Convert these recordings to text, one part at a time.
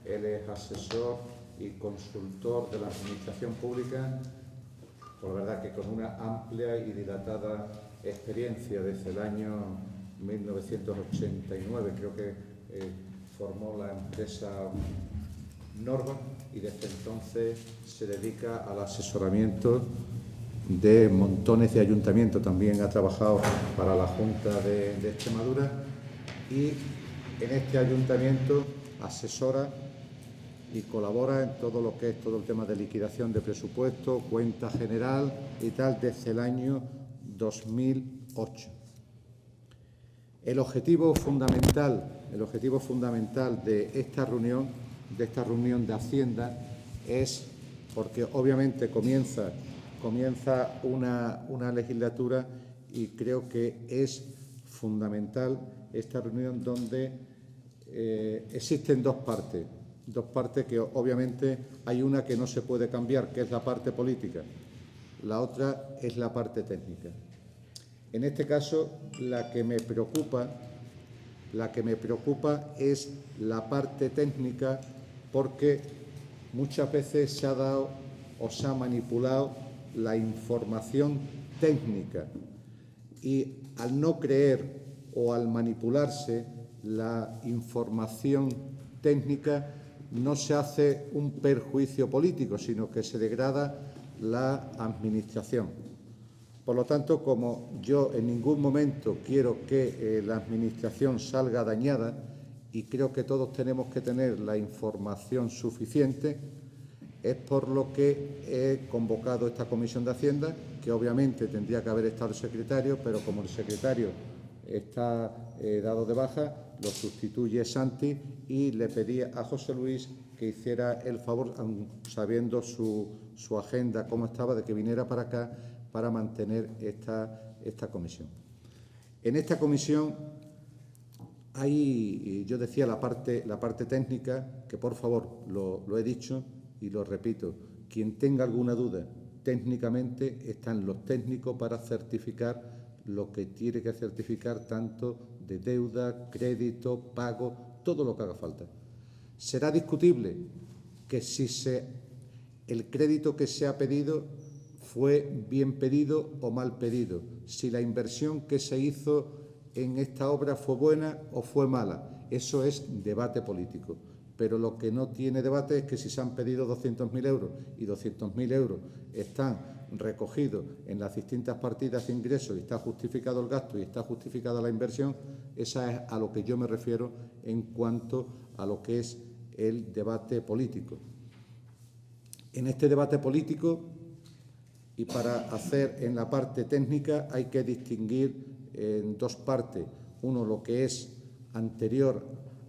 Él es asesor y consultor de la Administración Pública, por la verdad que con una amplia y dilatada experiencia desde el año 1989, creo que formó la empresa Norma y desde entonces se dedica al asesoramiento de montones de ayuntamientos. También ha trabajado para la Junta de Extremadura y en este ayuntamiento asesora y colabora en todo lo que es todo el tema de liquidación de presupuesto, cuenta general y tal desde el año 2008. El objetivo fundamental de esta reunión de Hacienda es, porque obviamente comienza una legislatura y creo que es fundamental esta reunión donde existen dos partes que obviamente hay una que no se puede cambiar, que es la parte política, la otra es la parte técnica. En este caso, la que me preocupa es la parte técnica, porque muchas veces se ha dado o se ha manipulado la información técnica y al no creer o al manipularse la información técnica no se hace un perjuicio político, sino que se degrada la administración. Por lo tanto, como yo en ningún momento quiero que la administración salga dañada y creo que todos tenemos que tener la información suficiente, es por lo que he convocado esta Comisión de Hacienda, que obviamente tendría que haber estado el secretario, pero como el secretario está dado de baja, lo sustituye Santi y le pedí a José Luis que hiciera el favor, sabiendo su agenda cómo estaba, de que viniera para acá para mantener esta comisión. En esta comisión hay, yo decía, la parte técnica, que por favor, lo he dicho y lo repito, quien tenga alguna duda técnicamente, están los técnicos para certificar lo que tiene que certificar, tanto de deuda, crédito, pago, todo lo que haga falta. Será discutible que si el crédito que se ha pedido fue bien pedido o mal pedido, si la inversión que se hizo en esta obra fue buena o fue mala. Eso es debate político. Pero lo que no tiene debate es que si se han pedido 200.000 euros y 200.000 euros están recogidos en las distintas partidas de ingresos y está justificado el gasto y está justificada la inversión, esa es a lo que yo me refiero en cuanto a lo que es el debate político. En este debate político, y para hacer en la parte técnica, hay que distinguir en dos partes. Uno, lo que es anterior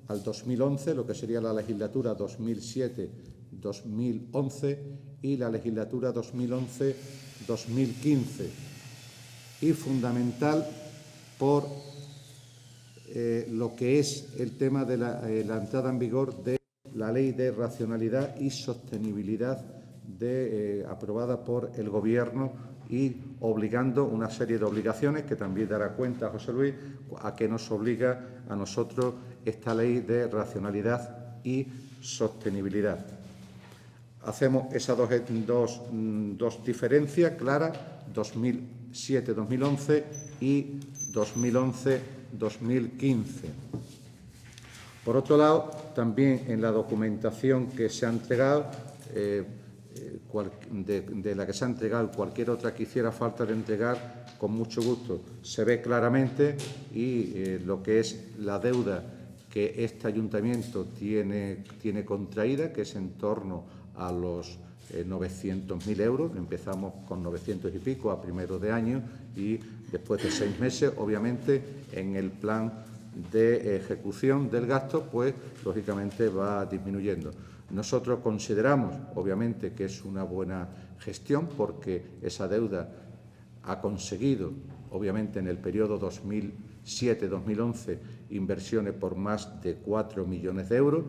al 2011, lo que sería la legislatura 2007-2011 y la legislatura 2011-2015. Y fundamental por lo que es el tema de la entrada en vigor de la Ley de Racionalidad y Sostenibilidad aprobada por el Gobierno y obligando una serie de obligaciones, que también dará cuenta José Luis, a que nos obliga a nosotros esta Ley de Racionalidad y Sostenibilidad. Hacemos esas dos diferencias claras, 2007-2011 y 2011-2015. Por otro lado, también en la documentación que se ha entregado, de la que se ha entregado, cualquier otra que hiciera falta de entregar, con mucho gusto, se ve claramente y lo que es la deuda que este ayuntamiento tiene contraída, que es en torno a los 900.000 euros. Empezamos con 900 y pico a primero de año y después de 6 meses, obviamente, en el plan de ejecución del gasto, pues lógicamente va disminuyendo. Nosotros consideramos, obviamente, que es una buena gestión porque esa deuda ha conseguido, obviamente, en el periodo 2007-2011, inversiones por más de 4 millones de euros,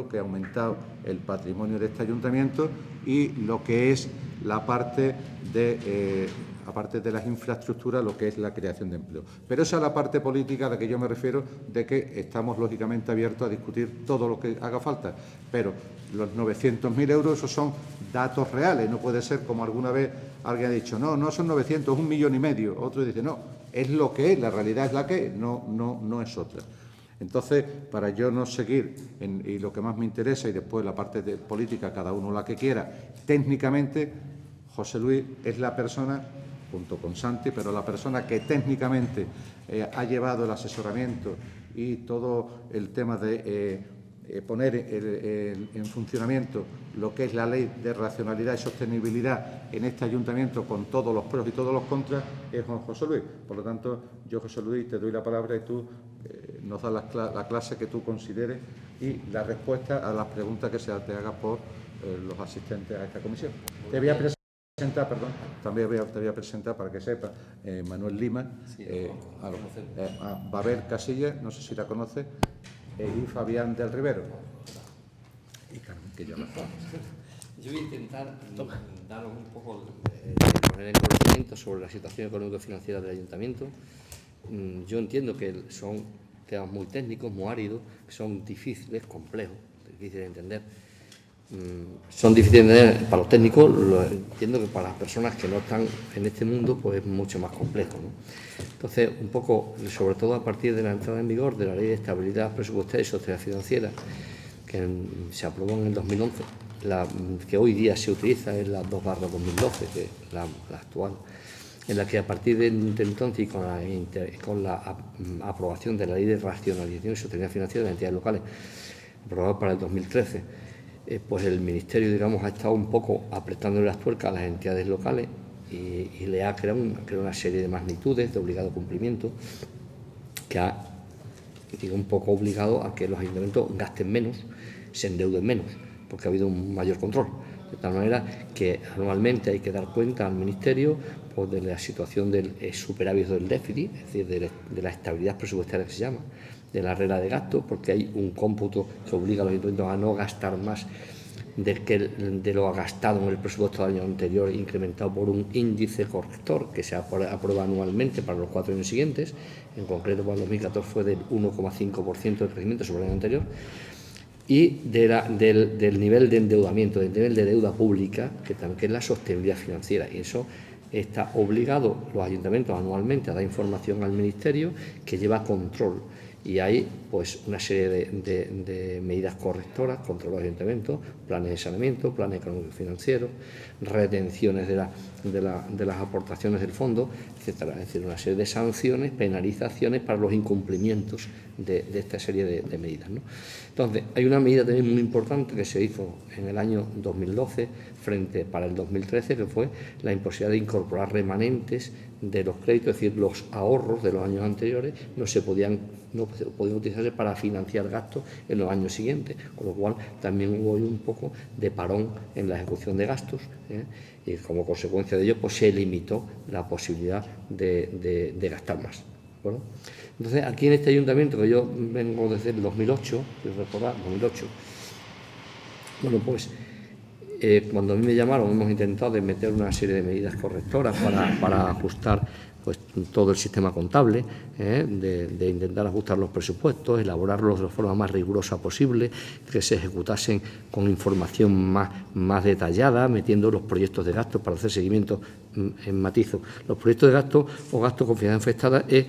que ha aumentado el patrimonio de este ayuntamiento, y lo que es la parte de aparte de las infraestructuras, lo que es la creación de empleo. Pero esa es la parte política a la que yo me refiero, de que estamos lógicamente abiertos a discutir todo lo que haga falta. Pero los 900.000 euros, esos son datos reales. No puede ser, como alguna vez alguien ha dicho, no son 900, es 1,5 millones. Otro dice, no, es lo que es, la realidad es la que es, no es otra. Entonces, para yo no seguir, y lo que más me interesa, y después la parte de política, cada uno la que quiera, técnicamente, José Luis es la persona, junto con Santi, pero la persona que técnicamente ha llevado el asesoramiento y todo el tema de poner en funcionamiento lo que es la ley de racionalidad y sostenibilidad en este ayuntamiento, con todos los pros y todos los contras, es Juan José Luis. Por lo tanto, yo, José Luis, te doy la palabra y tú nos das la clase que tú consideres y la respuesta a las preguntas que se te haga por los asistentes a esta comisión. Te voy a presentar, te voy a presentar para que sepa, Manuel Lima, Babel Casillas, no sé si la conoce, y Fabián del Rivero. Y Carmen, que yo la conozco. Yo voy a intentar daros un poco, poner en conocimiento sobre la situación económico-financiera del ayuntamiento. Yo entiendo que son temas muy técnicos, muy áridos, que son difíciles, complejos, difíciles de entender. Son difíciles de entender para los técnicos, lo entiendo que para las personas que no están en este mundo, pues es mucho más complejo, ¿no? Entonces, un poco, sobre todo a partir de la entrada en vigor de la Ley de Estabilidad Presupuestaria y Sostenibilidad Financiera, que se aprobó en el 2011, que hoy día se utiliza es la 2/2012, que es la actual, en la que a partir de entonces y con la aprobación de la Ley de Racionalización y Sostenibilidad Financiera de las entidades locales, aprobada para el 2013, pues el Ministerio, digamos, ha estado un poco apretándole las tuercas a las entidades locales y le ha creado una serie de magnitudes de obligado cumplimiento que ha, digo, un poco obligado a que los ayuntamientos gasten menos, se endeuden menos, porque ha habido un mayor control. De tal manera que anualmente hay que dar cuenta al Ministerio pues, de la situación del superávit del déficit, es decir, de la estabilidad presupuestaria que se llama, de la regla de gasto, porque hay un cómputo que obliga a los ayuntamientos a no gastar más de lo gastado en el presupuesto del año anterior, incrementado por un índice corrector que se aprueba anualmente para los 4 años siguientes. En concreto, para el 2014 fue del 1,5% de crecimiento sobre el año anterior. Y del nivel de endeudamiento, del nivel de deuda pública, que es la sostenibilidad financiera. Y eso está obligado los ayuntamientos anualmente a dar información al Ministerio, que lleva control. Y hay pues una serie de medidas correctoras contra los ayuntamientos, planes de saneamiento, planes económicos y financieros, retenciones de las aportaciones del fondo, etcétera. Es decir, una serie de sanciones, penalizaciones para los incumplimientos de esta serie de medidas, ¿no? Entonces, hay una medida también muy importante que se hizo en el año 2012 para el 2013, que fue la imposibilidad de incorporar remanentes de los créditos, es decir, los ahorros de los años anteriores no podían utilizarse para financiar gastos en los años siguientes, con lo cual también hubo un poco de parón en la ejecución de gastos, y como consecuencia de ello pues se limitó la posibilidad de gastar más. ¿Bueno? Entonces, aquí en este ayuntamiento, que yo vengo desde el 2008, recordar, 2008, bueno, pues cuando a mí me llamaron hemos intentado de meter una serie de medidas correctoras para ajustar pues todo el sistema contable, de intentar ajustar los presupuestos, elaborarlos de la forma más rigurosa posible, que se ejecutasen con información más detallada, metiendo los proyectos de gasto para hacer seguimiento en matizo. Los proyectos de gasto o gasto con finalidad manifestada es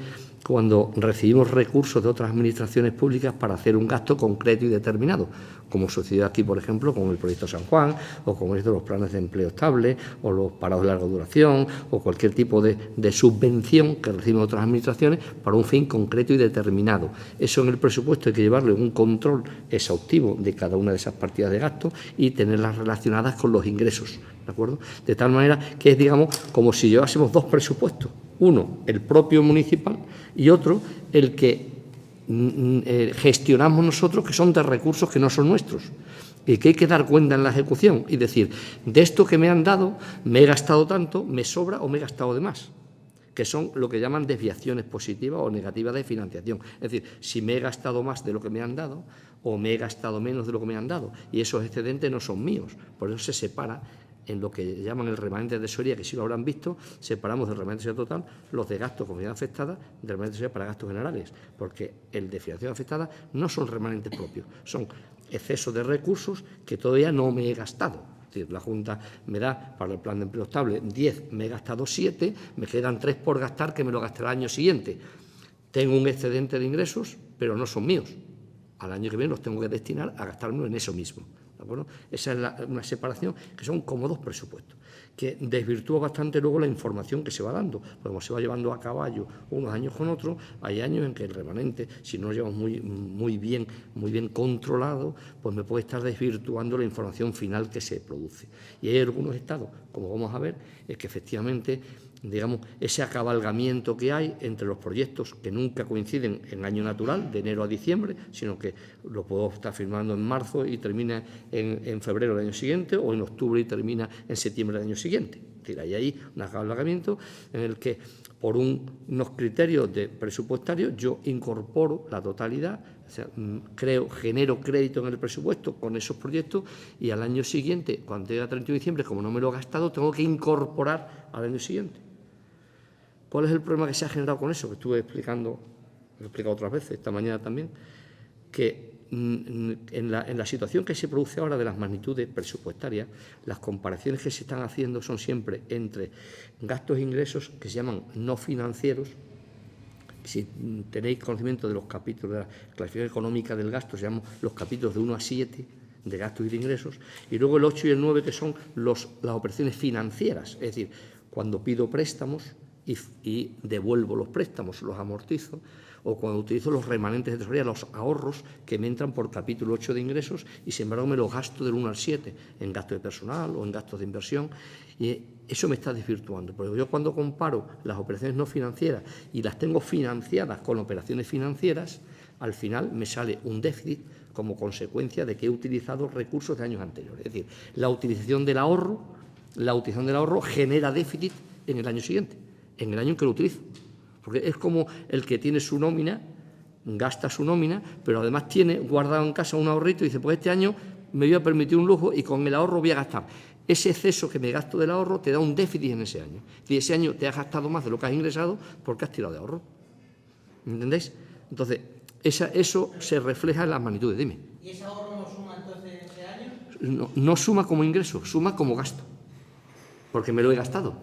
cuando recibimos recursos de otras administraciones públicas para hacer un gasto concreto y determinado, como sucedió aquí, por ejemplo, con el proyecto San Juan, o con esto, los planes de empleo estable, o los parados de larga duración, o cualquier tipo de subvención que reciben otras administraciones para un fin concreto y determinado. Eso en el presupuesto hay que llevarlo en un control exhaustivo de cada una de esas partidas de gasto y tenerlas relacionadas con los ingresos, ¿de acuerdo? De tal manera que es, digamos, como si llevásemos dos presupuestos. Uno, el propio municipal, y otro, el que gestionamos nosotros, que son de recursos que no son nuestros y que hay que dar cuenta en la ejecución y decir, de esto que me han dado, me he gastado tanto, me sobra o me he gastado de más, que son lo que llaman desviaciones positivas o negativas de financiación. Es decir, si me he gastado más de lo que me han dado o me he gastado menos de lo que me han dado, y esos excedentes no son míos, por eso se separa en lo que llaman el remanente de tesorería, que sí lo habrán visto, separamos del remanente de tesorería total los de gastos con comunidad afectada del remanente de tesorería para gastos generales, porque el de financiación afectada no son remanentes propios, son excesos de recursos que todavía no me he gastado. Es decir, la Junta me da para el plan de empleo estable 10, me he gastado 7, me quedan 3 por gastar que me lo gastaré el año siguiente. Tengo un excedente de ingresos, pero no son míos. Al año que viene los tengo que destinar a gastármelo en eso mismo. ¿De acuerdo? Esa es una separación que son como dos presupuestos, que desvirtúa bastante luego la información que se va dando. Porque como se va llevando a caballo unos años con otros, hay años en que el remanente, si no lo llevamos muy bien controlado, pues me puede estar desvirtuando la información final que se produce. Y hay algunos estados, como vamos a ver, es que efectivamente, digamos, ese acabalgamiento que hay entre los proyectos que nunca coinciden en año natural, de enero a diciembre, sino que lo puedo estar firmando en marzo y termina en febrero del año siguiente, o en octubre y termina en septiembre del año siguiente. Es decir, hay ahí un acabalgamiento en el que, por unos criterios presupuestarios, yo incorporo la totalidad, o sea, genero crédito en el presupuesto con esos proyectos y al año siguiente, cuando llegue a 31 de diciembre, como no me lo he gastado, tengo que incorporar al año siguiente. ¿Cuál es el problema que se ha generado con eso? Que estuve explicando, lo he explicado otras veces, esta mañana también, que en la situación que se produce ahora de las magnitudes presupuestarias, las comparaciones que se están haciendo son siempre entre gastos e ingresos que se llaman no financieros. Si tenéis conocimiento de los capítulos de la clasificación económica del gasto, se llaman los capítulos de 1 a 7 de gastos y de ingresos, y luego el 8 y el 9, que son las operaciones financieras, es decir, cuando pido préstamos y devuelvo los préstamos, los amortizo, o cuando utilizo los remanentes de tesorería, los ahorros que me entran por capítulo 8 de ingresos y sin embargo me los gasto del 1 al 7 en gasto de personal o en gastos de inversión, y eso me está desvirtuando, porque yo cuando comparo las operaciones no financieras y las tengo financiadas con operaciones financieras, al final me sale un déficit como consecuencia de que he utilizado recursos de años anteriores. Es decir, la utilización del ahorro genera déficit en el año siguiente, en el año en que lo utilizo. Porque es como el que tiene su nómina, gasta su nómina, pero además tiene guardado en casa un ahorrito y dice, pues este año me voy a permitir un lujo y con el ahorro voy a gastar. Ese exceso que me gasto del ahorro te da un déficit en ese año. Y ese año te has gastado más de lo que has ingresado porque has tirado de ahorro. ¿Entendéis? Entonces, eso se refleja en las magnitudes. Dime. ¿Y ese ahorro no suma entonces en ese año? No suma como ingreso, suma como gasto. Porque me lo he gastado.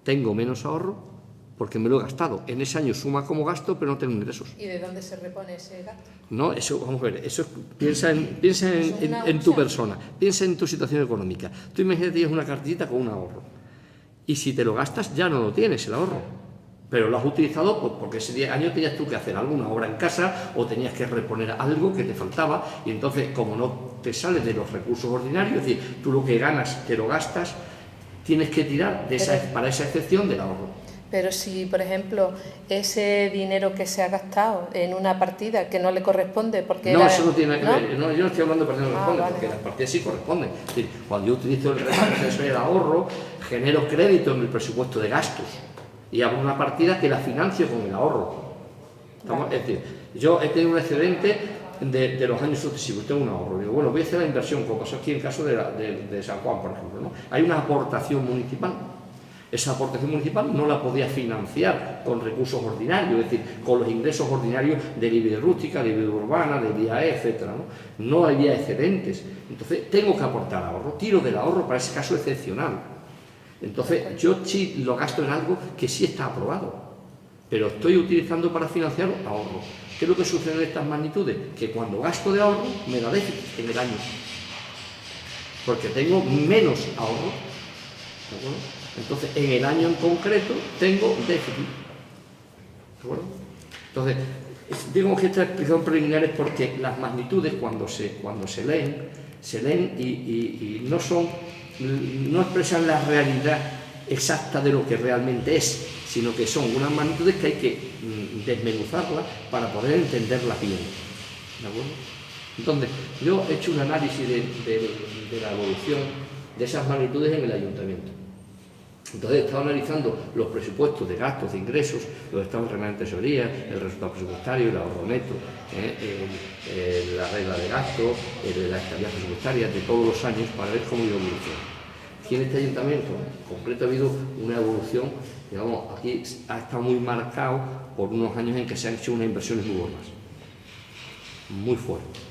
Tengo menos ahorro porque me lo he gastado. En ese año suma como gasto, pero no tengo ingresos. ¿Y de dónde se repone ese gasto? No, eso, vamos a ver, eso piensa en tu persona, piensa en tu situación económica. Tú imagínate que tienes una cartita con un ahorro y si te lo gastas ya no lo tienes el ahorro, pero lo has utilizado pues, porque ese año tenías tú que hacer alguna obra en casa o tenías que reponer algo que te faltaba y entonces como no te sales de los recursos ordinarios, es decir, tú lo que ganas te lo gastas, tienes que tirar para esa excepción del ahorro. Pero si, por ejemplo, ese dinero que se ha gastado en una partida que no le corresponde porque... No, eso no tiene nada que ver. No, yo no estoy hablando de partidas que no corresponden, vale. porque las partidas sí corresponden. Es decir, cuando yo utilizo el remanente del ahorro, genero crédito en el presupuesto de gastos y hago una partida que la financio con el ahorro. Es decir, yo he tenido un excedente de los años sucesivos, tengo un ahorro. Digo, bueno, voy a hacer la inversión, como pasó aquí en el caso de San Juan, por ejemplo, ¿no? Hay una aportación municipal. Esa aportación municipal no la podía financiar con recursos ordinarios, es decir, con los ingresos ordinarios de la IBI rústica, de la IBI urbana, de IAE, etcétera, no había excedentes. Entonces, tengo que aportar ahorro, tiro del ahorro para ese caso excepcional. Entonces, yo sí lo gasto en algo que sí está aprobado, pero estoy utilizando para financiar ahorro. ¿Qué es lo que sucede en estas magnitudes? Que cuando gasto de ahorro, me da déficit en el año, porque tengo menos ahorro, ¿de acuerdo? Entonces, en el año en concreto, tengo déficit. ¿De acuerdo? Entonces, digamos que esta explicación preliminar es porque las magnitudes, cuando se leen y no expresan la realidad exacta de lo que realmente es, sino que son unas magnitudes que hay que desmenuzarlas para poder entenderlas bien. ¿De acuerdo? Entonces, yo he hecho un análisis de la evolución de esas magnitudes en el ayuntamiento. Entonces he estado analizando los presupuestos de gastos, de ingresos, los estados de remanente de tesorería, el resultado presupuestario, el ahorro neto, la regla de gasto, la estabilidad presupuestaria de todos los años para ver cómo iba evolucionando. Aquí en este ayuntamiento en concreto ha habido una evolución, digamos, aquí ha estado muy marcado por unos años en que se han hecho unas inversiones muy gordas, muy fuertes.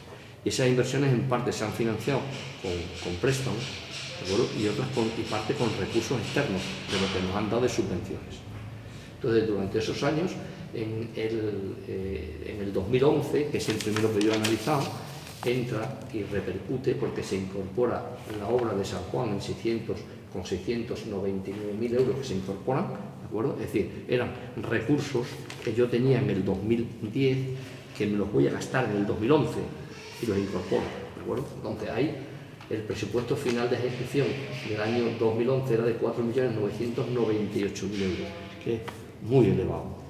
Y esas inversiones en parte se han financiado con préstamos, ¿de acuerdo? Y otras y parte con recursos externos, de lo que nos han dado de subvenciones. Entonces, durante esos años, en el 2011, que es el primero que yo he analizado, entra y repercute porque se incorpora la obra de San Juan en 699.000 euros que se incorporan, ¿de acuerdo? Es decir, eran recursos que yo tenía en el 2010 que me los voy a gastar en el 2011 y los incorporo, ¿de acuerdo? Entonces ahí el presupuesto final de ejecución del año 2011 era de 4.998.000 euros, que es muy elevado.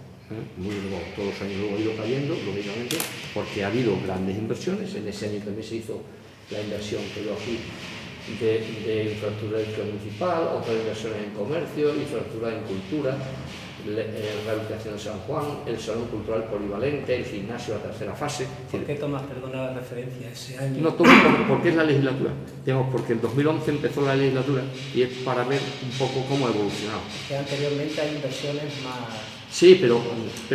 Muy elevado. Todos los años luego ha ido cayendo, lógicamente, porque ha habido grandes inversiones. En ese año también se hizo la inversión que veo aquí de infraestructura municipal, otras inversiones en comercio, infraestructura en cultura, rehabilitación de San Juan, el salón cultural polivalente, el gimnasio, la tercera fase. ¿Por qué tomas, perdona, la referencia a ese año? No tomo porque es la legislatura, digamos, porque en 2011 empezó la legislatura y es para ver un poco cómo ha evolucionado. Que anteriormente hay inversiones más... Sí, pero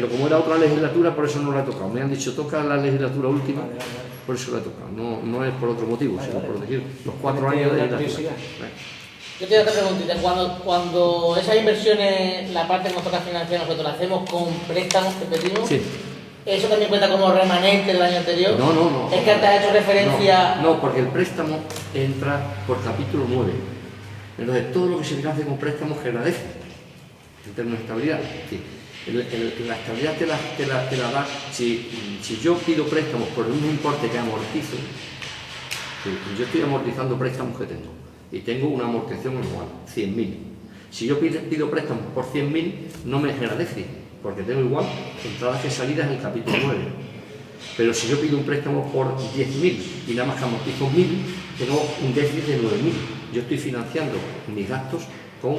como era otra legislatura, por eso no la he tocado. Me han dicho, toca la legislatura última, por eso la he tocado. No es por otro motivo, sino por decir los 4 años de legislatura. Yo te voy a hacer otra preguntita. Cuando esas inversiones, la parte que nos toca financiar, nosotros la hacemos con préstamos que pedimos, sí. ¿Eso también cuenta como remanente del año anterior? No. Es que te has hecho referencia... No, porque el préstamo entra por capítulo 9. Entonces, todo lo que se financia con préstamos se agradece en términos de estabilidad. Sí. La estabilidad te la da si yo pido préstamos por el mismo importe que amortizo. Sí, yo estoy amortizando préstamos que tengo y tengo una amortización anual, 100.000. Si yo pido préstamos por 100.000, no me genera déficit, porque tengo igual entradas que salidas en el capítulo 9. Pero si yo pido un préstamo por 10.000 y nada más que amortizo 1.000, tengo un déficit de 9.000. Yo estoy financiando mis gastos con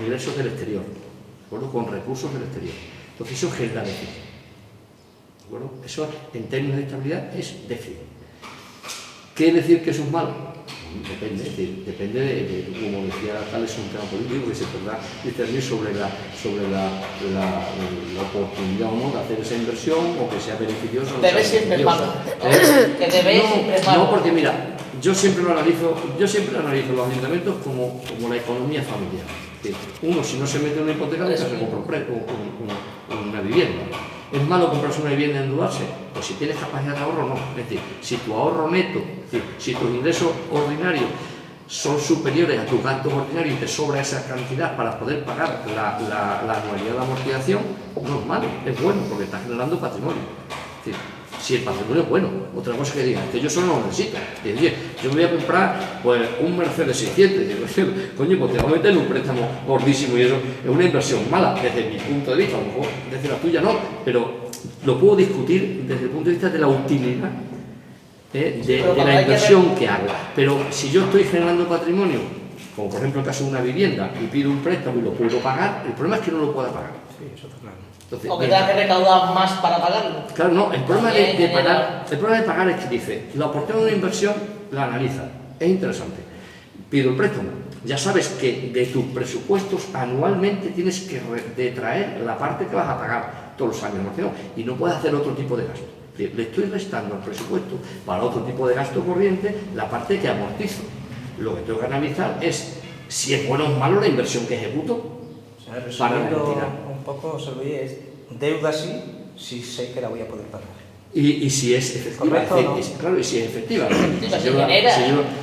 ingresos del exterior, ¿de acuerdo? Con recursos del exterior. Entonces eso genera déficit, ¿de acuerdo? Eso en términos de estabilidad es déficit. ¿Qué decir que eso es malo? Depende de, como decía el alcalde, es un tema político que se podrá discernir sobre la oportunidad o no de hacer esa inversión o que sea beneficioso. Debe siempre es malo. Que debe siempre es malo. No, porque mira, yo siempre analizo los ayuntamientos como la economía familiar. Uno, si no se mete en una hipoteca, se compra una vivienda. ¿Es malo comprarse una vivienda y endeudarse? Pues si tienes capacidad de ahorro, no. Es decir, si tu ahorro neto, es decir, si tus ingresos ordinarios son superiores a tus gastos ordinarios y te sobra esa cantidad para poder pagar la anualidad de amortización, no es malo, es bueno, porque estás generando patrimonio. Es decir, si el patrimonio es bueno, otra cosa que digas, que yo solo lo necesito. Es decir, yo me voy a comprar pues, un Mercedes 600, digo, coño, pues te voy a meter en un préstamo gordísimo y eso es una inversión mala desde mi punto de vista, a lo mejor desde la tuya no, pero lo puedo discutir desde el punto de vista de la utilidad de la inversión que hago. Pero si yo estoy generando patrimonio, como por ejemplo el caso de una vivienda, y pido un préstamo y lo puedo pagar, el problema es que no lo pueda pagar. Sí, eso está claro. Entonces, o que tengas que recaudar más para pagarlo. Claro, no, el problema de pagar es que dice, la oportunidad de una inversión la analiza, es interesante. Pido el préstamo, ya sabes que de tus presupuestos anualmente tienes que detraer la parte que vas a pagar todos los años, ¿no? Y no puedes hacer otro tipo de gasto. Le estoy restando al presupuesto para otro tipo de gasto corriente la parte que amortizo. Lo que tengo que analizar es si es bueno o malo la inversión que ejecuto. Para retirar. Un poco, José Luis, es deuda sí, si sé que la voy a poder pagar. Y si es efectiva, claro, y si es efectiva.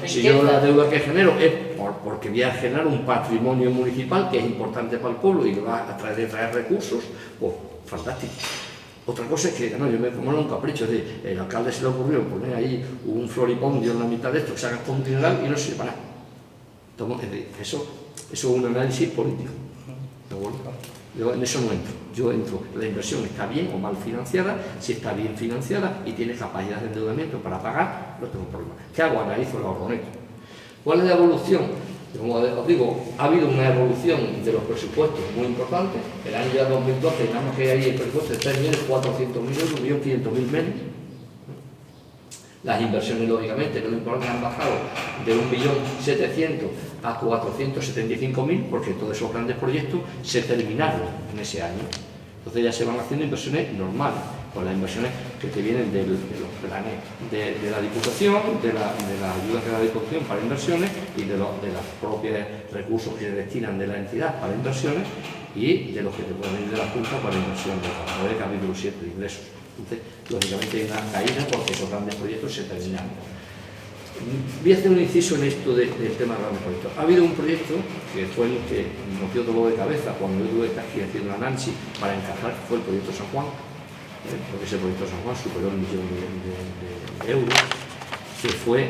Si yo la deuda que genero es porque voy a generar un patrimonio municipal que es importante para el pueblo y que va a traer recursos, pues fantástico. Otra cosa es que, no, yo me como un capricho, es decir, el alcalde se le ocurrió poner ahí un floripondio en la mitad de esto que se haga con un dineral y no sirve para nada. Entonces, eso es un análisis político. Yo en eso no entro. Yo entro, la inversión está bien o mal financiada. Si está bien financiada y tiene capacidad de endeudamiento para pagar, no tengo problema. ¿Qué hago? Analizo el ahorro neto. ¿Cuál es la evolución? Como os digo, ha habido una evolución de los presupuestos muy importante. El año ya 2012, tenemos que ahí el presupuesto de 3.400.000 euros, 1.500.000 menos. Las inversiones, lógicamente, que lo importante, han bajado de 1.700.000 a 475.000, porque todos esos grandes proyectos se terminaron en ese año. Entonces ya se van haciendo inversiones normales, con las inversiones que te vienen de los planes de la Diputación, de la ayuda que da la Diputación para inversiones y de los propios recursos que destinan de la entidad para inversiones y de los que te pueden venir de la Junta para inversión del capítulo 7 de ingresos. Entonces, lógicamente hay una caída porque esos grandes proyectos se terminaron. Voy a hacer un inciso en esto del tema de grandes proyectos. Ha habido un proyecto que fue el que nos dio dolor de cabeza cuando yo tuve que aquí haciendo un análisis para encajar, que fue el proyecto San Juan, porque ese proyecto San Juan superó el 1 millón de euros, que fue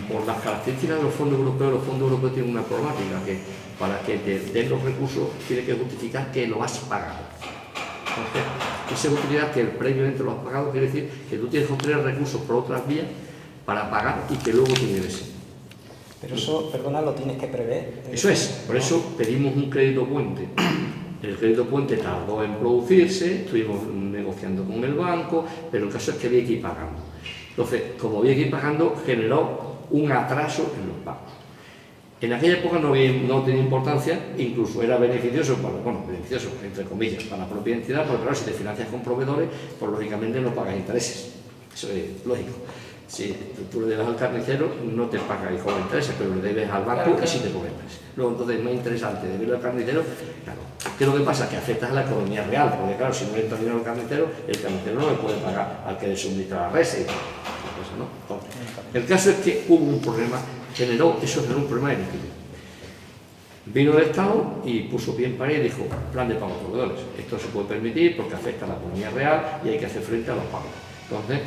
por las características de los fondos europeos tienen una problemática, que para que te den los recursos tienes que justificar que lo has pagado. Entonces, esa justificar que previamente lo has pagado quiere decir que tú tienes que obtener recursos por otras vías para pagar y que luego te ingresen. Pero eso, perdona, lo tienes que prever. Eso es, por eso pedimos un crédito puente. El crédito puente tardó en producirse, estuvimos negociando con el banco, pero el caso es que había que ir pagando. Entonces, como había que ir pagando, generó un atraso en los pagos. En aquella época no tenía importancia, incluso era beneficioso, beneficioso entre comillas, para la propia entidad, porque claro, si te financias con proveedores, pues lógicamente no pagas intereses. Eso es lógico. Si tú le debes al carnicero, no te paga y cobra intereses, pero le debes al banco y sí te cobra intereses. Luego, entonces, es más interesante deberle al carnicero, claro. ¿Qué es lo que pasa? Que afectas a la economía real, porque claro, si no le entra dinero al carnicero, el carnicero no le puede pagar al que le suministra la res y tal. ¿No? El caso es que hubo un problema, generó un problema de liquidez. Vino el Estado y puso pie en pared y dijo, plan de pago a proveedores. Esto se puede permitir porque afecta a la economía real y hay que hacer frente a los pagos. Entonces,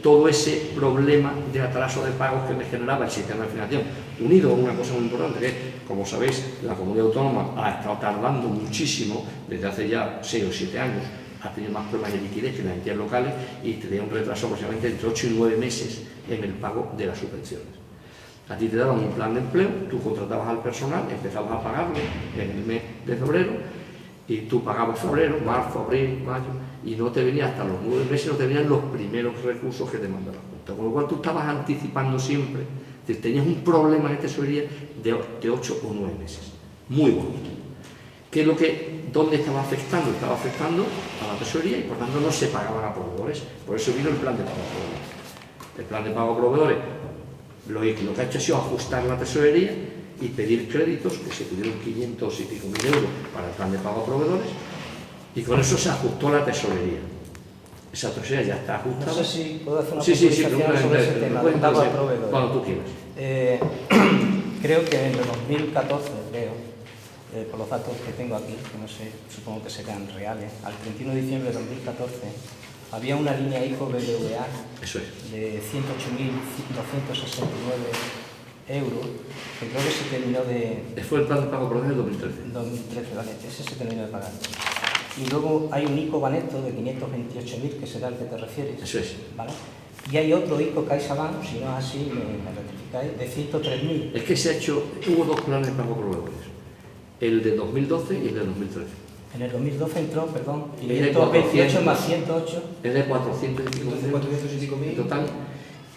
todo ese problema de atraso de pagos que me generaba el sistema de financiación, unido a una cosa muy importante, que, como sabéis, la comunidad autónoma ha estado tardando muchísimo, desde hace ya 6 o 7 años, ha tenido más problemas de liquidez que las entidades locales y tenía un retraso aproximadamente entre 8 y 9 meses en el pago de las subvenciones. A ti te daban un plan de empleo, tú contratabas al personal, empezabas a pagarlo en el mes de febrero y tú pagabas febrero, marzo, abril, mayo y no te venía hasta los 9 meses, no te venían los primeros recursos que te manda la Junta. Con lo cual tú estabas anticipando siempre, es decir, tenías un problema de tesorería de 8 o 9 meses. Muy bueno. ¿Qué es lo que, dónde estaba afectando? Estaba afectando a la tesorería y por tanto no se pagaban a proveedores. Por eso vino el plan de pago a proveedores. El plan de pago a proveedores lo que ha hecho ha sido ajustar la tesorería y pedir créditos, que se pidieron 500 y pico mil euros para el plan de pago a proveedores, y con eso se ajustó la tesorería. Esa tesorería ya está ajustada. No sé si puedo hacer una puntualización sobre ese tema de pago a proveedores. Cuando tú quieras. Creo que en el 2014, por los datos que tengo aquí, que no sé, supongo que serán reales, al 31 de diciembre de 2014 había una línea ICO BBVA de 108.269 euros, que creo que se terminó de... Fue el plan de pago por del 2013. 2013, vale, ese se terminó de pagar. Y luego hay un ICO Banesto de 528.000, que será el que te refieres. Eso es. ¿Vale? Y hay otro ICO CaixaBank, si no es así, me rectificáis, de 103.000. Es que se ha hecho, hubo dos planes de pago proveedores, el de 2012 y el de 2013. En el 2012 entró, perdón, 528 más 108. Es de 400 y pico mil. En total,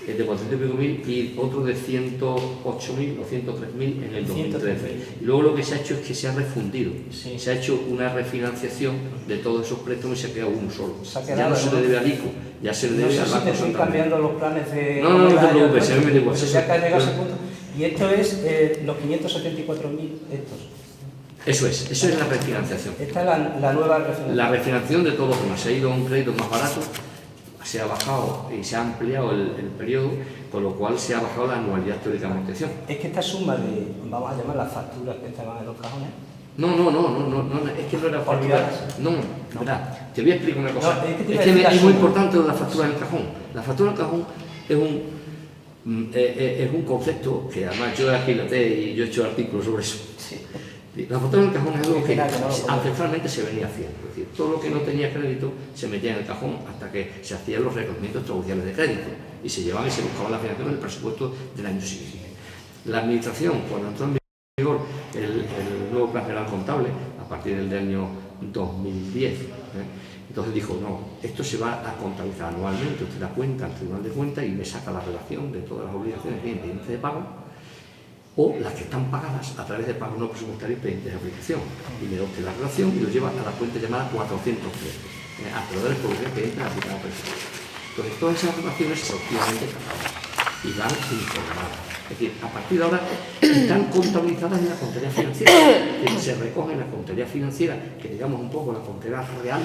es de 400 y pico mil y otro de 108.000 o 103.000 en el 2013. Y luego lo que se ha hecho es que se ha refundido. Sí. Se ha hecho una refinanciación de todos esos préstamos y se ha quedado uno solo. Ya no se le debe al ICO, ya se le debe al Banco Santander. No sé si te estoy cambiando los planes de... No te preocupes, se me da igual. Ya que ha llegado ese punto. Y esto es los 574.000 estos. Eso es la refinanciación. Esta es la nueva refinanciación. La refinanciación de todo los demás. Se ha ido a un crédito más barato, se ha bajado y se ha ampliado el periodo, con lo cual se ha bajado la anualidad teórica de amortización. Es que esta suma de, vamos a llamar las facturas que estaban en los cajones. No, es que no era factura. No, verdad. Te voy a explicar una cosa. No, es muy importante la factura del cajón. La factura del cajón es un concepto que además yo aquí lo y yo he hecho artículos sobre eso. Sí. La factura del cajón es algo que ancestralmente se venía haciendo. Es decir, todo lo que no tenía crédito se metía en el cajón hasta que se hacían los reconocimientos extraoficiales de crédito y se llevaban y se buscaba la financiación del presupuesto del año siguiente. La administración, cuando entró en vigor el nuevo plan general contable, a partir del año 2010, Entonces dijo, no, esto se va a contabilizar anualmente, usted da cuenta al Tribunal de Cuentas y me saca la relación de todas las obligaciones que hay pendientes de pago o las que están pagadas a través de pagos no presupuestarios pendientes de aplicación. Y me da usted la relación y lo lleva a la cuenta llamada 413, a proveedores públicos pendientes de aplicación presupuestaria. Entonces, todas esas relaciones efectivamente cargadas y van informadas. Es decir, a partir de ahora están contabilizadas en la contabilidad financiera, que se recoge en la contabilidad financiera, que digamos un poco la contabilidad real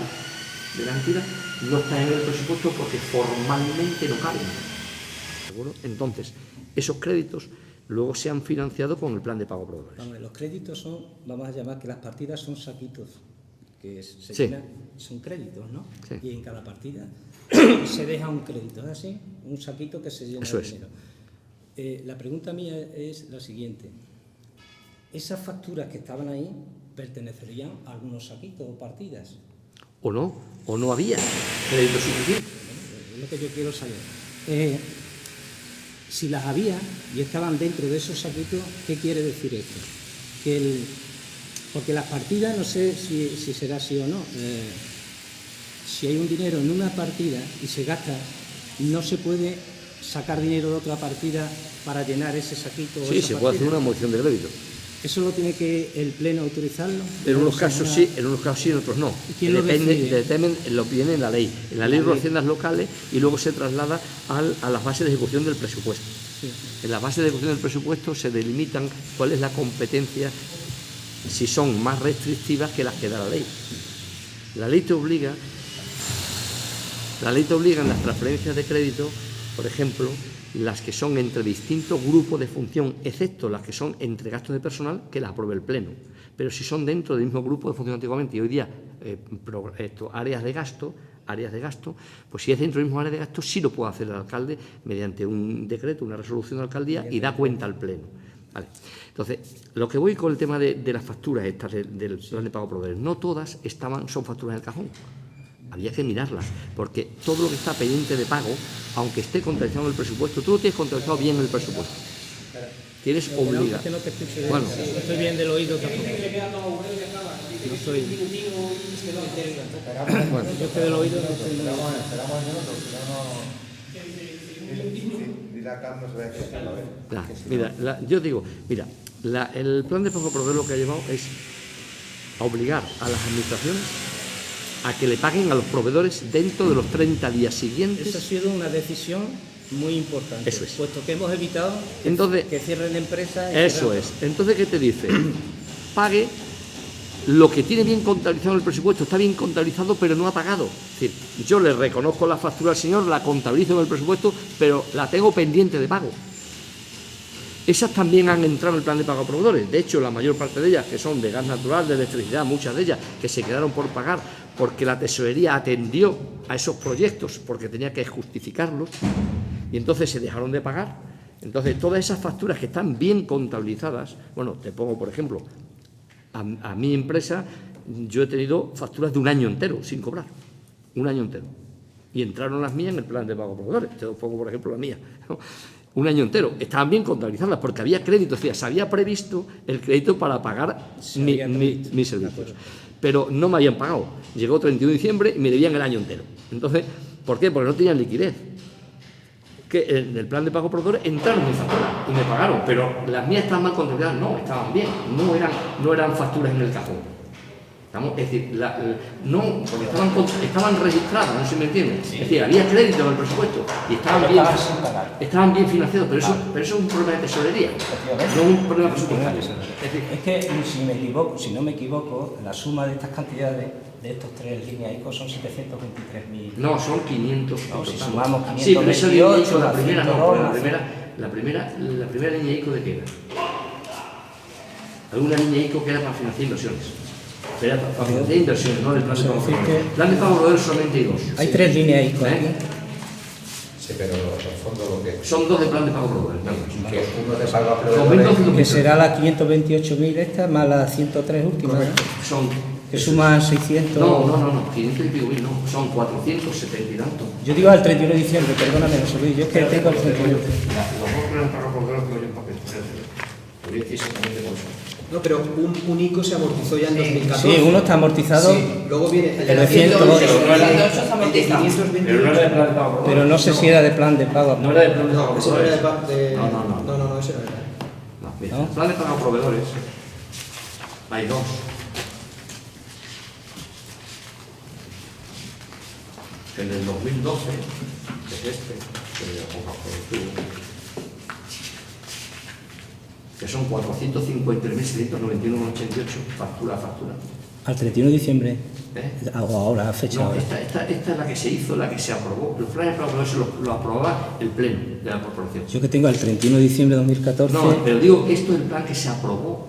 de la entidad, no está en el presupuesto porque formalmente no caben. ¿Seguro? Entonces, esos créditos luego se han financiado con el plan de pago a proveedores. Vamos, los créditos son, vamos a llamar que las partidas son saquitos, que se Sí. llenan, son créditos, ¿no? Sí. Y en cada partida se deja un crédito, ¿es así? Un saquito que se llena Eso de es. dinero. La pregunta mía es la siguiente. ¿Esas facturas que estaban ahí pertenecerían a algunos saquitos o partidas? O no había crédito suficiente. Es lo que yo quiero saber. Si las había y estaban dentro de esos saquitos, ¿qué quiere decir esto? Porque las partidas, no sé si será así o no, si hay un dinero en una partida y se gasta, no se puede sacar dinero de otra partida para llenar ese saquito. Sí, se puede hacer una moción de crédito. ¿Eso lo tiene que el Pleno autorizarlo? En unos casos sí, en otros no. ¿Quién lo decide? Lo viene en la ley. En la ley de haciendas locales y luego se traslada a las bases de ejecución del presupuesto. Sí. En las bases de ejecución del presupuesto se delimitan cuál es la competencia, si son más restrictivas que las que da la ley. La ley te obliga en las transferencias de crédito, por ejemplo, las que son entre distintos grupos de función, excepto las que son entre gastos de personal, que las apruebe el Pleno. Pero si son dentro del mismo grupo de función antiguamente y hoy día áreas de gasto, pues si es dentro del mismo área de gasto, sí lo puede hacer el alcalde mediante un decreto, una resolución de alcaldía y da cuenta al Pleno. Vale. Entonces, lo que voy con el tema de las facturas estas del plan de pago a proveedores, no todas son facturas en el cajón. Había que mirarlas, porque todo lo que está pendiente de pago, aunque esté contabilizado en el presupuesto, tú lo tienes contabilizado bien en el presupuesto. Tienes obligado. No te escucho bien. Bueno, No estoy bien del oído tampoco. No estoy. bueno, Yo estoy del oído. No estoy muy bien. yo digo, el plan de pago a proveedores lo que ha llevado es a obligar a las administraciones a que le paguen a los proveedores dentro de los 30 días siguientes. Esa ha sido una decisión muy importante. Eso es. Puesto que hemos evitado Entonces, que cierren empresas. Eso es. Entonces, ¿qué te dice? Pague lo que tiene bien contabilizado en el presupuesto. Está bien contabilizado, pero no ha pagado. Es decir, yo le reconozco la factura al señor, la contabilizo en el presupuesto, pero la tengo pendiente de pago. Esas también han entrado en el plan de pago a proveedores. De hecho, la mayor parte de ellas, que son de gas natural, de electricidad, muchas de ellas que se quedaron por pagar porque la tesorería atendió a esos proyectos porque tenía que justificarlos y entonces se dejaron de pagar. Entonces, todas esas facturas que están bien contabilizadas, bueno, te pongo, por ejemplo, a mi empresa, yo he tenido facturas de un año entero sin cobrar, un año entero. Y entraron las mías en el plan de pago a proveedores. Te pongo, por ejemplo, la mía, ¿no? Un año entero. Estaban bien contabilizadas porque había crédito, es decir, se había previsto el crédito para pagar mis servicios. Pero no me habían pagado. Llegó 31 de diciembre y me debían el año entero. Entonces, ¿por qué? Porque no tenían liquidez. Que en el plan de pago a proveedores entraron mis facturas y me pagaron, pero las mías estaban mal contabilizadas. No, estaban bien. No eran facturas en el cajón. Es decir, porque estaban registradas, no sé si me entienden. Es decir, había crédito en el presupuesto y estaban bien financiados, pero eso es un problema de tesorería, no un problema presupuestario. Es que, si no me equivoco, la suma de estas cantidades, de estos tres líneas ICO, son 723.000. No, son 500. No, si sumamos 528, sí, pero esa línea ICO, la primera no, la primera línea ICO de qué era. Alguna línea ICO que era para financiar inversiones. Pero era para financiar inversiones, no del plan de pago. El plan de pago a proveedores solamente hay dos. Hay tres líneas ICO aquí. Sí, pero en fondo lo que... Son dos de plan de pago a proveedores. Que uno de pago a proveedores... Que será la 528.000 esta, más las 103 últimas. Son... Que suman 600... No, 500 y pico mil, no, son 470 y tanto. Yo digo al 31 de diciembre, perdóname, yo es que tengo el 31. Los dos planes de pago a proveedores que yo en papel. Voy a decir exactamente cuáles son. No, pero un ICO se amortizó ya en 2014. Sí, uno está amortizado. Sí, luego viene el Pero de 108. Pero no era de plan de pago. Pero no sé si era de plan de pago. No era de plan de pago. No, ese no era de... No, ese no era. No, mira, ¿No? el plan de pago a proveedores, hay dos. En el 2012, que es este, que son 453.791,88 factura a factura. Al 31 de diciembre. ¿Eh? Ahora, a fecha No, ahora. esta es la que se hizo, la que se aprobó. Los planes de pago lo aprobaba el pleno de la corporación. Yo que tengo al 31 de diciembre de 2014. No, pero digo, esto es el plan que se aprobó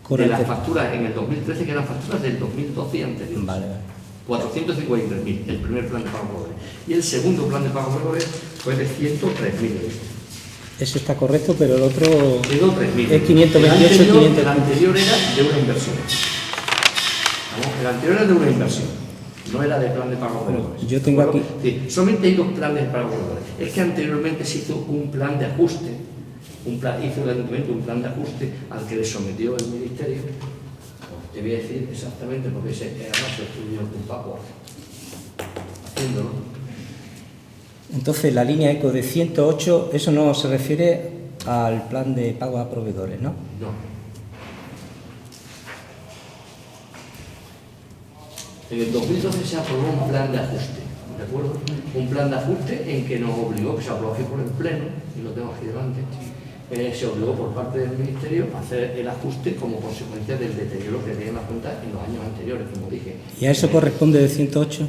de las Correcto. facturas en el 2013, que eran facturas del 2012 y anterior. Vale. 453.000, el primer plan de pago proveedores. Y el segundo plan de pago proveedores fue de 103.000 euros. Eso está correcto, pero el otro 103.000. es 528 y 500. El anterior era de una inversión. ¿Vamos? El anterior era de una inversión, no era de plan de pago proveedores. Yo tengo aquí. Sí, solamente hay dos planes de pago proveedores. Es que anteriormente se hizo un plan de ajuste, hizo el ayuntamiento un plan de ajuste al que le sometió el ministerio. Te voy a decir exactamente porque además lo estudió un Paco haciéndolo. Entonces, la línea ECO de 108, eso no se refiere al plan de pago a proveedores, ¿no? No. En el 2012 se aprobó un plan de ajuste, ¿de acuerdo? Un plan de ajuste en que nos obligó, que se aprobó aquí por el Pleno, y lo tengo aquí delante, se obligó por parte del Ministerio a hacer el ajuste como consecuencia del deterioro que tenía la cuenta en los años anteriores, como dije. ¿Y a eso corresponde de 108?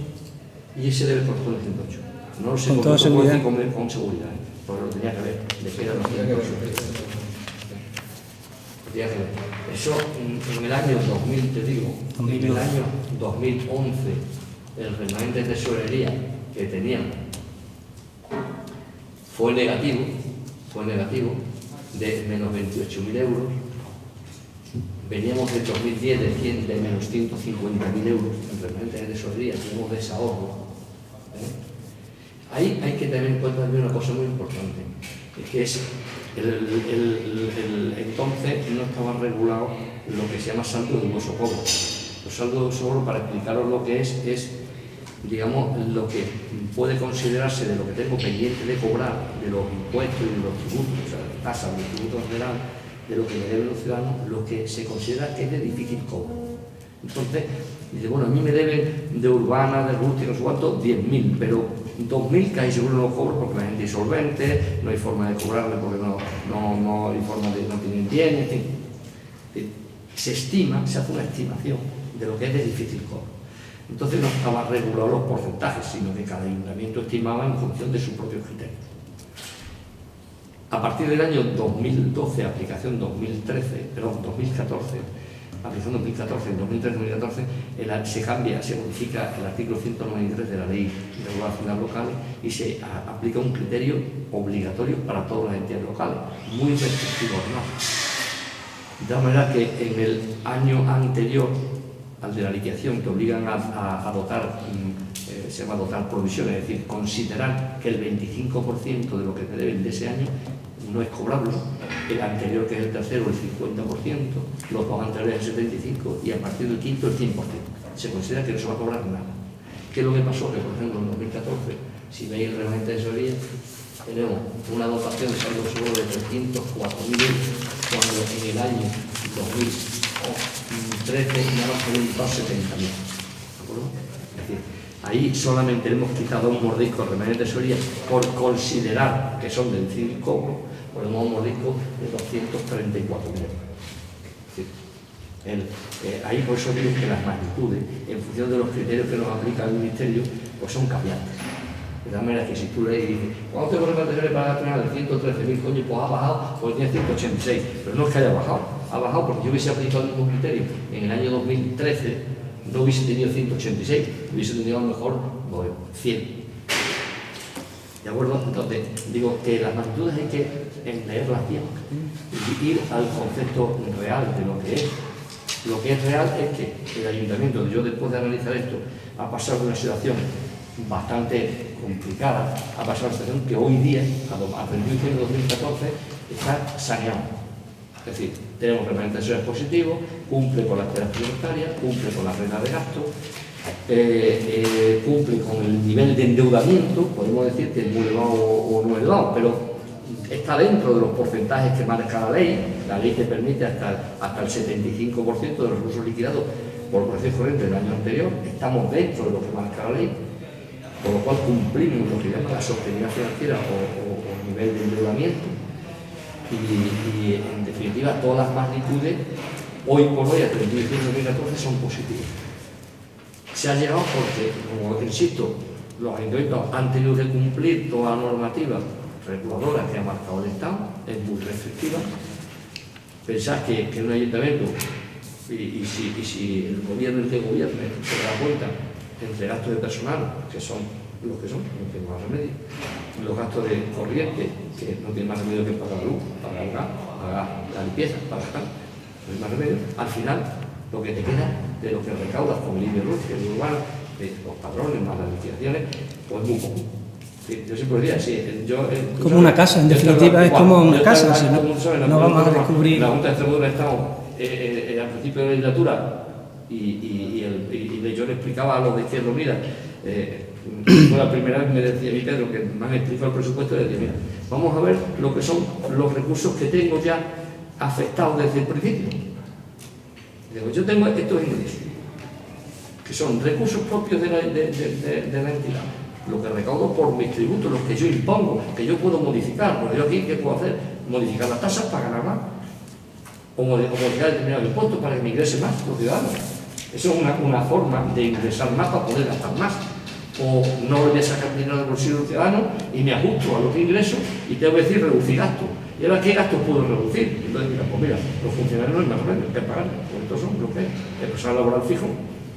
Y ese debe corresponder al 108. No lo sé ¿Con toda seguridad? con seguridad, porque lo tenía que ver, de qué era lo que era. Tenía que ver. Eso en el año 2000, te digo, en el año 2011, el remanente de tesorería que teníamos fue negativo de menos 28.000 euros. Veníamos del 2010 de menos 150.000 euros en remanente de tesorería, tenemos desahorro. Ahí hay que tener en cuenta también una cosa muy importante, que es entonces no estaba regulado lo que se llama saldo de dudoso cobro. Los saldos de dudoso cobro, para explicaros lo que es digamos, lo que puede considerarse de lo que tengo pendiente de cobrar, de los impuestos y de los tributos, o sea, las tasas, los tributos en general, de lo que me deben los ciudadanos, lo que se considera que es de difícil cobro. Entonces, dice, bueno, a mí me deben de urbana, de rústica, no sé cuánto, 10.000, pero 2.000 casi seguro no los cobro porque la gente es insolvente, no hay forma de cobrarle porque no hay forma de, no tienen bienes, en fin. Se estima, se hace una estimación de lo que es de difícil cobro. Entonces no estaba regulado los porcentajes, sino que cada ayuntamiento estimaba en función de sus propios criterios. A partir del año 2012, aplicación 2014, aplicación 2014, en 2013-2014, se cambia, se modifica el artículo 193 de la Ley de Regulación Local y se aplica un criterio obligatorio para todas las entidades locales, muy restrictivo, ¿no? De tal manera que en el año anterior al de la liquidación, que obligan a dotar, se llama dotar provisiones, es decir, considerar que el 25% de lo que te deben de ese año no es cobrable, el anterior, que es el tercero, el 50%, los dos anteriores el 75% y a partir del quinto el 100%. Se considera que no se va a cobrar nada. ¿Qué es lo que pasó? Que, por ejemplo, en 2014, si veis el remanente de tesorería, tenemos una dotación de saldo seguro de 304.000 euros, cuando en el año 2013 ya nos habían quitado 70.000. ¿De acuerdo? Es decir, ahí solamente hemos quitado un mordisco de remanente de tesorería por considerar que son del civil cobro, por un mordisco de 234.000 euros. Ahí por eso digo que las magnitudes, en función de los criterios que nos aplica el Ministerio, pues son cambiantes. De tal manera que si tú le dices, ¿cuánto tengo que mantener para ganar de 113.000? Coño, pues ha bajado, pues tiene 186. Pero no es que haya bajado, ha bajado porque yo hubiese aplicado el mismo criterio. En el año 2013 no hubiese tenido 186, hubiese tenido a lo mejor 100. ¿De acuerdo? Entonces, digo que las magnitudes hay que leerlas bien y ir al concepto real de lo que es. Lo que es real es que el ayuntamiento, yo después de analizar esto, ha pasado de una situación bastante complicada, ha pasado una situación que hoy día, a 31 de diciembre de 2014, está saneado. Es decir, tenemos representaciones positivos, cumple con las esperas prioritarias, cumple con las reglas de gasto, cumple con el nivel de endeudamiento, podemos decir que es muy elevado o no elevado, pero está dentro de los porcentajes que marca la ley te permite hasta el 75% de los recursos liquidados por operaciones corrientes del año anterior, estamos dentro de lo que marca la ley, por lo cual cumplimos lo que llama la sostenibilidad financiera o nivel de endeudamiento. Y en definitiva todas las magnitudes hoy por hoy, a 31 de diciembre de 2014, son positivas. Se ha llegado porque, como insisto, los ayuntamientos han tenido que cumplir toda la normativa reguladora que ha marcado el Estado, es muy restrictiva. Pensar que un ayuntamiento, y si el gobierno que gobierne se da cuenta entre gastos de personal, que son los que son, no tienen más remedio, los gastos de corriente, que no tienen más remedio que pagar la luz, pagar el gas, pagar la limpieza, pagar tal, no hay más remedio, al final lo que te queda de lo que recaudas con el IBI que es urbano, de los padrones más las liquidaciones, pues muy poco. Sí, yo siempre diría, sí, como una casa, en definitiva es como una casa, si no vamos a descubrir. La Junta de Extremadura estamos al principio de la legislatura y yo le explicaba a los de Izquierda Unida, fue la primera vez que me decía mi Pedro, que me han explicado el presupuesto, y le decía, mira, vamos a ver lo que son los recursos que tengo ya afectados desde el principio. Digo, yo tengo estos ingresos, que son recursos propios de la entidad, lo que recaudo por mis tributos, los que yo impongo, que yo puedo modificar. Bueno, yo aquí, ¿qué puedo hacer? Modificar las tasas para ganar más, o modificar determinados impuestos para que me ingrese más los ciudadanos. Eso es una forma de ingresar más para poder gastar más. O no voy a sacar dinero del bolsillo del ciudadano y me ajusto a lo que ingreso y tengo que decir reducir gastos. ¿Y ahora qué gastos puedo reducir? Entonces, mira, los funcionarios no hay más remedio que pagar, porque estos son lo que es. El personal laboral fijo,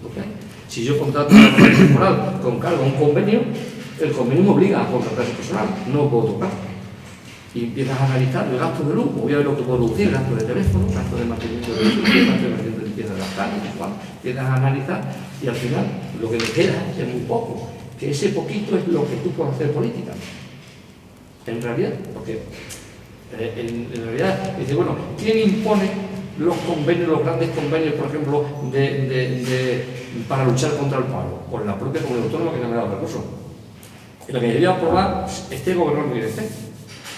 lo que hay. Si yo contrato una persona temporal con cargo a un convenio, el convenio me obliga a contratar ese personal, no puedo tocar. Y empiezas a analizar el gasto de luz, voy a ver lo que puedo reducir, gasto de teléfono, gasto de mantenimiento de luz, gasto de mantenimiento de limpieza de las calles, empiezas a analizar y al final lo que me queda es muy poco, que ese poquito es lo que tú puedes hacer política. En realidad, porque en realidad, dice, bueno, ¿quién impone los convenios, los grandes convenios, por ejemplo, para luchar contra el paro? Pues la propia comunidad autónoma que no me da los recursos. Y lo que debería aprobar este gobernador que esté.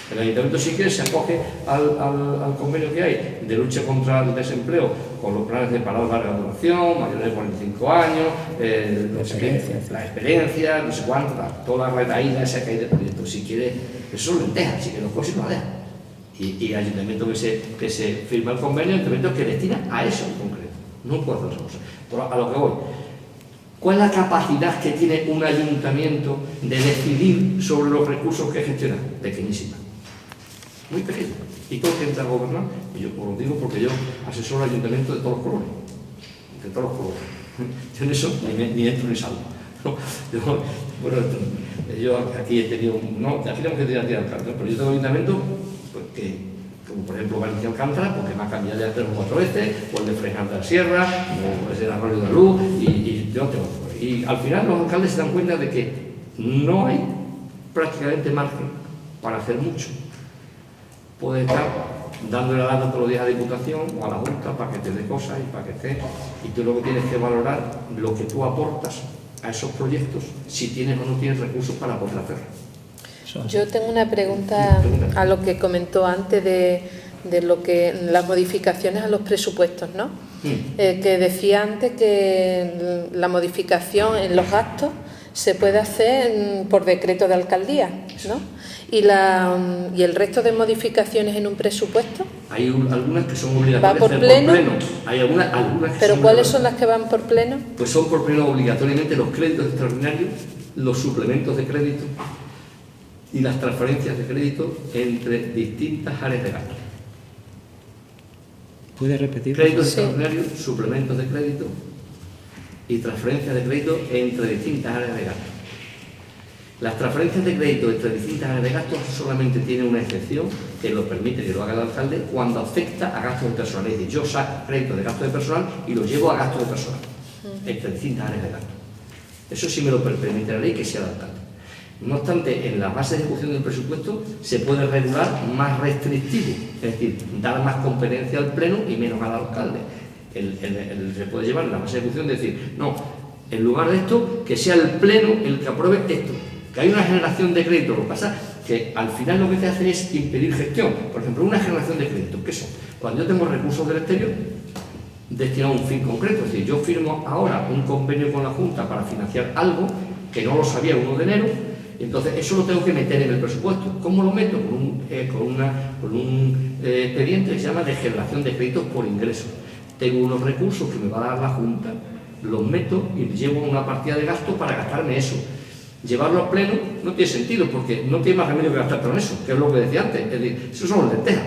El ayuntamiento, si quiere, se acoge al convenio que hay de lucha contra el desempleo con los planes de paro de larga duración, mayores de 45 años, la experiencia, no sé cuánto, toda la retaída esa que hay de proyectos. Si quiere, eso son lentejas, si quiere los cosas lo deja. Y ayuntamiento que se firma el convenio, ayuntamiento que destina a eso en concreto. No puede hacer otra cosa. Pero a lo que voy, ¿cuál es la capacidad que tiene un ayuntamiento de decidir sobre los recursos que gestiona? Pequeñísima. Muy pequeño. ¿Y por qué entra a gobernar? Y yo os lo digo porque yo asesoro al ayuntamiento de todos los colores. De todos los colores. Yo en eso ni entro ni salgo. Yo aquí he tenido... No, aquí tenemos que tirar Alcántara, pero yo tengo ayuntamiento pues, como por ejemplo Valencia Alcántara, porque me ha cambiado ya 3 o 4 veces, o el de Freján de la Sierra, o el de Arroyo de la Luz, y yo tengo... Y al final los alcaldes se dan cuenta de que no hay prácticamente margen para hacer mucho. Puedes estar dándole la lata todos los días a la Diputación o a la Junta para que te dé cosas y para que esté. Y tú lo que tienes que valorar lo que tú aportas a esos proyectos, si tienes o no tienes recursos para poder hacerlo. Yo tengo una pregunta a lo que comentó antes de lo que las modificaciones a los presupuestos, ¿no? Que decía antes que la modificación en los gastos se puede hacer por decreto de alcaldía, ¿no? ¿Y el resto de modificaciones en un presupuesto? Hay algunas que son obligatorias. ¿Va por pleno? Hay algunas que ¿Pero cuáles son las que van por pleno? Pues son por pleno obligatoriamente los créditos extraordinarios, los suplementos de crédito y las transferencias de crédito entre distintas áreas de gasto. ¿Puede repetir? Créditos extraordinarios, suplementos de crédito y transferencias de crédito entre distintas áreas de gasto. Las transferencias de crédito entre distintas áreas de gasto solamente tienen una excepción que lo permite que lo haga el alcalde cuando afecta a gastos de personal. Es decir, yo saco crédito de gasto de personal y lo llevo a gasto de personal entre distintas áreas de gasto. Eso sí me lo permite la ley que sea el alcalde. No obstante, en la base de ejecución del presupuesto se puede regular más restrictivo, es decir, dar más competencia al Pleno y menos al alcalde. Se puede llevar en la base de ejecución decir, no, en lugar de esto, que sea el Pleno el que apruebe esto. Que hay una generación de crédito, lo que pasa que al final lo que te hace es impedir gestión. Por ejemplo, una generación de créditos, ¿qué son? Cuando yo tengo recursos del exterior destinados a un fin concreto, es decir, yo firmo ahora un convenio con la Junta para financiar algo que no lo sabía el 1 de enero, y entonces eso lo tengo que meter en el presupuesto. ¿Cómo lo meto? Con un expediente que se llama de generación de créditos por ingreso. Tengo unos recursos que me va a dar la Junta, los meto y llevo una partida de gasto para gastarme eso. Llevarlo al Pleno no tiene sentido, porque no tiene más remedio que gastarte con eso, que es lo que decía antes. Es decir, eso son lentejas.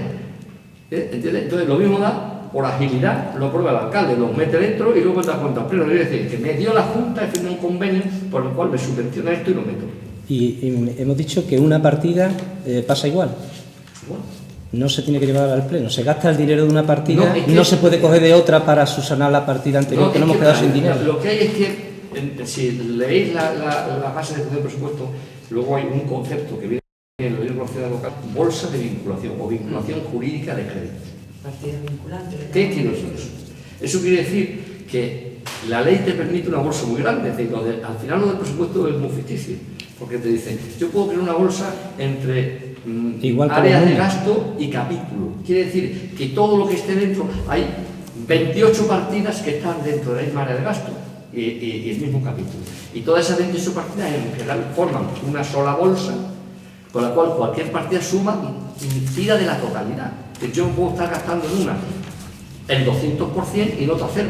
¿Entiendes? Entonces, lo mismo da, por agilidad, lo aprueba el alcalde, lo mete dentro y luego da cuenta al Pleno. Es decir, que me dio la Junta, he firmado un convenio por el cual me subvenciona esto y lo meto. Y hemos dicho que una partida pasa igual. Bueno. No se tiene que llevar al Pleno. Se gasta el dinero de una partida, No, es que no se puede coger de otra para subsanar la partida anterior, que no hemos quedado sin dinero. Lo que hay es que, si leéis la base de ejecución del presupuesto, luego hay un concepto que viene en el libro de local, bolsa de vinculación o vinculación jurídica de crédito. Partida vinculante. ¿Qué quiere decir eso? Eso quiere decir que la ley te permite una bolsa muy grande, es decir, al final lo del presupuesto es muy ficticio, porque te dicen, yo puedo crear una bolsa entre áreas de gasto y capítulo. Quiere decir que todo lo que esté dentro, hay 28 partidas que están dentro de la misma área de gasto y el mismo capítulo. Y todas esas 28 partidas en general forman una sola bolsa, con la cual cualquier partida suma y tira de la totalidad. Que yo puedo estar gastando en una el 200% y en otra cero.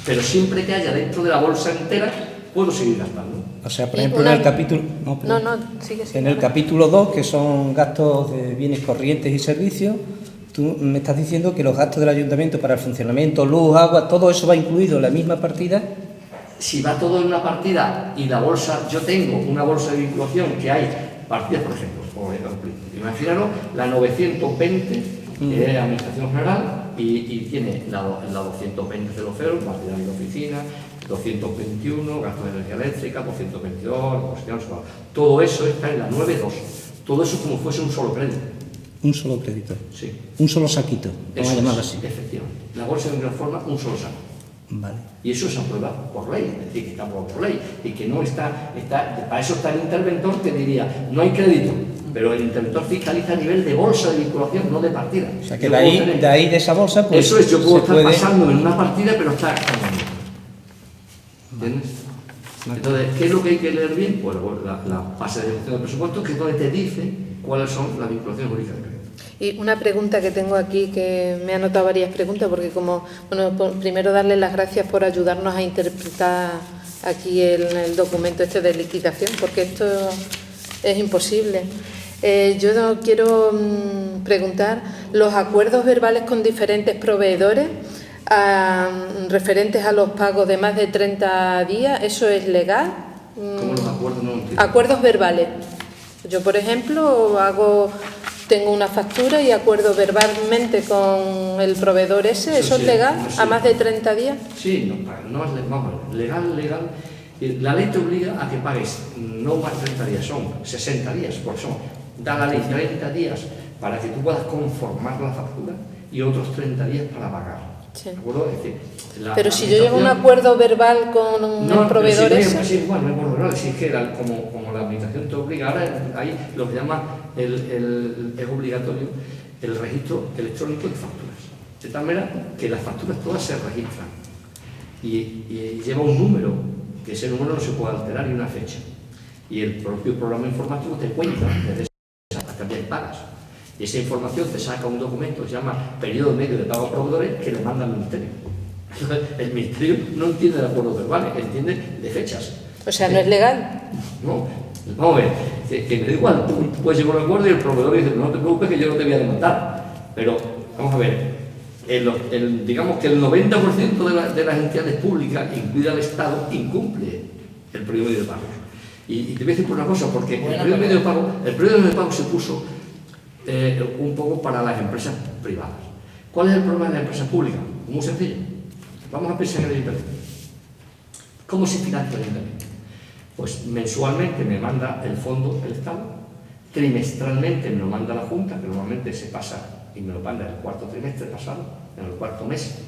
Pero siempre que haya dentro de la bolsa entera, puedo seguir gastando. O sea, por ejemplo, en el capítulo... sigue. En el capítulo 2, que son gastos de bienes corrientes y servicios, tú me estás diciendo que los gastos del ayuntamiento para el funcionamiento, luz, agua, todo eso va incluido en la misma partida. Si va todo en una partida y la bolsa, yo tengo una bolsa de vinculación que hay partidas, por ejemplo, imaginaros la 920, que es Administración General, y tiene la 220 00, partida de oficina, 221, gastos de energía eléctrica, 222, todo eso está en la 92. Todo eso como fuese un solo crédito. Un solo crédito. Sí. Un solo saquito, vamos a llamarlo así. Efectivamente. La bolsa de forma un solo saco. Vale. Y eso se aprueba por ley, es decir, que está aprobado por ley. Y que no está, para eso está el interventor que diría, no hay crédito, pero el interventor fiscaliza a nivel de bolsa de vinculación, no de partida. O sea que de ahí de esa bolsa, pues. Eso es, yo puedo estar pasando en una partida, pero está gastando. ¿Entiendes? Entonces, ¿qué es lo que hay que leer bien? Pues la base de ejecución del presupuesto, que es donde te dice cuáles son las vinculaciones jurídicas de crédito. Y una pregunta que tengo aquí, que me he anotado varias preguntas, porque primero darle las gracias por ayudarnos a interpretar aquí el documento este de liquidación, porque esto es imposible. Yo quiero preguntar, ¿los acuerdos verbales con diferentes proveedores referentes a los pagos de más de 30 días, eso es legal? ¿Cómo los acuerdos? No entiendo. Acuerdos verbales. Yo, por ejemplo, tengo una factura y acuerdo verbalmente con el proveedor ese, ¿eso es legal? ¿A más de 30 días? Sí, no es legal. La ley te obliga a que pagues no más de 30 días, son 60 días, por eso da la ley 30 días para que tú puedas conformar la factura y otros 30 días para pagar. Sí. ¿De acuerdo? Es decir, pero si yo llevo un acuerdo verbal con el proveedor ese... Sí, bueno, no es acuerdo verbal, sí que como la administración te obliga, ahora hay lo que llama es obligatorio el registro electrónico de facturas. De tal manera que las facturas todas se registran y lleva un número, que ese número no se puede alterar, y una fecha. Y el propio programa informático te cuenta desde esa cantidad de pagas. Y esa información te saca un documento que se llama periodo medio de pago a proveedores, que lo manda al Ministerio. El Ministerio no entiende de acuerdos verbales, entiende de fechas. O sea, ¿no es legal? No, vamos a ver, que me da igual, tú puedes llegar a un acuerdo y el proveedor dice, no te preocupes que yo no te voy a demandar. Pero, vamos a ver, digamos que el 90% de las entidades públicas, incluida el Estado, incumple el periodo medio de pago. Y te voy a decir por una cosa, porque el periodo medio de pago se puso un poco para las empresas privadas. ¿Cuál es el problema de las empresas públicas? Muy sencillo. Vamos a pensar en el ayuntamiento. ¿Cómo se financia el ayuntamiento? Pues mensualmente me manda el fondo el Estado, trimestralmente me lo manda la Junta, que normalmente se pasa y me lo manda el cuarto trimestre pasado, en el cuarto mes,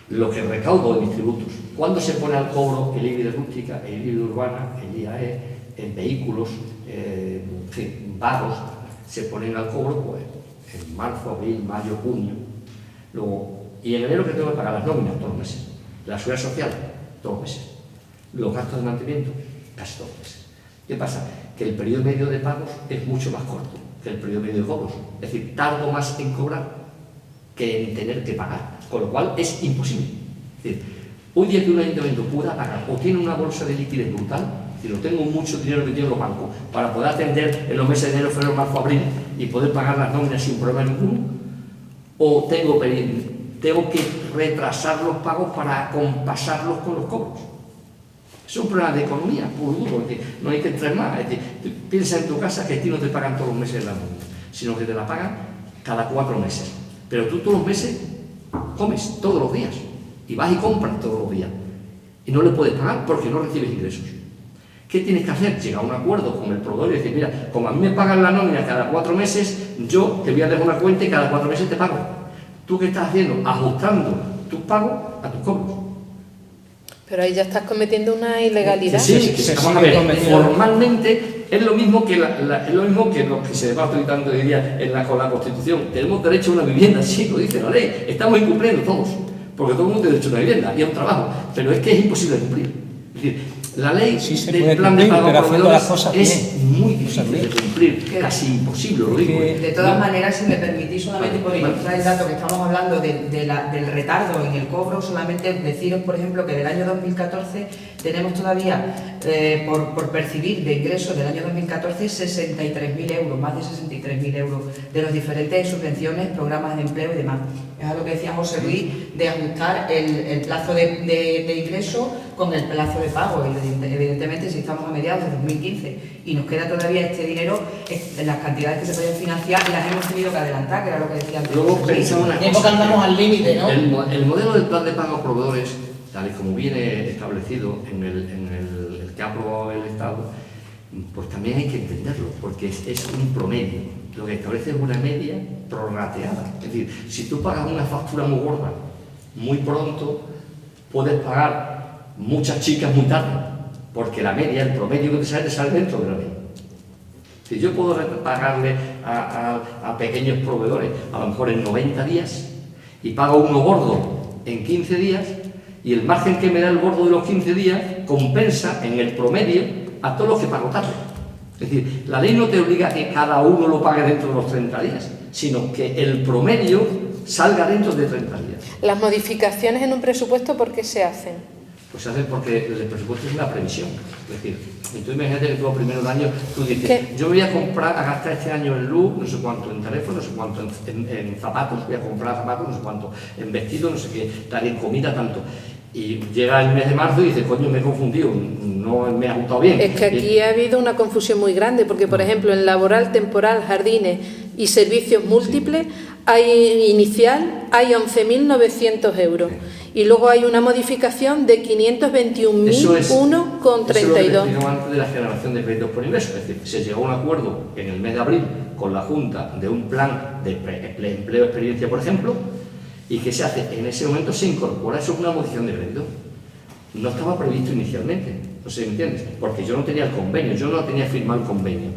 lo que recaudo de mis tributos. ¿Cuándo se pone al cobro el IBI de rústica, el IBI de urbana, el IAE, en vehículos, en fin, vagos? Se ponen al cobro pues, en marzo, abril, mayo, junio. Luego, y en enero que tengo que pagar las nóminas todos los meses, la seguridad social todos los meses, los gastos de mantenimiento casi todos los meses. ¿Qué pasa? Que el periodo medio de pagos es mucho más corto que el periodo medio de cobros. Es decir, tardo más en cobrar que en tener que pagar, con lo cual es imposible. Es decir, un día que un ayuntamiento pueda pagar o tiene una bolsa de liquidez brutal, es decir, no tengo mucho dinero metido en los bancos para poder atender en los meses de enero, febrero, marzo, abril y poder pagar las nóminas sin problema ninguno, o tengo que retrasar los pagos para compasarlos con los cobros. Es un problema de economía, puro duro, es decir, no hay que entrar más. Es decir, piensa en tu casa que a ti no te pagan todos los meses la nómina, sino que te la pagan cada 4 meses. Pero tú todos los meses comes todos los días y vas y compras todos los días y no le puedes pagar porque no recibes ingresos. ¿Qué tienes que hacer? Llegar a un acuerdo con el proveedor y decir, mira, como a mí me pagan la nómina cada 4 meses, yo te voy a dejar una cuenta y cada 4 meses te pago. ¿Tú qué estás haciendo? Ajustando tus pagos a tus cobros. Pero ahí ya estás cometiendo una ilegalidad. Sí, vamos a ver, formalmente es lo mismo que lo que se va utilizando hoy día con la Constitución. Tenemos derecho a una vivienda, sí, lo dice la ley. Estamos incumpliendo todos, porque todo el mundo tiene derecho a una vivienda y a un trabajo, pero es que es imposible de cumplir. Es decir, la ley del plan de pago a proveedores es muy difícil de cumplir, casi imposible, lo digo. De todas maneras, si me permitís, solamente por ilustrar el dato que estamos hablando del retardo en el cobro, solamente deciros, por ejemplo, que del año 2014 tenemos todavía por percibir de ingresos del año 2014 63.000 euros, más de 63.000 euros de las diferentes subvenciones, programas de empleo y demás. Es algo que decía José Luis, de ajustar el plazo de ingreso con el plazo de pago. Evidentemente, si estamos a mediados de 2015 y nos queda todavía este dinero, las cantidades que se pueden financiar las hemos tenido que adelantar, que era lo que decía antes. Luego pensamos una cosa, andamos al límite, ¿no? El modelo del plan de pago a proveedores, tal y como viene establecido en el que ha aprobado el Estado, pues también hay que entenderlo, porque es un promedio. Lo que establece es una media prorrateada. Es decir, si tú pagas una factura muy gorda, muy pronto, puedes pagar muchas chicas muy tarde, porque la media, el promedio que te sale dentro de la ley. Si yo puedo pagarle a pequeños proveedores, a lo mejor en 90 días, y pago uno gordo en 15 días, y el margen que me da el gordo de los 15 días compensa en el promedio a todos los que pago tarde. Es decir, la ley no te obliga a que cada uno lo pague dentro de los 30 días, sino que el promedio salga dentro de 30 días. Las modificaciones en un presupuesto, ¿por qué se hacen? Pues se hacen porque el presupuesto es una previsión. Es decir, tú imagínate que tú a primero del año, tú dices, yo me voy a gastar este año en luz, no sé cuánto, en teléfono, no sé cuánto, en zapatos, voy a comprar zapatos, no sé cuánto, en vestido, no sé qué, tal, en comida, tanto. Y llega el mes de marzo y dice, coño, me he confundido, no me ha ajustado bien. Es que aquí ha habido una confusión muy grande, porque, por ejemplo, en laboral, temporal, jardines y servicios múltiples, hay inicial, hay 11.900 euros. Y luego hay una modificación de 521.001,32. Eso es lo que decíamos antes de la generación de créditos por ingreso. Es decir, se llegó a un acuerdo en el mes de abril con la Junta de un plan de empleo experiencia, por ejemplo, y que se hace en ese momento, se incorpora. Eso es una modificación de crédito. No estaba previsto inicialmente, no sé si me entiendes, porque yo no tenía el convenio, yo no tenía firmado el convenio.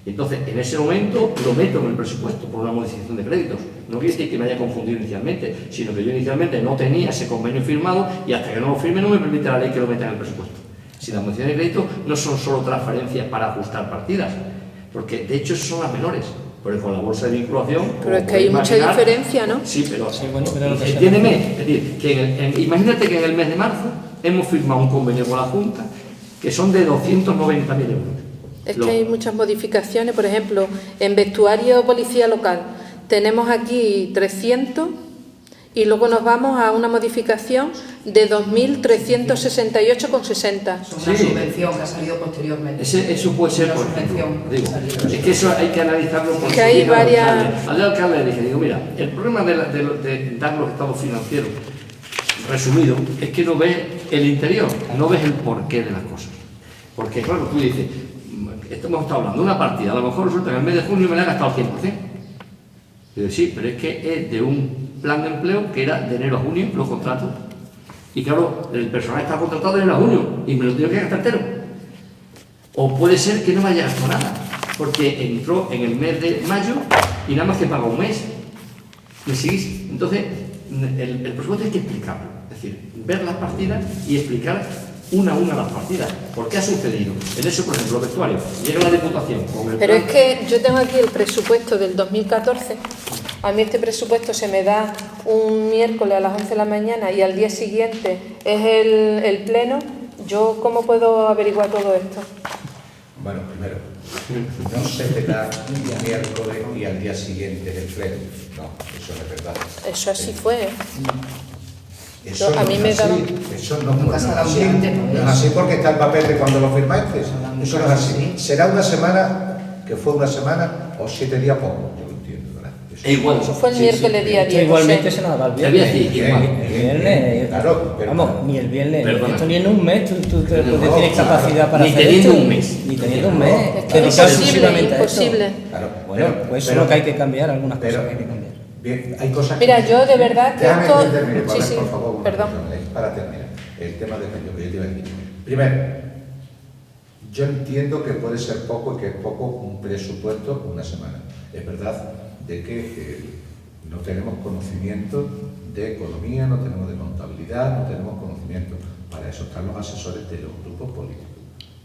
Entonces, en ese momento lo meto en el presupuesto por una modificación de créditos. No quiere decir que me haya confundido inicialmente, sino que yo inicialmente no tenía ese convenio firmado y hasta que no lo firme no me permite la ley que lo meta en el presupuesto. Si las modificaciones de crédito no son solo transferencias para ajustar partidas, porque de hecho son las menores. Porque con la bolsa de vinculación... Pero es que hay mucha diferencia, ¿no? Sí, pero entiéndeme. Es decir, que imagínate que en el mes de marzo hemos firmado un convenio con la Junta que son de 290.000 euros. Es que hay muchas modificaciones. Por ejemplo, en vestuario policía local tenemos aquí 300 y luego nos vamos a una modificación de 2.368,60. Es una subvención que ha salido posteriormente. Eso puede ser, por ejemplo, digo, es que eso hay que analizarlo porque que hay varias... Al alcalde le dije, digo, mira, el problema de dar los estados financieros resumido es que no ves el interior, no ves el porqué de las cosas. Porque claro, tú dices, esto hemos estado hablando de una partida, a lo mejor resulta que en el mes de junio me la he gastado al 100%. Y digo, sí, pero es que es de un plan de empleo que era de enero a junio, los contratos. Y claro, el personal está contratado de enero a junio y me lo tengo que gastar entero. O puede ser que no me haya gastado nada, porque entró en el mes de mayo y nada más que paga un mes. ¿Me seguís? Entonces, el presupuesto hay que explicarlo. Es decir, ver las partidas y explicar una a una las partidas. ¿Por qué ha sucedido? En eso, por ejemplo, los vestuarios. Llega la Diputación con el Pero plan. es que yo tengo aquí el presupuesto del 2014. A mí este presupuesto se me da un miércoles a las 11 de la mañana y al día siguiente es el pleno. ¿Yo cómo puedo averiguar todo esto? Bueno, primero, no se te da un miércoles y al día siguiente es el pleno. No, eso no es verdad. Eso así fue, ¿eh? Eso a mí me es así. daban- Eso no Nunca es se ha dado así. un día antes, No es así porque está el papel de cuando lo firmaste. Eso no es así. Sí. Será una semana, que fue una semana, o 7 días poco. Yo lo entiendo, ¿verdad? Es igual. Eso fue el Sí, miércoles sí. día Esto 10. igualmente José. se nos da el Te voy a viernes. decir, igual. El viernes, Claro, pero- vamos, ni el viernes, Perdona. esto ni en un mes, tú No, tienes claro. capacidad para Ni hacer teniendo esto. un mes. Ni teniendo un mes. Es que es Dedicar imposible, exclusivamente a esto. imposible. Claro, Bueno, pues eso es lo que hay que cambiar, algunas cosas que hay que cambiar. Bien, hay cosas Mira, que... yo de verdad que Déjame esto- que termine, sí, Paula, sí, por favor, una perdón. cosa, para terminar. El tema de lo que yo te iba a decir. Primero, yo entiendo que puede ser poco y que es poco un presupuesto una semana. Es verdad de que no tenemos conocimiento de economía, no tenemos de contabilidad, no tenemos conocimiento. Para eso están los asesores de los grupos políticos.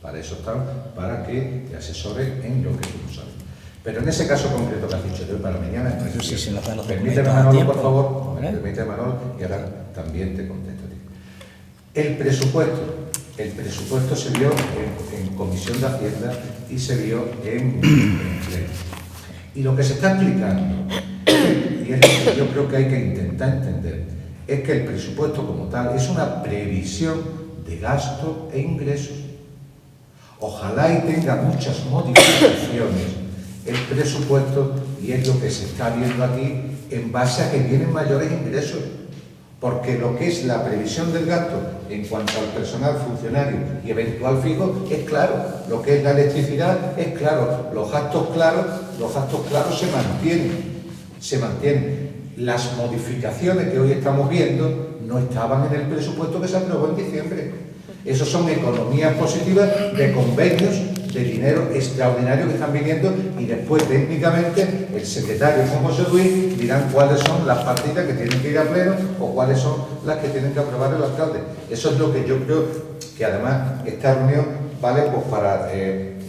Para eso están, para que te asesoren en lo que tú no sabes. Pero en ese caso concreto que has dicho de hoy para mañana, no es Eso sí, así. se nos dan los Permíteme, documentos a Manolo, tiempo, por favor. ¿vale? Permíteme, Manolo, y ahora también te contesto a ti. El presupuesto se vio en Comisión de Hacienda y se vio en Pleno. Y lo que se está explicando, y es lo que yo creo que hay que intentar entender, es que el presupuesto como tal es una previsión de gasto e ingresos. Ojalá y tenga muchas modificaciones el presupuesto, y es lo que se está viendo aquí, en base a que vienen mayores ingresos. Porque lo que es la previsión del gasto en cuanto al personal funcionario y eventual fijo es claro. Lo que es la electricidad es claro. Los gastos claros se mantienen. Las modificaciones que hoy estamos viendo no estaban en el presupuesto que se aprobó en diciembre. Esos son economías positivas de convenios de dinero extraordinario que están viniendo, y después técnicamente el secretario con José Luis dirán cuáles son las partidas que tienen que ir a pleno o cuáles son las que tienen que aprobar el alcalde. Eso es lo que yo creo que además esta reunión vale pues para,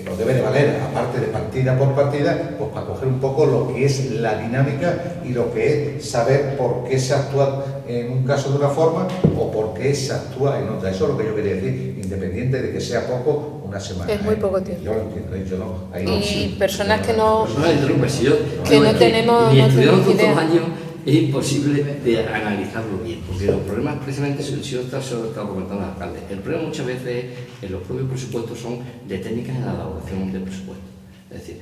nos debe de valer, aparte de partida por partida, pues para coger un poco lo que es la dinámica y lo que es saber por qué se actúa en un caso de una forma o por qué se actúa en otra. Eso es lo que yo quería decir, independiente de que sea poco, una semana. Es muy poco tiempo. Yo lo entiendo, yo no. Ahí no, Y sí. personas que no... No interrumpe, si yo Que no es tenemos- ni no estudiamos tenemos tantos idea. años, es imposible de analizarlo bien, porque los problemas precisamente, si yo estaba comentando al alcalde, el problema muchas veces en los propios presupuestos son de técnicas en la elaboración del presupuesto. Es decir,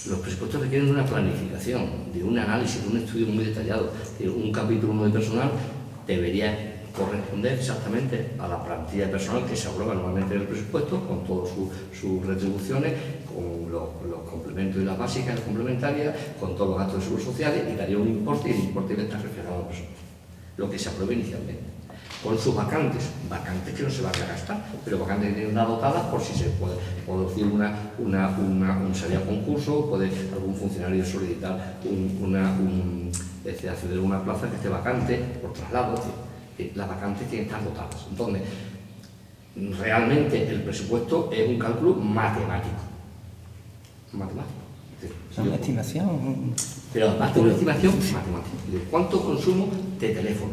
los presupuestos requieren de una planificación, de un análisis, de un estudio muy detallado. Es decir, un capítulo 1 de personal debería corresponder exactamente a la plantilla de personal que se aprueba normalmente en el presupuesto, con todas sus retribuciones, con los complementos y las básicas, las complementarias, con todos los gastos de seguros sociales, y daría un importe, y el importe debe estar reflejado en el presupuesto, lo que se apruebe inicialmente. Con sus vacantes que no se van a gastar, pero vacantes que tienen una dotada por si se puede producir salir a concurso, puede algún funcionario solicitar acceder a una plaza que esté vacante por traslado. Las vacantes tienen que estar dotadas. Entonces, realmente el presupuesto es un cálculo matemático. Es una estimación. Pero además de una estimación matemática. ¿Cuánto consumo de teléfono?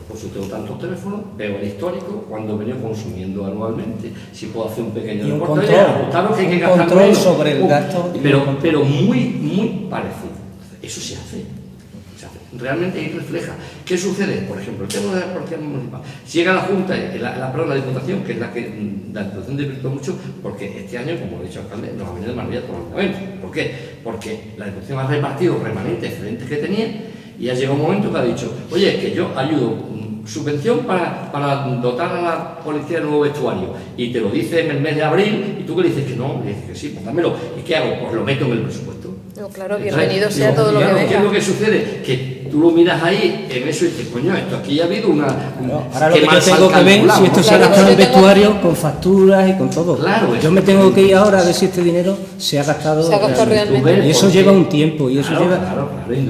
Pues yo tengo tantos teléfonos, veo el histórico, cuando he venido consumiendo anualmente, si puedo hacer un pequeño Y un reporte, control, claro que hay que un gastar control menos. sobre el gasto y el control. Pero muy parecido. Eso se hace. Realmente ahí refleja. ¿Qué sucede? Por ejemplo, el tema de la partida municipal. Si llega la Junta, la Diputación, que es la Diputación divirtió mucho, porque este año, como he dicho al alcalde, nos ha venido de maravilla económicamente. ¿Por qué? Porque la Diputación ha repartido remanentes excelentes que tenía, y ha llegado un momento que ha dicho, oye, que yo ayudo subvención para dotar a la policía de nuevo vestuario, y te lo dice en el mes de abril, y tú que le dices que no, le dices que sí, pues dámelo. ¿Y qué hago? Pues lo meto en el presupuesto. No, claro, Entonces, bienvenido sea todo lo que ¿qué venga. es lo que sucede? Que tú lo miras ahí en eso y dices, coño, esto aquí ha habido una... Ahora lo que yo tengo que ver si esto se ha gastado en vestuario, con facturas y con todo. Claro, yo me tengo que ir ahora a ver si este dinero se ha gastado realmente. Y eso lleva un tiempo, y eso lleva...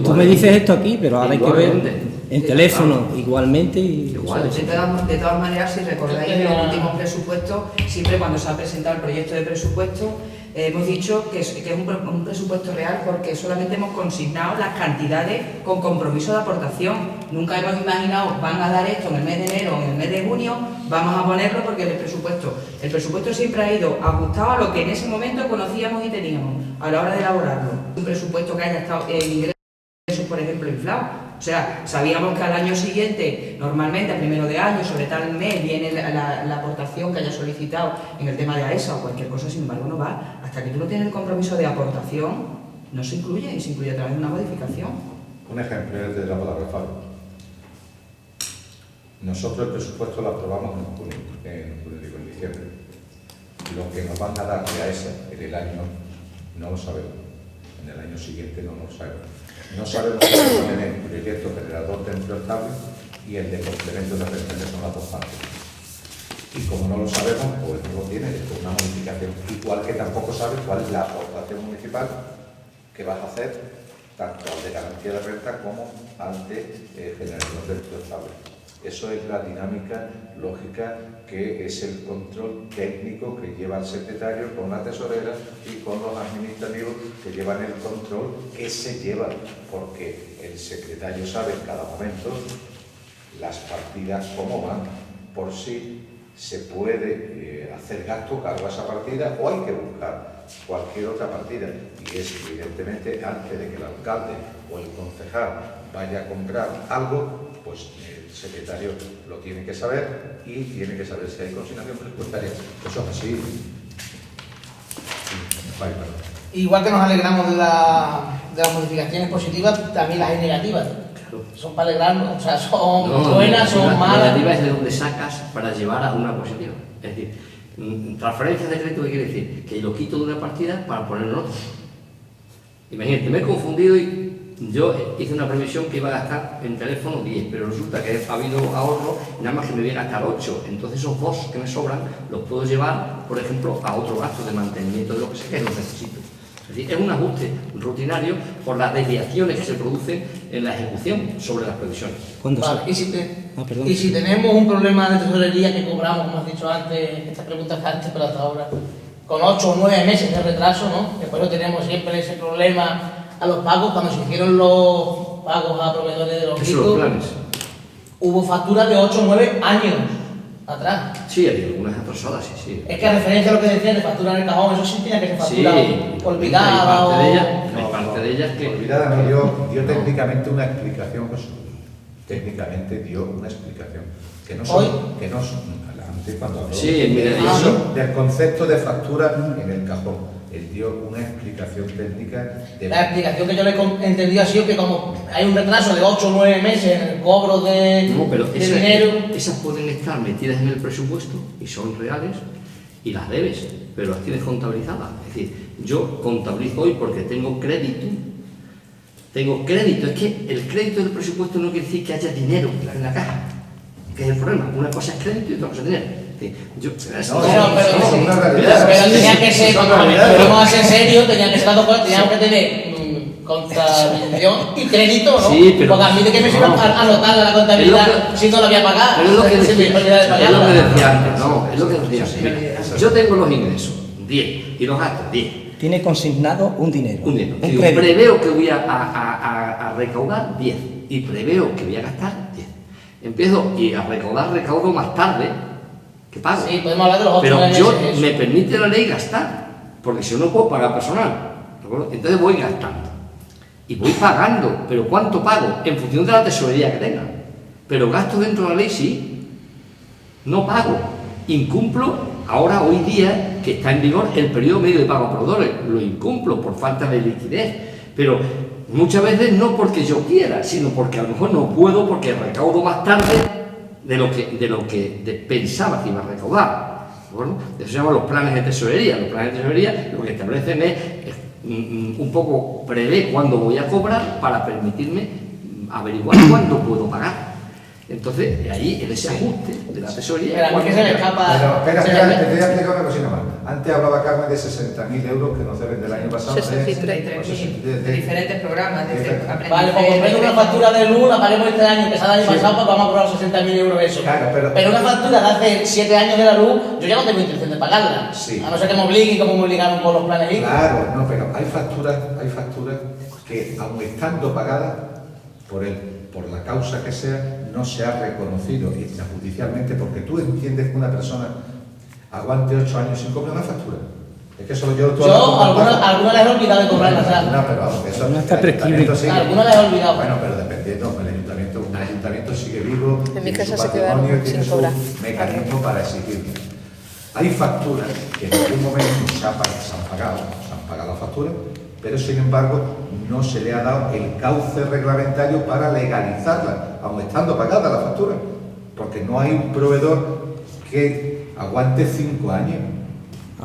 Tú me dices esto aquí, pero ahora hay que ver en teléfono igualmente. Y... De todas maneras, si recordáis en los últimos presupuestos, siempre cuando se ha presentado el proyecto de presupuesto, hemos dicho que es un presupuesto real porque solamente hemos consignado las cantidades con compromiso de aportación. Nunca hemos imaginado, van a dar esto en el mes de enero o en el mes de junio, vamos a ponerlo porque el presupuesto siempre ha ido ajustado a lo que en ese momento conocíamos y teníamos a la hora de elaborarlo. Un presupuesto que haya estado en ingresos, por ejemplo, inflado. O sea, sabíamos que al año siguiente, normalmente a primero de año, sobre tal mes, viene la aportación que haya solicitado en el tema de AESA o cualquier cosa, sin embargo no va. Hasta que tú no tienes el compromiso de aportación, no se incluye, y se incluye a través de una modificación. Un ejemplo es de la palabra faro. Nosotros el presupuesto lo aprobamos en diciembre. Lo que nos van a dar de AESA en el año no lo sabemos. En el año siguiente no lo sabemos. No sabemos si vamos a tener un proyecto generador de empleo estable y el de complemento de renta, que son las dos partes. Y como no lo sabemos, pues no lo tiene, es una modificación. Igual que tampoco sabes cuál es la aportación municipal que vas a hacer, tanto al de garantía de renta como al de generación de empleo estable. Eso es la dinámica lógica que es el control técnico que lleva el secretario con la tesorera y con los administrativos que llevan el control que se lleva, porque el secretario sabe en cada momento las partidas cómo van, por si se puede hacer gasto cargo a esa partida o hay que buscar cualquier otra partida. Y es evidentemente antes de que el alcalde o el concejal vaya a comprar algo, pues el secretario lo tiene que saber y tiene que saber si hay consignación presupuestaria. Eso es así. Igual que nos alegramos de las modificaciones positivas, también las hay negativas. Claro. Son para alegrarnos, o sea, son buenas, son malas. La negativa es de donde sacas para llevar a una positiva. Es decir, transferencias de crédito, ¿qué quiere decir? Que lo quito de una partida para ponerlo en otra. Imagínate, me he confundido y yo hice una previsión que iba a gastar en teléfono 10, pero resulta que ha habido ahorro y nada más que me voy a gastar 8. Entonces esos 2 que me sobran los puedo llevar, por ejemplo, a otro gasto de mantenimiento de lo que sé que no necesito. Es decir, es un ajuste rutinario por las desviaciones que se producen en la ejecución sobre las previsiones. Vale, y si tenemos un problema de tesorería que cobramos, como has dicho antes, esta pregunta es antes, pero hasta ahora, con 8 o 9 meses de retraso, ¿no? Que por eso tenemos siempre ese problema a los pagos. Cuando se hicieron los pagos a proveedores de los ricos, hubo facturas de 8 o 9 años atrás. Sí, hay algunas atrasadas, sí. Es que a referencia a lo que decían de factura en el cajón, eso sí tenía que ser factura olvidada o... Hay parte de ellas que... Olvidada no, dio técnicamente una explicación, José. Técnicamente dio una explicación. Que no son... Antes cuando habló del concepto de factura en el cajón. Él dio una explicación técnica. La explicación que yo le he entendido ha sido que como hay un retraso de 8 o 9 meses en el cobro de dinero... Esas pueden estar metidas en el presupuesto y son reales y las debes, pero las tienes contabilizadas. Es decir, yo contabilizo hoy porque tengo crédito. Tengo crédito. Es que el crédito del presupuesto no quiere decir que haya dinero en la caja, que es el problema. Una cosa es crédito y otra cosa es dinero. Pero tenía que ser, vamos a ser serios, tenían que ser las dos cosas, teníamos que tener contabilización y crédito, ¿no? Sí, pero porque a mí de que me sirva anotar la contabilidad si no la voy a pagar. Pero es lo que decía antes, no, es lo que decía antes. Yo tengo los ingresos, 10, y los gastos, 10. Tiene consignado un dinero. Preveo que voy a recaudar 10 y preveo que voy a gastar 10. Empiezo y a recaudo más tarde que pago. Sí, podemos hablar de los 8 pero meses. Yo me permite la ley gastar, porque si no puedo pagar personal, ¿de acuerdo? Entonces voy gastando y voy pagando, pero ¿cuánto pago? En función de la tesorería que tenga. Pero gasto dentro de la ley, sí. No pago, incumplo ahora hoy día que está en vigor el periodo medio de pago a proveedores, lo incumplo por falta de liquidez, pero muchas veces no porque yo quiera, sino porque a lo mejor no puedo, porque recaudo más tarde de lo que pensaba que iba a recaudar. ¿De acuerdo? Eso se llama los planes de tesorería. Los planes de tesorería lo que establecen es un poco prevé cuándo voy a cobrar para permitirme averiguar cuándo puedo pagar. Entonces, ahí en ese ajuste de la tesorería... Pero a mí que se me escapa... Pero, espera, te voy a explicar una cosita más. Antes hablaba Carmen de 60.000 euros que nos deben del año pasado. 63.000. De diferentes programas. Vale, pues compré una factura de luz, la paguemos este año, que sale el año pasado, pues vamos a cobrar 60.000 euros eso. Claro, pero una factura de hace 7 años de la luz, yo ya no tengo intención de pagarla. Sí. A no ser que me obliguen, como me obligaron con los planes ICO. Claro, no, pero hay facturas que, aun estando pagadas por la causa que sea, no se ha reconocido extrajudicialmente, porque tú entiendes que una persona aguante 8 años sin cobrar una factura. Es que eso yo... Alguna les he olvidado de cobrarla, o sea. No, pero vamos, que eso no está prescrito. Alguna les he olvidado. Bueno, pero dependiendo, un ayuntamiento sigue vivo, En mi tiene casa su se quedaron patrimonio, tiene sin su cobrar. mecanismo para exigirlo. Hay facturas que en algún momento se han pagado las facturas, pero sin embargo no se le ha dado el cauce reglamentario para legalizarla, aun estando pagada la factura, porque no hay un proveedor que aguante 5 años.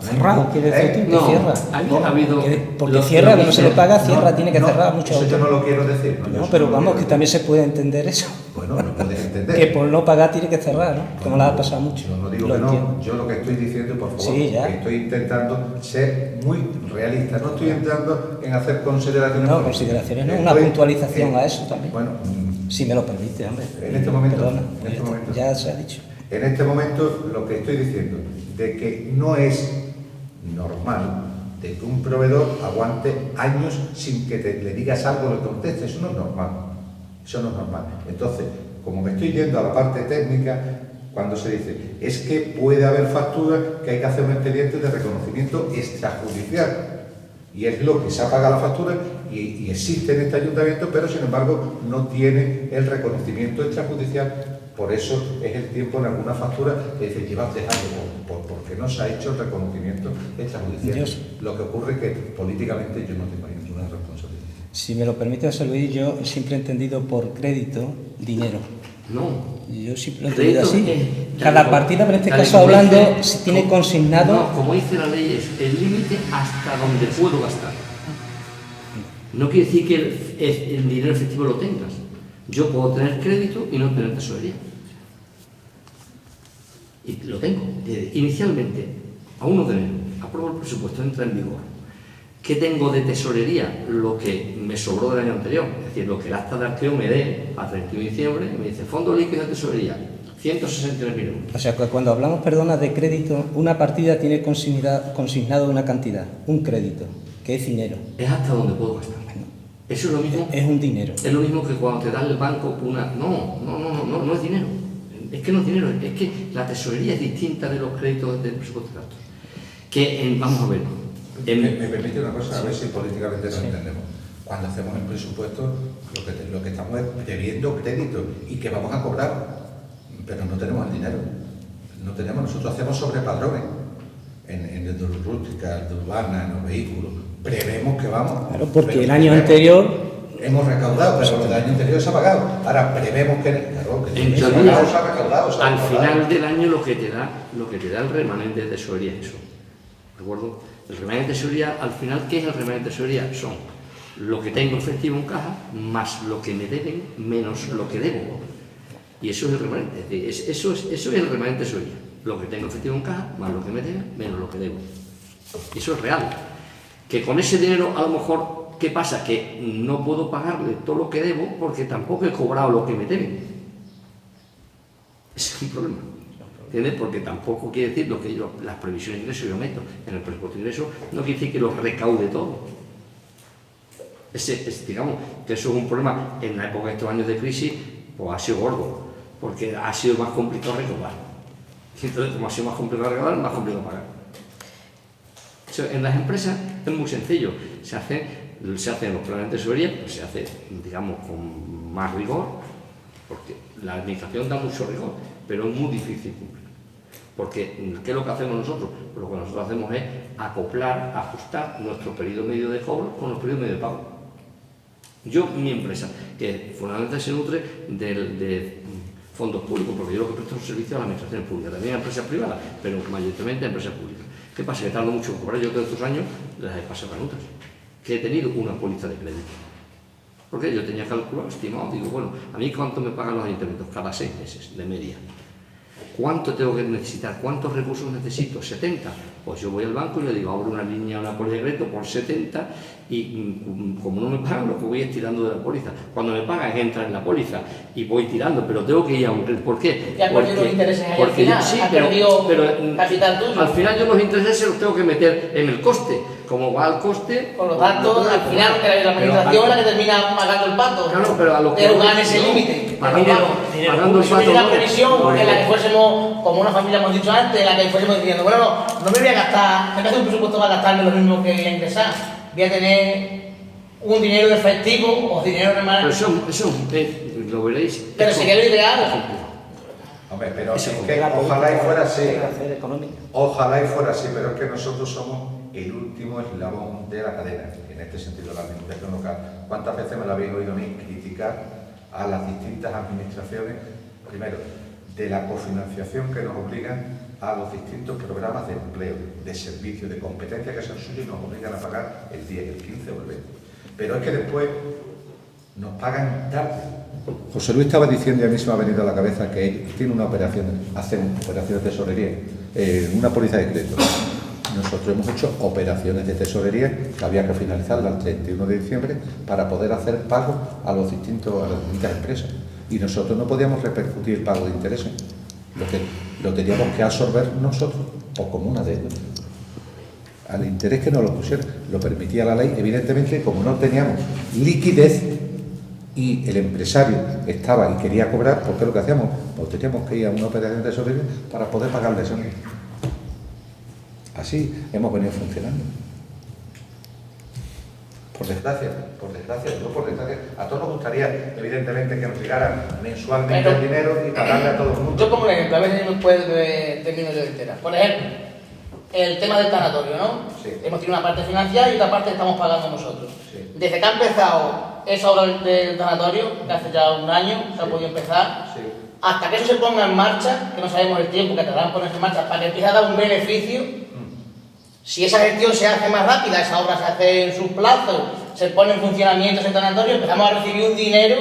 Cerrado, quiere decir que No, cierra. ha habido... Porque cierra, cuando se le paga, cierra, tiene que cerrar mucho. Eso yo no lo quiero decir. No, pero vamos, que también se puede entender eso. Bueno, lo puedes entender. Que por no pagar tiene que cerrar, ¿no? Como le ha pasado mucho. Yo no digo Lo que no, entiendo. yo lo que estoy diciendo, por favor, Sí, ya. que estoy intentando ser muy realista, no estoy entrando en hacer consideraciones. No, consideraciones no, una puntualización a eso también. Bueno, Si me lo permite, hombre. En este momento, Perdona, en este momento. ya se ha dicho. en este momento lo que estoy diciendo, de que no es normal de que un proveedor aguante años sin que le digas algo, le contestes, eso no es normal. Eso no es normal. Entonces, como me estoy yendo a la parte técnica, cuando se dice, es que puede haber facturas que hay que hacer un expediente de reconocimiento extrajudicial. Y es lo que se ha pagado la factura y existe en este ayuntamiento, pero sin embargo no tiene el reconocimiento extrajudicial. Por eso es el tiempo en alguna factura que dice, lleva 3 años, porque no se ha hecho el reconocimiento extrajudicial. Dios. Lo que ocurre es que políticamente yo no tengo ninguna responsabilidad. Si me lo permite, José Luis, yo siempre he entendido por crédito dinero. No. Yo siempre lo he entendido así. Crédito, Cada partida, pero en este tal y caso como hablando, dice- si tiene como- consignado... No, como dice la ley, es el límite hasta donde puedo gastar. No quiere decir que el dinero efectivo lo tengas. Yo puedo tener crédito y no tener tesorería. Y lo tengo. Inicialmente, a 1 de enero, apruebo el presupuesto, entra en vigor. ¿Qué tengo de tesorería? Lo que me sobró del año anterior, es decir, lo que el acta de arqueo me dé a 31 de diciembre, me dice, fondo líquido de tesorería, 163.000 euros. O sea, que cuando hablamos, perdona, de crédito, una partida tiene consignado una cantidad, un crédito, que es dinero. Es hasta donde puedo gastar. Eso es lo mismo. Es un dinero. Es lo mismo que cuando te da el banco una... No es dinero. Es que no es dinero, es que la tesorería es distinta de los créditos del presupuesto de gastos. Vamos a ver. Me permite una cosa, a ver si políticamente lo entendemos. Cuando hacemos el presupuesto, lo que estamos es debiendo crédito y que vamos a cobrar, pero no tenemos el dinero. No tenemos, nosotros hacemos sobre padrones. En el de rústica, el de urbana, en los vehículos. Prevemos que vamos. Claro, porque pero el año prevemos. anterior... Hemos recaudado, pero el año anterior se ha pagado. Ahora prevemos que... Claro, que En se ha teoría, pagado, se ha recaudado. se ha al recaudado. final del año lo que te da el remanente de tesorería es eso. ¿De acuerdo? El remanente de tesorería, al final, ¿qué es el remanente de tesorería? Son lo que tengo efectivo en caja, más lo que me deben, menos lo que debo. Y eso es el remanente. Es decir, eso es el remanente de tesorería. Lo que tengo efectivo en caja, más lo que me deben, menos lo que debo. Y eso es real. Que con ese dinero, a lo mejor, ¿qué pasa? Que no puedo pagarle todo lo que debo porque tampoco he cobrado lo que me deben. Ese es un problema. ¿Entiendes? Porque tampoco quiere decir lo que las previsiones de ingresos yo meto en el presupuesto de ingresos, no quiere decir que los recaude todo. Digamos que eso es un problema en la época de estos años de crisis, pues ha sido gordo, porque ha sido más complicado recaudar. Y entonces, como ha sido más complicado recaudar, más complicado pagar. En las empresas es muy sencillo, se hacen los planes de tesorería, pues se hace, digamos, con más rigor, porque la administración da mucho rigor, pero es muy difícil cumplir. Porque, ¿qué es lo que hacemos nosotros? Pues lo que nosotros hacemos es acoplar, ajustar nuestro periodo medio de cobro con los periodos medio de pago. Yo, mi empresa, que fundamentalmente se nutre de fondos públicos, porque yo lo que presto es un servicio a las administraciones públicas, también a empresas privadas, pero mayoritariamente a empresas públicas. ¿Qué pasa? Que tardo mucho en cobrar. Yo todos estos años las he pasado canutas, que he tenido una póliza de crédito. Porque yo tenía calculado, estimado, digo, bueno, ¿a mí cuánto me pagan los ayuntamientos? Cada 6 meses, de media. ¿Cuánto tengo que necesitar? ¿Cuántos recursos necesito? ¿70? Pues yo voy al banco y le digo, abro una línea, una póliza de crédito por 70 y como no me pagan, lo que voy es tirando de la póliza. Cuando me pagan, entra en la póliza y voy tirando, pero tengo que ir a un crédito. ¿Por qué? ¿Te has perdido los intereses ahí al final? Sí, ¿Has pero perdido capital tuyo? al final yo los intereses los tengo que meter en el coste. Como va al coste... Por lo tanto, al final, la administración es la que termina pagando el pato. Claro, pero a lo que... Pero gana ese límite. Pagando el Si pato... hubiera una previsión en la que fuésemos, como una familia hemos dicho antes, en la que fuésemos diciendo, bueno, no me voy a gastar, me voy a hacer un presupuesto para gastarme lo mismo que voy a ingresar. Voy a tener un dinero de efectivo o dinero de manera... Pero eso lo veréis... Pero sería lo ideal. Hombre, pero es que ojalá y fuera así. Ojalá y fuera así, pero es que nosotros somos el último eslabón de la cadena, en este sentido, la administración local. ¿Cuántas veces me lo habéis oído a mí criticar a las distintas administraciones, primero, de la cofinanciación que nos obligan a los distintos programas de empleo, de servicio, de competencia que son suyos y nos obligan a pagar el 10, el 15 o el 20? Pero es que después nos pagan tarde. José Luis estaba diciendo, y a mí se me ha venido a la cabeza, que él tiene una operación, hace operaciones de tesorería, una póliza de crédito. Nosotros hemos hecho operaciones de tesorería que había que finalizarlas el 31 de diciembre para poder hacer pagos a las distintas empresas. Y nosotros no podíamos repercutir el pago de intereses. Lo teníamos que absorber nosotros, por como una deuda. Al interés que nos lo pusieron, lo permitía la ley. Evidentemente, como no teníamos liquidez y el empresario estaba y quería cobrar, ¿por qué lo que hacíamos? Pues teníamos que ir a una operación de tesorería para poder pagarle eso. Así hemos venido funcionando. Por desgracia, a todos nos gustaría, evidentemente, que nos llegaran mensualmente el dinero y pagarle a todo el mundo. Yo como un ejemplo, a veces me puede terminar yo entera. Por ejemplo, el tema del tanatorio, ¿no? Sí. Hemos tenido una parte financiada y otra parte que estamos pagando nosotros. Sí. Desde que ha empezado esa obra del tanatorio, que hace ya un año se ha podido empezar, Sí. hasta que eso se ponga en marcha, que no sabemos el tiempo que tardará en ponerse en marcha, para que empiece a dar un beneficio. Si esa gestión se hace más rápida, esa obra se hace en sus plazos, se pone en funcionamiento ese tanatorio, empezamos a recibir un dinero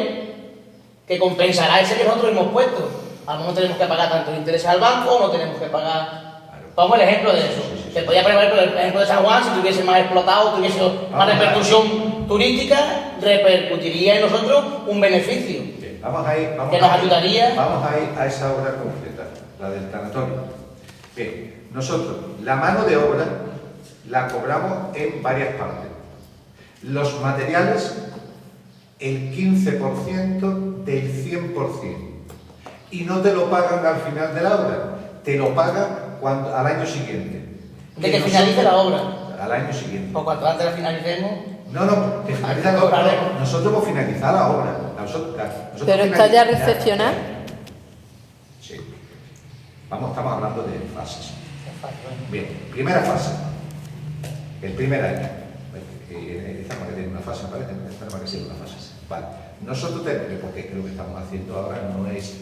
que compensará ese que nosotros hemos puesto. A lo mejor no tenemos que pagar tantos intereses al banco, no tenemos que pagar... Pongo el ejemplo de eso. Se podía poner el ejemplo de San Juan, si tuviese más explotado, tuviese más repercusión turística, repercutiría en nosotros un beneficio. Vamos a ir, que nos ayudaría. Vamos a ir a esa obra concreta, la del tanatorio. Bien, nosotros la mano de obra la cobramos en varias partes. Los materiales, el 15% del 100%. Y no te lo pagan al final de la obra, te lo pagan al año siguiente. ¿De que finalice la obra? Al año siguiente. O cuanto antes la finalicemos. No, que finaliza la obra. Nosotros hemos finalizado la obra. ¿Pero está ya recepcionada? Sí. Estamos hablando de fases. Bien, primera fase. El primer año. Esta no tiene una fase, ¿vale? Esta no tiene una fase. Vale. Nosotros tenemos, porque lo que estamos haciendo ahora no es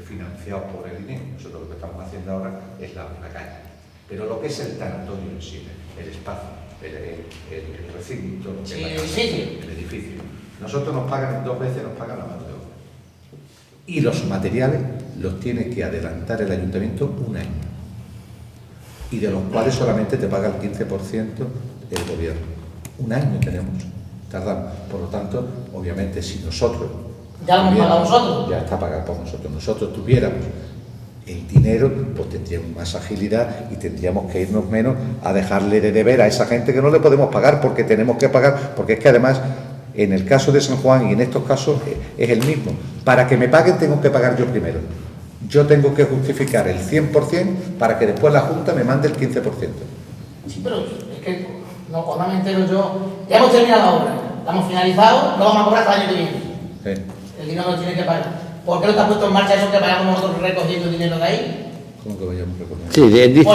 financiado por el INE. Nosotros lo que estamos haciendo ahora es la calle. Pero lo que es el tanatorio en sí, el espacio, el recinto, el edificio. Nosotros nos pagan 2 veces, nos pagan la mano de obra. Y los materiales los tiene que adelantar el ayuntamiento un año. Y de los cuales solamente te paga el 15% el gobierno. Un año tardamos. Por lo tanto, obviamente, si nosotros... ¿Ya lo hemos pagado nosotros? Ya está pagado por nosotros. Nosotros tuviéramos el dinero, pues tendríamos más agilidad y tendríamos que irnos menos a dejarle de deber a esa gente que no le podemos pagar porque tenemos que pagar, porque es que además, en el caso de San Juan y en estos casos es el mismo. Para que me paguen tengo que pagar yo primero. Yo tengo que justificar el 100% para que después la Junta me mande el 15%. Sí, pero es que no, cuando me entero yo, ya hemos terminado la obra, la hemos finalizado, no vamos a cobrar hasta el año que viene. Sí. El dinero no tiene que pagar. ¿Por qué no está puesto en marcha eso que pagamos nosotros recogiendo el dinero de ahí? ¿Cómo que vayamos recogiendo? Sí, él dice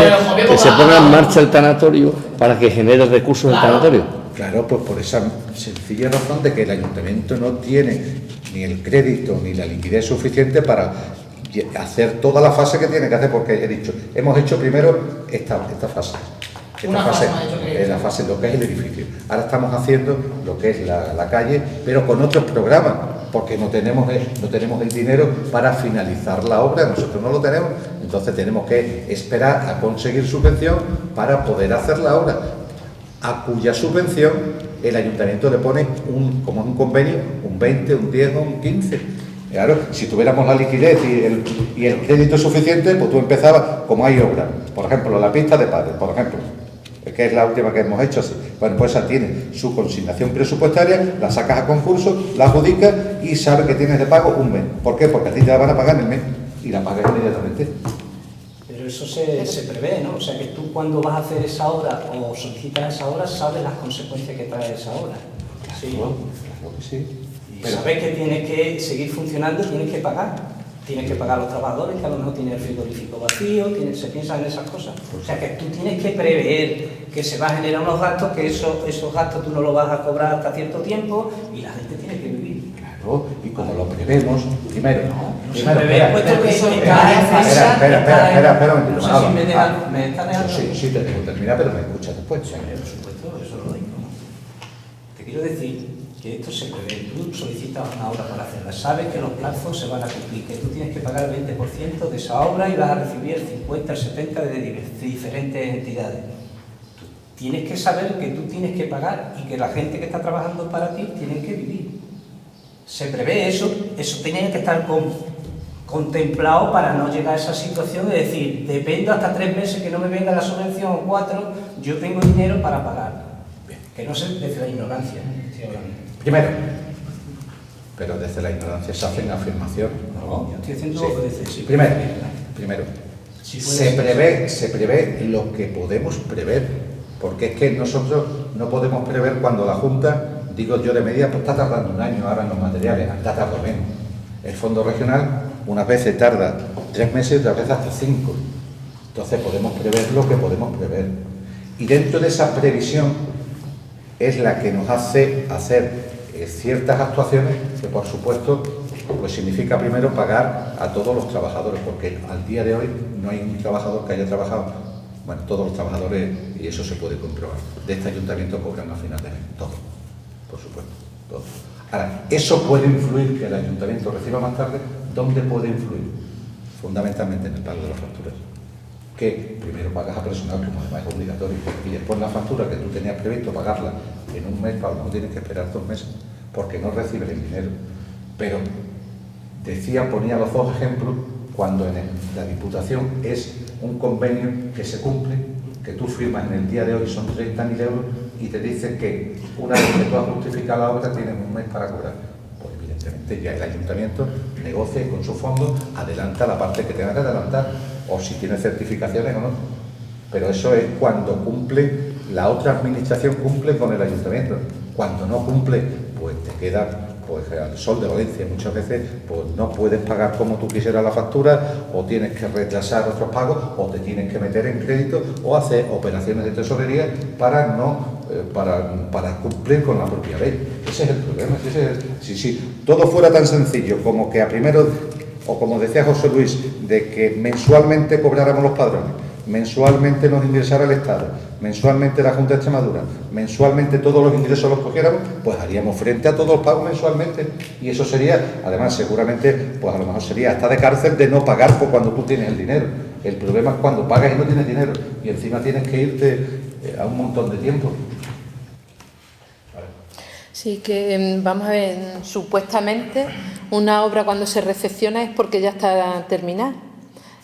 que se ponga en marcha el tanatorio para que genere recursos del tanatorio. Claro, pues por esa sencilla razón de que el ayuntamiento no tiene ni el crédito ni la liquidez suficiente para hacer toda la fase que tiene que hacer, porque he dicho, hemos hecho primero esta fase. Esta fase es la fase, lo que es el edificio. Ahora estamos haciendo lo que es la calle, pero con otros programas, porque no tenemos el dinero para finalizar la obra, nosotros no lo tenemos, entonces tenemos que esperar a conseguir subvención para poder hacer la obra, a cuya subvención el ayuntamiento le pone como un convenio, un 20, un 10 o un 15. Claro, si tuviéramos la liquidez y el crédito suficiente, pues tú empezabas, como hay obras, por ejemplo, la pista de pádel, por ejemplo, que es la última que hemos hecho así. Bueno, pues esa tiene su consignación presupuestaria, la sacas a concurso, la adjudicas y sabes que tienes de pago un mes. ¿Por qué? Porque a ti te la van a pagar en el mes y la pagas inmediatamente. Pero eso se prevé, ¿no? O sea, que tú cuando vas a hacer esa obra o solicitas esa obra, sabes las consecuencias que trae esa obra. Sí, claro que sí. Y sabes que tienes que seguir funcionando y tienes que pagar. Tienes que pagar a los trabajadores, que a lo mejor tienen el frigorífico vacío, se piensan en esas cosas. O sea, que tú tienes que prever que se va a generar unos gastos, que esos gastos tú no los vas a cobrar hasta cierto tiempo y la gente tiene que vivir. Claro, y como lo prevemos, primero... Espera un momentito. ¿Me está dejando? Sí, te dejo terminar, pero me escuchas después. Por supuesto, eso lo digo. Te quiero decir que esto se prevé, tú solicitas una obra para hacerla, sabes que los plazos se van a cumplir, que tú tienes que pagar el 20% de esa obra y vas a recibir el 50, el 70% de diferentes entidades. Tú tienes que saber que tú tienes que pagar y que la gente que está trabajando para ti tiene que vivir. Se prevé eso tiene que estar contemplado para no llegar a esa situación de decir, dependo hasta 3 meses que no me venga la subvención o 4, yo tengo dinero para pagar. Que no sé desde la ignorancia. Primero, pero desde la ignorancia se hacen afirmaciones. No, yo estoy haciendo lo que dices. Sí. Primero, se prevé lo que podemos prever, porque es que nosotros no podemos prever cuando la Junta, digo yo de media, pues está tardando un año ahora en los materiales, está tardando menos. El fondo regional unas veces tarda 3 meses, otras veces hasta 5. Entonces podemos prever lo que podemos prever. Y dentro de esa previsión es la que nos hace hacer ciertas actuaciones que, por supuesto, pues significa primero pagar a todos los trabajadores, porque al día de hoy no hay un trabajador que haya trabajado, bueno, todos los trabajadores, y eso se puede comprobar, de este ayuntamiento cobran a final de mes, todos, por supuesto, todos. Ahora, ¿eso puede influir que el ayuntamiento reciba más tarde? ¿Dónde puede influir? Fundamentalmente en el pago de las facturas. Que primero pagas a personal, como además es obligatorio, y después la factura que tú tenías previsto pagarla en un mes, para lo mejor tienes que esperar 2 meses, porque no recibes el dinero. Pero ponía los 2 ejemplos, cuando en la Diputación es un convenio que se cumple, que tú firmas en el día de hoy, son 30.000 euros, y te dicen que una vez que tú has justificado la obra, tienes un mes para cobrar. Pues evidentemente ya el ayuntamiento negocia con su fondo, adelanta la parte que tenga que adelantar, o si tiene certificaciones o no. Pero eso es cuando cumple, la otra administración cumple con el ayuntamiento. Cuando no cumple, pues te queda al sol de Valencia. Muchas veces pues no puedes pagar como tú quisieras la factura, o tienes que retrasar otros pagos, o te tienes que meter en crédito, o hacer operaciones de tesorería para cumplir con la propia ley. Ese es el problema. Si todo fuera tan sencillo como que a primero, o como decía José Luis, de que mensualmente cobráramos los padrones, mensualmente nos ingresara el Estado, mensualmente la Junta de Extremadura, mensualmente todos los ingresos los cogiéramos, pues haríamos frente a todos los pagos mensualmente. Y eso sería, además, seguramente, pues a lo mejor sería hasta de cárcel de no pagar por cuando tú tienes el dinero. El problema es cuando pagas y no tienes dinero, y encima tienes que irte a un montón de tiempo. Sí, que vamos a ver, supuestamente una obra cuando se recepciona es porque ya está terminada.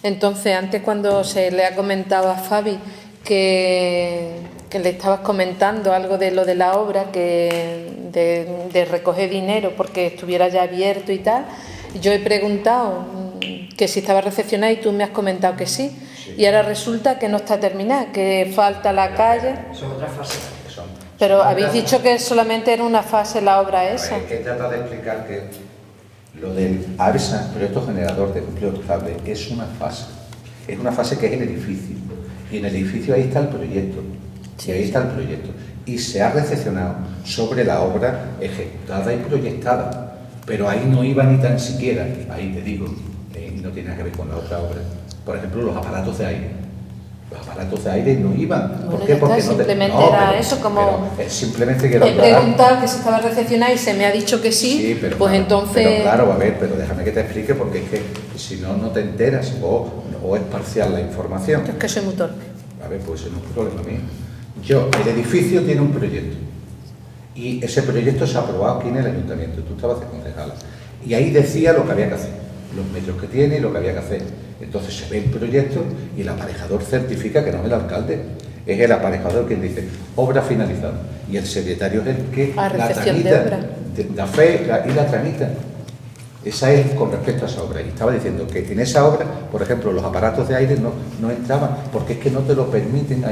Entonces, antes cuando se le ha comentado a Fabi que le estabas comentando algo de lo de la obra, que de recoger dinero porque estuviera ya abierto y tal, yo he preguntado que si estaba recepcionada y tú me has comentado que sí. Y ahora resulta que no está terminada, que falta la calle. Son otras fases. Pero habéis dicho que solamente era una fase la obra esa. Que trata de explicar que lo del ABSA, Proyecto Generador de Empleo Estable, es una fase que es el edificio, y en el edificio ahí está el proyecto, y se ha recepcionado sobre la obra ejecutada y proyectada. Pero ahí no iba ni tan siquiera, ahí te digo, y no tiene nada que ver con la otra obra. Por ejemplo, los aparatos de aire. Los aparatos de aire no iban. ¿Por Bueno, qué? Porque simplemente no, era pero, eso, como simplemente quiero he aclarar. preguntado que si estaba recepcionada y se me ha dicho que sí, pero pues claro, entonces... Pero claro, a ver, pero déjame que te explique porque es que si no, no te enteras o es parcial la información. Es que soy muy torpe. A ver, pues no es un problema mío. El edificio tiene un proyecto y ese proyecto se ha aprobado aquí en el ayuntamiento, tú estabas de concejala, y ahí decía lo que había que hacer, los metros que tiene y lo que había que hacer. Entonces se ve el proyecto y el aparejador certifica que no es el alcalde, es el aparejador quien dice obra finalizada y el secretario es el que A la recepción tramita, de obra. da fe y la tramita. Esa es con respecto a esa obra. Y estaba diciendo que en esa obra, por ejemplo, los aparatos de aire no entraban, porque es que no te lo permiten.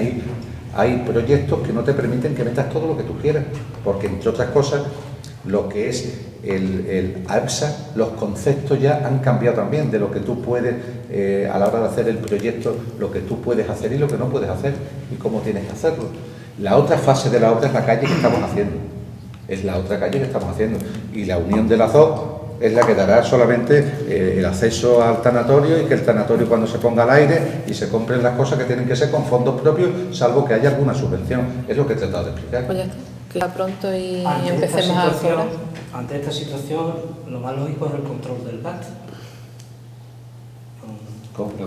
Hay proyectos que no te permiten que metas todo lo que tú quieras, porque entre otras cosas, lo que es el APSA, los conceptos ya han cambiado también de lo que tú puedes, a la hora de hacer el proyecto, lo que tú puedes hacer y lo que no puedes hacer, y cómo tienes que hacerlo. La otra fase de la obra es la calle que estamos haciendo. Es la otra calle que estamos haciendo. Y la unión de las dos es la que dará solamente el acceso al tanatorio y que el tanatorio cuando se ponga al aire y se compren las cosas que tienen que ser con fondos propios, salvo que haya alguna subvención. Es lo que he tratado de explicar. Pues ya está, que ya pronto y Ante empecemos a cobrar. Ante esta situación, lo más lógico es el control del gasto.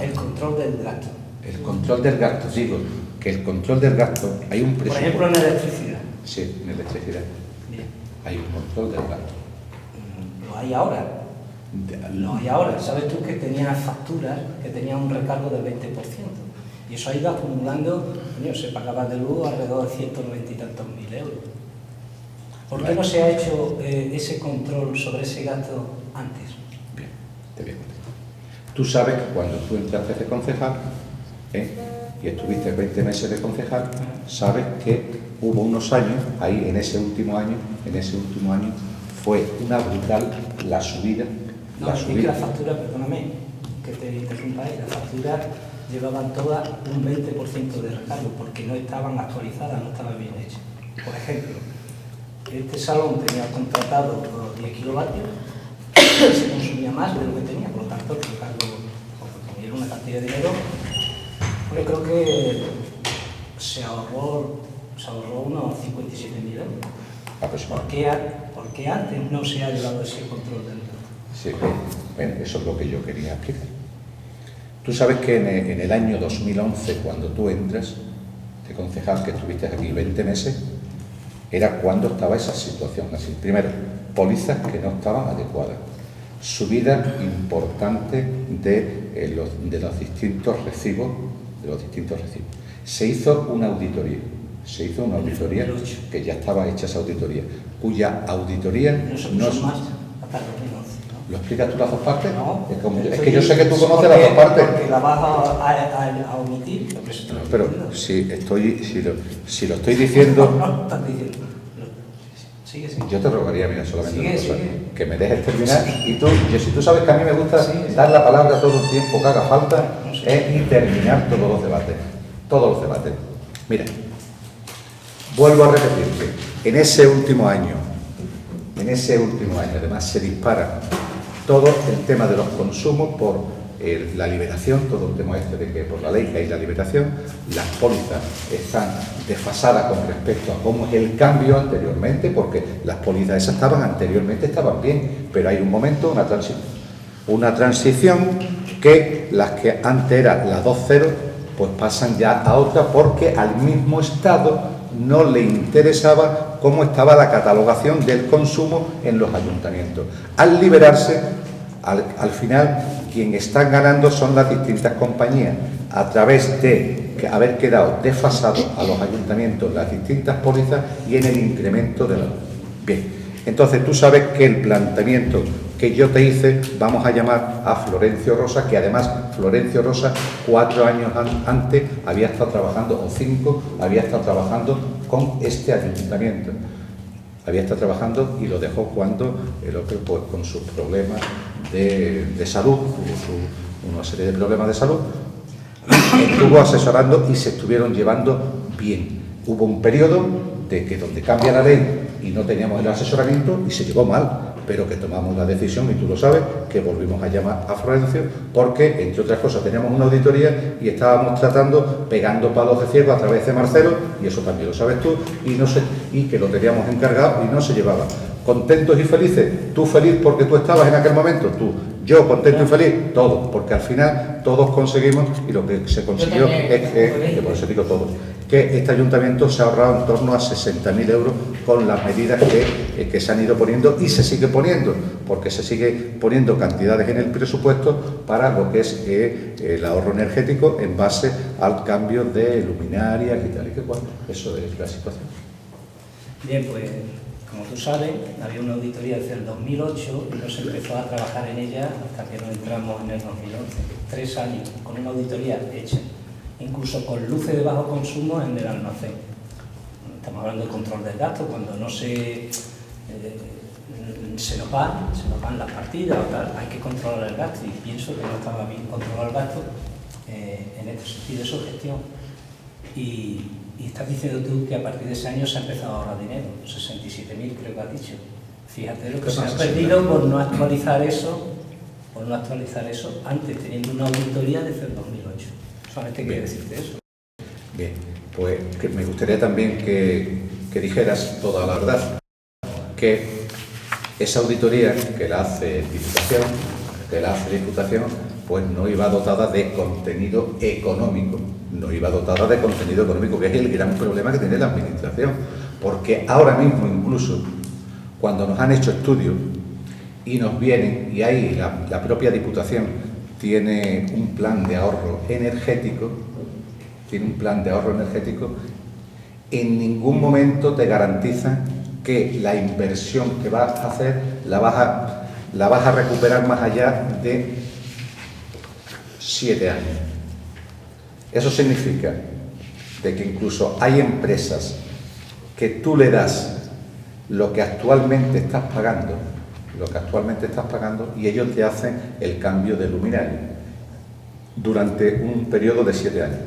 El control del gasto. El control del gasto, digo, que el control del gasto, hay un Por presupuesto. ejemplo, en electricidad. Sí, en electricidad. Bien. Hay un control del gasto. Lo hay ahora. Lo hay ahora. Sabes tú que tenías facturas que tenían un recargo del 20%. Y eso ha ido acumulando, coño, se pagaba de luz alrededor de 190 y tantos mil euros. ¿Por qué no se ha hecho ese control sobre ese gasto antes? Bien, te voy a contar. Tú sabes que cuando tú entraste de concejal y estuviste 20 meses de concejal, sabes que hubo unos años, ahí en ese último año fue una brutal la subida. No, es que las facturas, perdóname, que te interrumpa ahí, las facturas llevaban todas un 20% de recargo porque no estaban actualizadas, no estaban bien hechas. Por ejemplo, este salón tenía contratado 10 kilovatios, se consumía más de lo que tenía, por lo tanto el recargo, como era una cantidad de dinero, yo creo que se ahorró unos 57.000 euros. ¿Por qué antes no se ha llevado ese control del gasto? Sí, bueno, eso es lo que yo quería explicar. Tú sabes que en el año 2011, cuando tú entras de concejal, que estuviste aquí 20 meses, era cuando estaba esa situación así. Primero, pólizas que no estaban adecuadas, subida importante de los distintos recibos, Se hizo una auditoría, que ya estaba hecha esa auditoría, cuya auditoría no es... ¿Lo explicas tú las dos partes? No. Es que yo sé que tú conoces las dos partes. Porque la vas a omitir. No, pero si lo estoy diciendo... No, estás diciendo. Sigue. Yo te rogaría, mira, solamente una cosa, Sigue. que me dejes terminar. Y si tú sabes que a mí me gusta dar la palabra todo el tiempo que haga falta, y terminar todos los debates. Mira, vuelvo a repetirte, en ese último año, además se dispara todo el tema de los consumos por la liberación, todo el tema de que por la ley que hay la liberación, las pólizas están desfasadas con respecto a cómo es el cambio anteriormente, porque las pólizas esas anteriormente estaban bien, pero hay un momento, una transición que las que antes eran las 2.0, pues pasan ya a otra porque al mismo Estado no le interesaba cómo estaba la catalogación del consumo en los ayuntamientos. Al liberarse, al final, quien están ganando son las distintas compañías, a través de haber quedado desfasados a los ayuntamientos las distintas pólizas y en el incremento de la... Bien, entonces tú sabes que el planteamiento que yo te hice, vamos a llamar a Florencio Rosa, que además Florencio Rosa 4 años antes había estado trabajando, o 5, había estado trabajando con este ayuntamiento. Había estado trabajando y lo dejó cuando el otro, pues con sus problemas de salud, una serie de problemas de salud, estuvo asesorando y se estuvieron llevando bien. Hubo un periodo de que donde cambia la ley y no teníamos el asesoramiento y se llevó mal. pero que tomamos la decisión, y tú lo sabes, que volvimos a llamar a Florencio, porque, entre otras cosas, teníamos una auditoría y estábamos tratando, pegando palos de ciego a través de Marcelo, y eso también lo sabes tú, y que lo teníamos encargado y no se llevaba. ¿Contentos y felices? Tú feliz porque tú estabas en aquel momento, tú. Yo contento y feliz, todos, porque al final todos conseguimos, y lo que se consiguió es que, por eso digo todos, que este ayuntamiento se ha ahorrado en torno a 60.000 euros con las medidas que se han ido poniendo y se sigue poniendo, porque se sigue poniendo cantidades en el presupuesto para lo que es el ahorro energético en base al cambio de luminarias y tal y que cual. Eso es la situación. Bien, pues como tú sabes, había una auditoría desde el 2008 y no se empezó a trabajar en ella hasta que no entramos en el 2011. 3 años con una auditoría hecha, incluso con luces de bajo consumo en el almacén. Estamos hablando de control del gasto, cuando no se nos van las partidas o tal, hay que controlar el gasto, y pienso que no estaba bien controlar el gasto en este sentido, eso gestión. Y estás diciendo tú que a partir de ese año se ha empezado a ahorrar dinero, 67.000 creo que has dicho. Fíjate lo que se ha perdido por no actualizar eso, antes, teniendo una auditoría desde el 2008. Solamente quiero decirte eso. Bien, pues que me gustaría también que dijeras toda la verdad, que esa auditoría que la hace Diputación, pues no iba dotada de contenido económico, que es el gran problema que tiene la Administración, porque ahora mismo incluso cuando nos han hecho estudios y nos vienen, y ahí la propia Diputación tiene un plan de ahorro energético, en ningún momento te garantizan que la inversión que vas a hacer la vas a recuperar más allá de 7 años. Eso significa de que incluso hay empresas que tú le das lo que actualmente estás pagando, y ellos te hacen el cambio de luminaria durante un periodo de 7 años.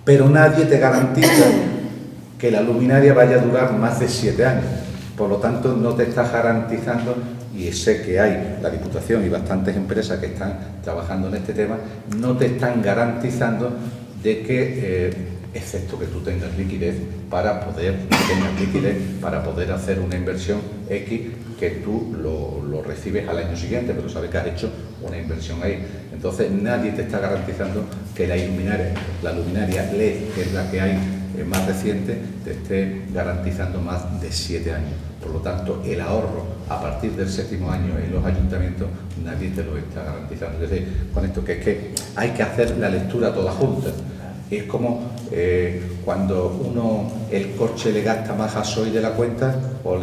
Pero nadie te garantiza que la luminaria vaya a durar más de 7 años. Por lo tanto, no te estás garantizando, y sé que hay la Diputación y bastantes empresas que están trabajando en este tema, no te están garantizando de que, excepto que tú tengas liquidez para poder hacer una inversión X, que tú lo recibes al año siguiente, pero sabes que has hecho una inversión ahí. Entonces nadie te está garantizando que la luminaria LED, que es la que hay más reciente, te esté garantizando más de 7 años. Por lo tanto, el ahorro a partir del 7º año en los ayuntamientos nadie te lo está garantizando. Es decir, con esto que es que hay que hacer la lectura toda junta. Es como cuando el coche le gasta más gasoil de la cuenta o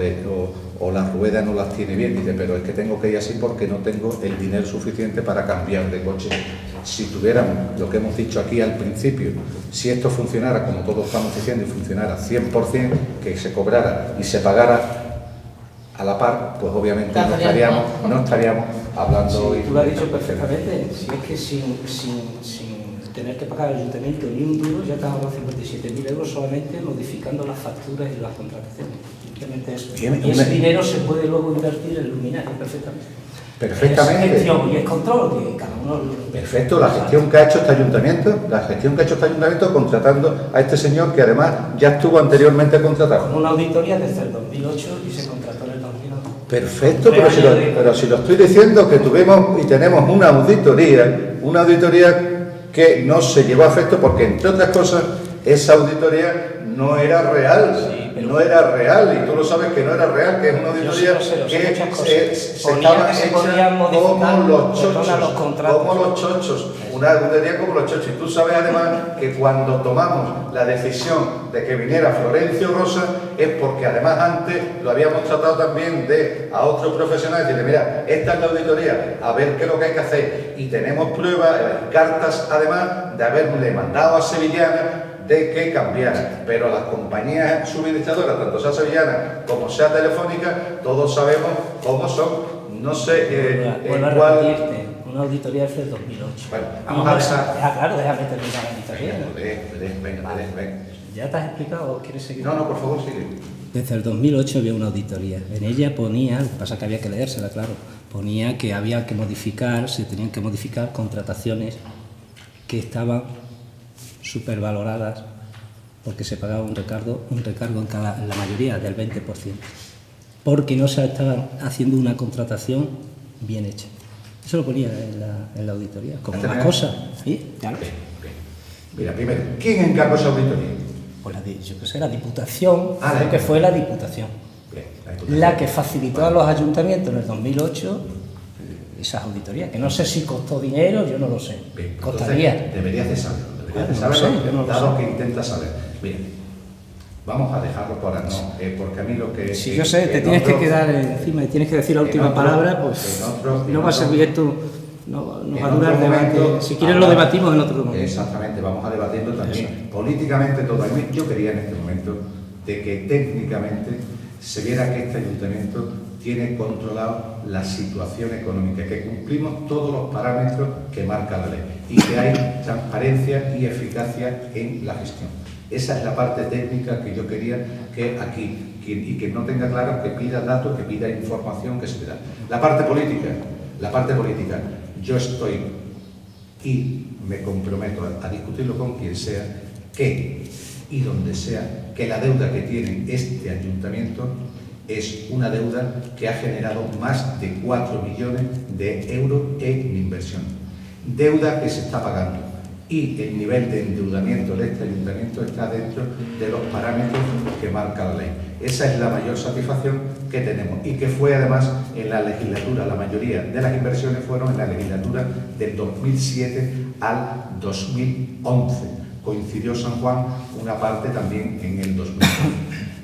las ruedas no las tiene bien, dice, pero es que tengo que ir así porque no tengo el dinero suficiente para cambiar de coche. Si tuviéramos lo que hemos dicho aquí al principio, si esto funcionara como todos estamos diciendo y funcionara 100%, que se cobrara y se pagara a la par, pues obviamente no estaríamos hablando hoy. Tú lo has dicho perfectamente, si es que sin tener que pagar al ayuntamiento ni un duro, ya te has ahorrado 57.000 euros solamente modificando las facturas y las contrataciones. Simplemente eso. Y ese dinero se puede luego invertir en luminarias perfectamente. Perfectamente. Es gestión y es control, que cada uno... Perfecto, la gestión que ha hecho este ayuntamiento contratando a este señor, que además ya estuvo anteriormente contratado. Con una auditoría desde el 2008 y se contrató en el 2009. Perfecto, pero si lo estoy diciendo, que tuvimos y tenemos una auditoría que no se llevó a efecto porque, entre otras cosas, esa auditoría no era real. No era real, y tú lo sabes que no era real, que es una auditoría que se estaba hecha como los chochos, una auditoría como los chochos. Y tú sabes además que cuando tomamos la decisión de que viniera Florencio Rosa es porque además antes lo habíamos tratado también a otros profesionales, decirle, mira, esta es la auditoría, a ver qué es lo que hay que hacer, y tenemos pruebas, cartas además de haberle mandado a Sevillana de que cambiara, pero las compañías suministradoras, tanto sea Sevillana como sea Telefónica, todos sabemos cómo son. No sé vuelvo a repetirte, una auditoría desde el 2008. Bueno, vamos a ver. Claro, déjame terminar la auditoría. Venga. ¿Ya te has explicado o quieres seguir? No, por favor, sigue. desde el 2008 había una auditoría. En ella ponía, lo que pasa es que había que leérsela, claro, ponía que había que modificar, se tenían que modificar contrataciones que estaban supervaloradas porque se pagaba un recargo en la mayoría del 20%, porque no se estaban haciendo una contratación bien hecha. Eso lo ponía en la auditoría, como una cosa. ¿Sí? Claro. Mira, primero, ¿quién encargó esa auditoría? Pues yo que sé, la Diputación, creo que fue la Diputación. Bien, la Diputación. La que facilitó a los ayuntamientos en el 2008 esas auditorías, que no sé si costó dinero, yo no lo sé. Bien, costaría. Entonces, deberías de saberlo, yo no lo dado sé. que intentas saber. Mira, vamos a dejarlo por ahora, no, porque a mí lo que... Si yo sé, te tienes que quedar encima y tienes que decir la última palabra, pues no va a servir esto, no va a durar debate. Si quieres lo debatimos en otro momento. Exactamente, vamos a debatirlo también. Políticamente todo. Yo quería en este momento de que técnicamente se viera que este ayuntamiento tiene controlado la situación económica, que cumplimos todos los parámetros que marca la ley y que hay transparencia y eficacia en la gestión. Esa es la parte técnica que yo quería que aquí, y que no tenga claro, que pida datos, que pida información, que se le da. La parte política, yo estoy y me comprometo a discutirlo con quien sea, que y donde sea, que la deuda que tiene este ayuntamiento es una deuda que ha generado más de 4 millones de euros en inversión. Deuda que se está pagando. Y el nivel de endeudamiento de este ayuntamiento está dentro de los parámetros que marca la ley. Esa es la mayor satisfacción que tenemos y que fue además en la legislatura, la mayoría de las inversiones fueron en la legislatura del 2007 al 2011. Coincidió San Juan una parte también en el 2011.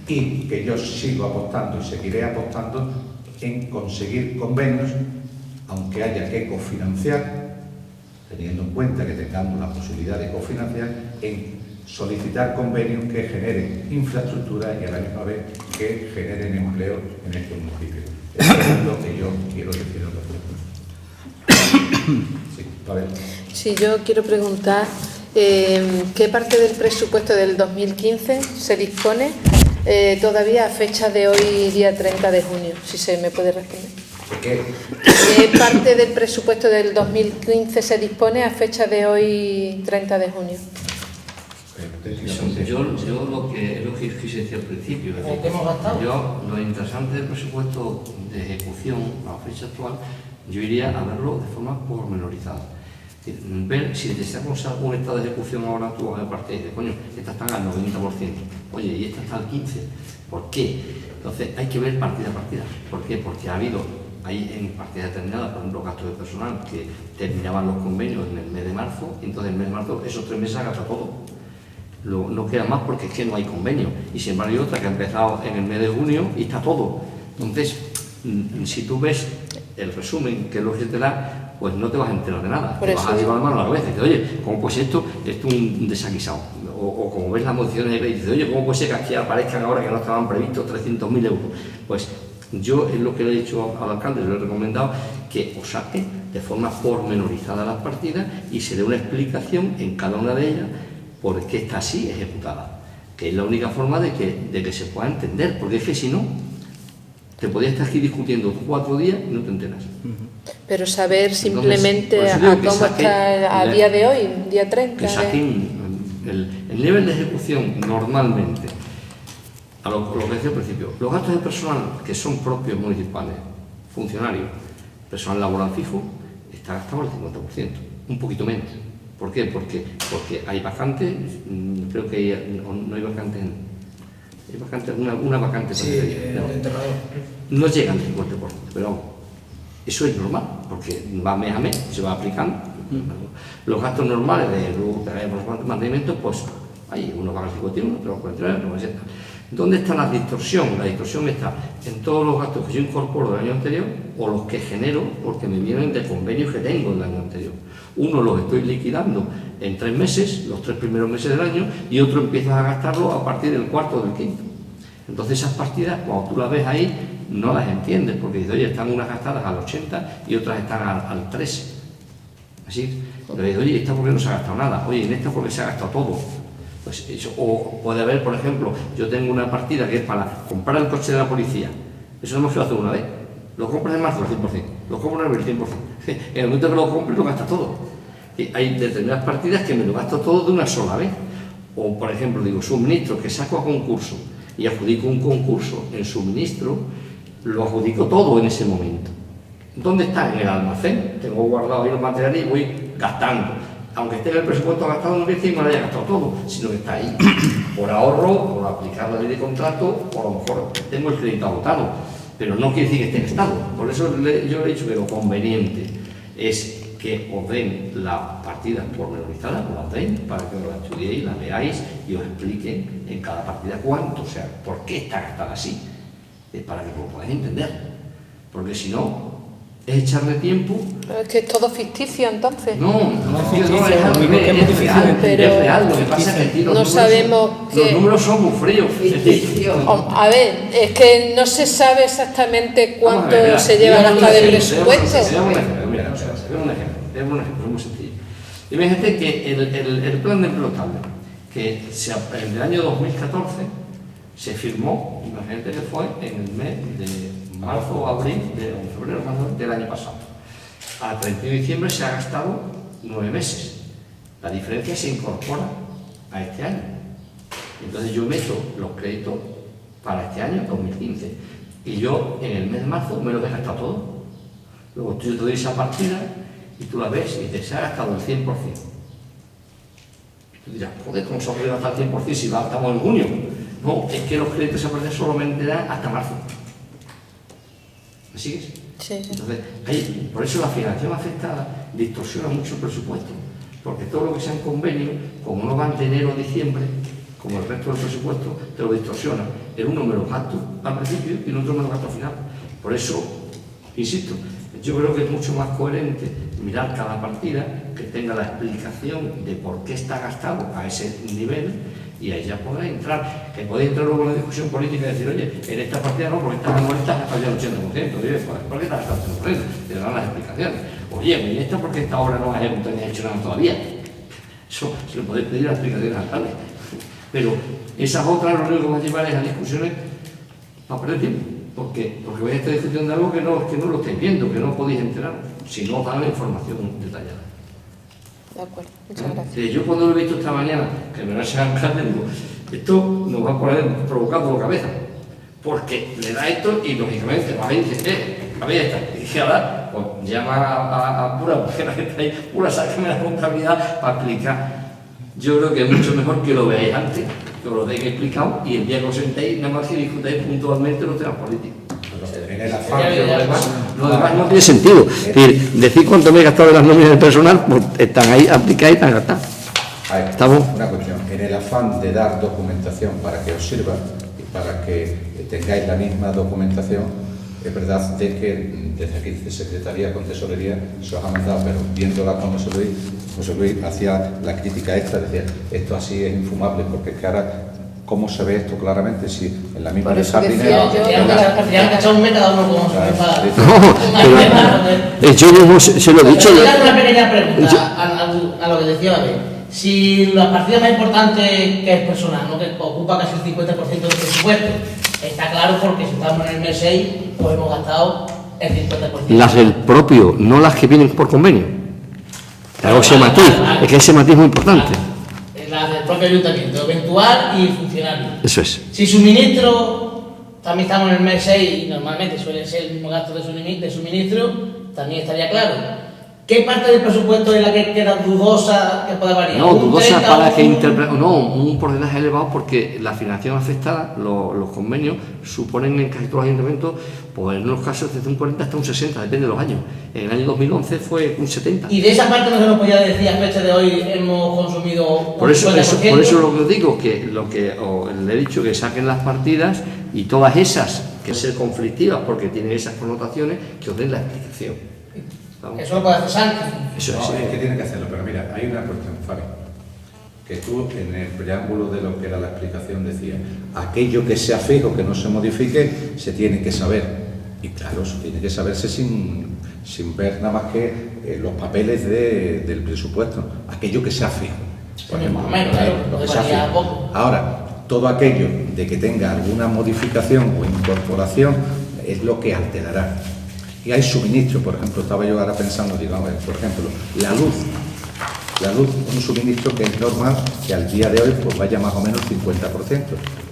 Y que yo sigo apostando y seguiré apostando en conseguir convenios, aunque haya que cofinanciar, teniendo en cuenta que tengamos la posibilidad de cofinanciar, en solicitar convenios que generen infraestructura y a la misma vez que generen empleo en estos municipios. Eso es lo que yo quiero decir al respecto. Sí, Pavel. Sí, yo quiero preguntar qué parte del presupuesto del 2015 se dispone todavía a fecha de hoy, día 30 de junio, si se me puede responder. ¿Qué? ¿Qué parte del presupuesto del 2015 se dispone a fecha de hoy, 30 de junio? Yo lo que quise decir al principio, lo interesante del presupuesto de ejecución a la fecha actual, yo iría a verlo de forma pormenorizada. Es decir, ver si deseamos un estado de ejecución ahora tú vas a partir y dices, coño, esta está al 90%, oye, y esta está al 15%, ¿por qué? Entonces hay que ver partida a partida. ¿Por qué? Porque ha habido ahí en partidas determinadas, por ejemplo, gastos de personal que terminaban los convenios en el mes de marzo, y entonces en el mes de marzo esos 3 meses se ha gastado todo. No queda más porque es que no hay convenio. Y sin embargo hay otra que ha empezado en el mes de junio y está todo. Entonces, si tú ves el resumen que es lo que te da, pues no te vas a enterar de nada. Te vas a llevar la mano a la cabeza y dices, oye, ¿cómo pues esto es un desaguisado? O como ves las modificaciones y dices, oye, ¿cómo puede ser que aquí aparezcan ahora que no estaban previstos 300.000 euros? Pues yo es lo que le he dicho al alcalde, le he recomendado que os saque de forma pormenorizada las partidas y se dé una explicación en cada una de ellas por qué está así ejecutada, que es la única forma de que se pueda entender, porque es que si no, te podías estar aquí discutiendo 4 días y no te enteras. Pero saber simplemente cómo está a día de hoy, día 30. Que saquen el nivel de ejecución normalmente, a lo que decía al principio, los gastos de personal que son propios municipales, funcionarios, personal laboral fijo, está gastado al 50%, un poquito menos. ¿Por qué? Porque hay vacantes, creo que no hay vacantes, hay vacantes, una vacante. Sí, no llega al 50%, pero eso es normal, porque va mes a mes, se va aplicando. Los gastos normales de luz, mantenimiento, pues hay unos van al 51, otros al 49, otros al 60. ¿Dónde está la distorsión? La distorsión está en todos los gastos que yo incorporo del año anterior o los que genero porque me vienen de convenios que tengo del año anterior. Uno los estoy liquidando en 3 meses, los 3 primeros meses del año, y otro empiezas a gastarlo a partir del 4º o del 5º. Entonces esas partidas, cuando tú las ves ahí, no las entiendes, porque dices, oye, están unas gastadas al 80 y otras están al 13. Así, pero dices, oye, ¿esta por qué no se ha gastado nada? Oye, en esta porque se ha gastado todo. Pues eso, o puede haber, por ejemplo, yo tengo una partida que es para comprar el coche de la policía. Eso no hemos hecho hace una vez. Lo compras en marzo al 100%, lo compras en abril 100%. En el momento que lo compres lo gastas todo. Y hay determinadas partidas que me lo gasto todo de una sola vez. O, por ejemplo, digo, suministro que saco a concurso y adjudico un concurso en suministro, lo adjudico todo en ese momento. ¿Dónde está? En el almacén. Tengo guardado ahí los materiales y voy gastando. Aunque esté en el presupuesto gastado, no quiere decir que me lo haya gastado todo, sino que está ahí. Por ahorro, por aplicar la ley de contrato, o a lo mejor tengo el crédito agotado, pero no quiere decir que esté gastado. Por eso yo le he dicho que lo conveniente es que os den las partidas pormenorizadas, os las den para que os las estudiéis, las veáis y os expliquen en cada partida cuánto, o sea, por qué está gastada así. Es para que lo podáis entender. Porque si no, es echarle tiempo. Es que es todo ficticio, entonces. No, es real, pero es real. Lo que pasa es que aquí no sabemos que los números son muy fríos. A ver, es que no se sabe exactamente cuánto se lleva gastado de presupuesto. Mira, un ejemplo muy sencillo. Imagínate que el plan de empleo estable, que en el año 2014 se firmó, imagínate que fue en el mes de marzo o abril, febrero del año pasado. A 31 de diciembre se ha gastado 9 meses. La diferencia se incorpora a este año. Entonces yo meto los créditos para este año, 2015, y yo en el mes de marzo me lo he gastado todo. Luego yo te doy esa partida y tú la ves y se ha gastado el 100%. Tú dirás, joder, ¿cómo se puede gastar el 100% si estamos en junio? No, es que los créditos a partir solamente dan hasta marzo. ¿Me sigues? Sí. Entonces, por eso la financiación afectada distorsiona mucho el presupuesto, porque todo lo que sea en convenio, como no va de enero a diciembre, como el resto del presupuesto, te lo distorsiona. En uno me lo gasto al principio y en otro me lo gasto al final. Por eso, insisto, yo creo que es mucho más coherente mirar cada partida, que tenga la explicación de por qué está gastado a ese nivel, y ahí ya podrá entrar. Que podéis entrar luego en la discusión política y decir, oye, en esta partida no, porque esta muerta está fallado el 80%, ¿por qué está gastado el 80%? Te dan las explicaciones. Oye, ¿y esto porque esta obra no ha hecho nada todavía? Eso se lo podéis pedir las explicaciones al alcalde. Pero esas otras lo único que van a llevar es a discusiones para perder tiempo. Porque vais a estar discutiendo de algo que no lo estáis viendo, que no podéis enterar, si no os dan la información detallada. De acuerdo, muchas gracias. Yo cuando lo he visto esta mañana, que me lo han alcalde, digo, esto nos va a poner provocando la cabeza, porque le da esto y lógicamente va a decir, a ver, está. Y dije, ahora, pues llama a pura mujer que está ahí, pura, sácame la contabilidad para explicar. Yo creo que es mucho mejor que lo veáis antes, que os lo deis explicado y el día que os sentéis, nada más que discutáis puntualmente los temas políticos. Lo demás no tiene sentido. Decir cuánto me he gastado de las nóminas del personal, pues están ahí aplicadas y están gastadas. ¿Estamos? Una cuestión. En el afán de dar documentación para que os sirva y para que tengáis la misma documentación, es verdad de que desde aquí, de Secretaría con Tesorería, se os ha mandado, pero viéndola con José Luis hacía la crítica esta, decía, esto así es infumable, porque es que ahora, ¿cómo se ve esto claramente? Si en la misma dejar dinero... Ya que echado un mes cada uno como se prepara. No, yo mismo se lo he dicho. Una pequeña pregunta a lo que decía David. Si la partida más importante que es personal, ¿no? Que ocupa casi el 50% del presupuesto, está claro porque si estamos en el mes 6, pues hemos gastado el 50%. Las del propio, no las que vienen por convenio. Hago ese matiz, es que ese matiz es muy importante. Las del propio ayuntamiento, eventual y funcionario. Eso es. Si suministro, también estamos en el mes 6 y normalmente suele ser el mismo gasto de suministro, también estaría claro. ¿Qué parte del presupuesto es la que queda dudosa que puede variar? No, dudosa para que un porcentaje elevado, porque la financiación afectada, los convenios, suponen en casi todos los ayuntamientos, pues en unos casos desde un 40 hasta un 60, depende de los años. En el año 2011 fue un 70. ¿Y de esa parte no se nos podía decir a fecha de hoy hemos consumido un 50%? Por eso lo que os digo, que le he dicho que saquen las partidas y todas esas que ser conflictivas porque tienen esas connotaciones, que os den la explicación. ¿Vamos? Eso lo puede hacer Sánchez. Eso es que tiene que hacerlo, pero mira, hay una cuestión, Fabi, que tú en el preámbulo de lo que era la explicación decía, aquello que sea fijo, que no se modifique, se tiene que saber. Y claro, eso tiene que saberse sin ver nada más que los papeles del presupuesto, aquello que sea fijo. Más o menos, claro, lo que Es así. varía poco. Ahora, todo aquello de que tenga alguna modificación o incorporación es lo que alterará. Y hay suministro, por ejemplo, estaba yo ahora pensando, digamos, por ejemplo, la luz. La luz, un suministro que es normal que al día de hoy pues vaya más o menos 50%,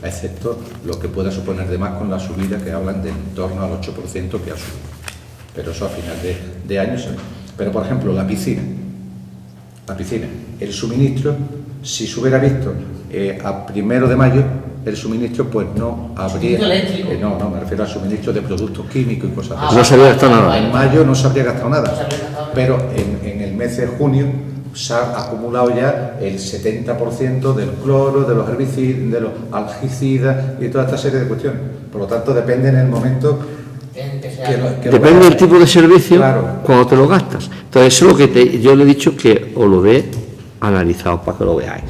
excepto lo que pueda suponer de más con la subida que hablan de en torno al 8% que ha subido. Pero eso a final de año se ve. Pero, por ejemplo, la piscina, el suministro, si se hubiera visto a 1 de mayo, el suministro pues no habría... No, me refiero al suministro de productos químicos y cosas así. No se habría gastado nada. En mayo no se habría gastado nada, pero en el mes de junio se ha acumulado ya el 70% del cloro, de los herbicidas, de los algicidas y toda esta serie de cuestiones. Por lo tanto, depende en el momento... Depende del tipo de servicio, claro, cuando te lo gastas. Entonces, eso es lo que yo le he dicho que os lo he analizado para que lo veáis.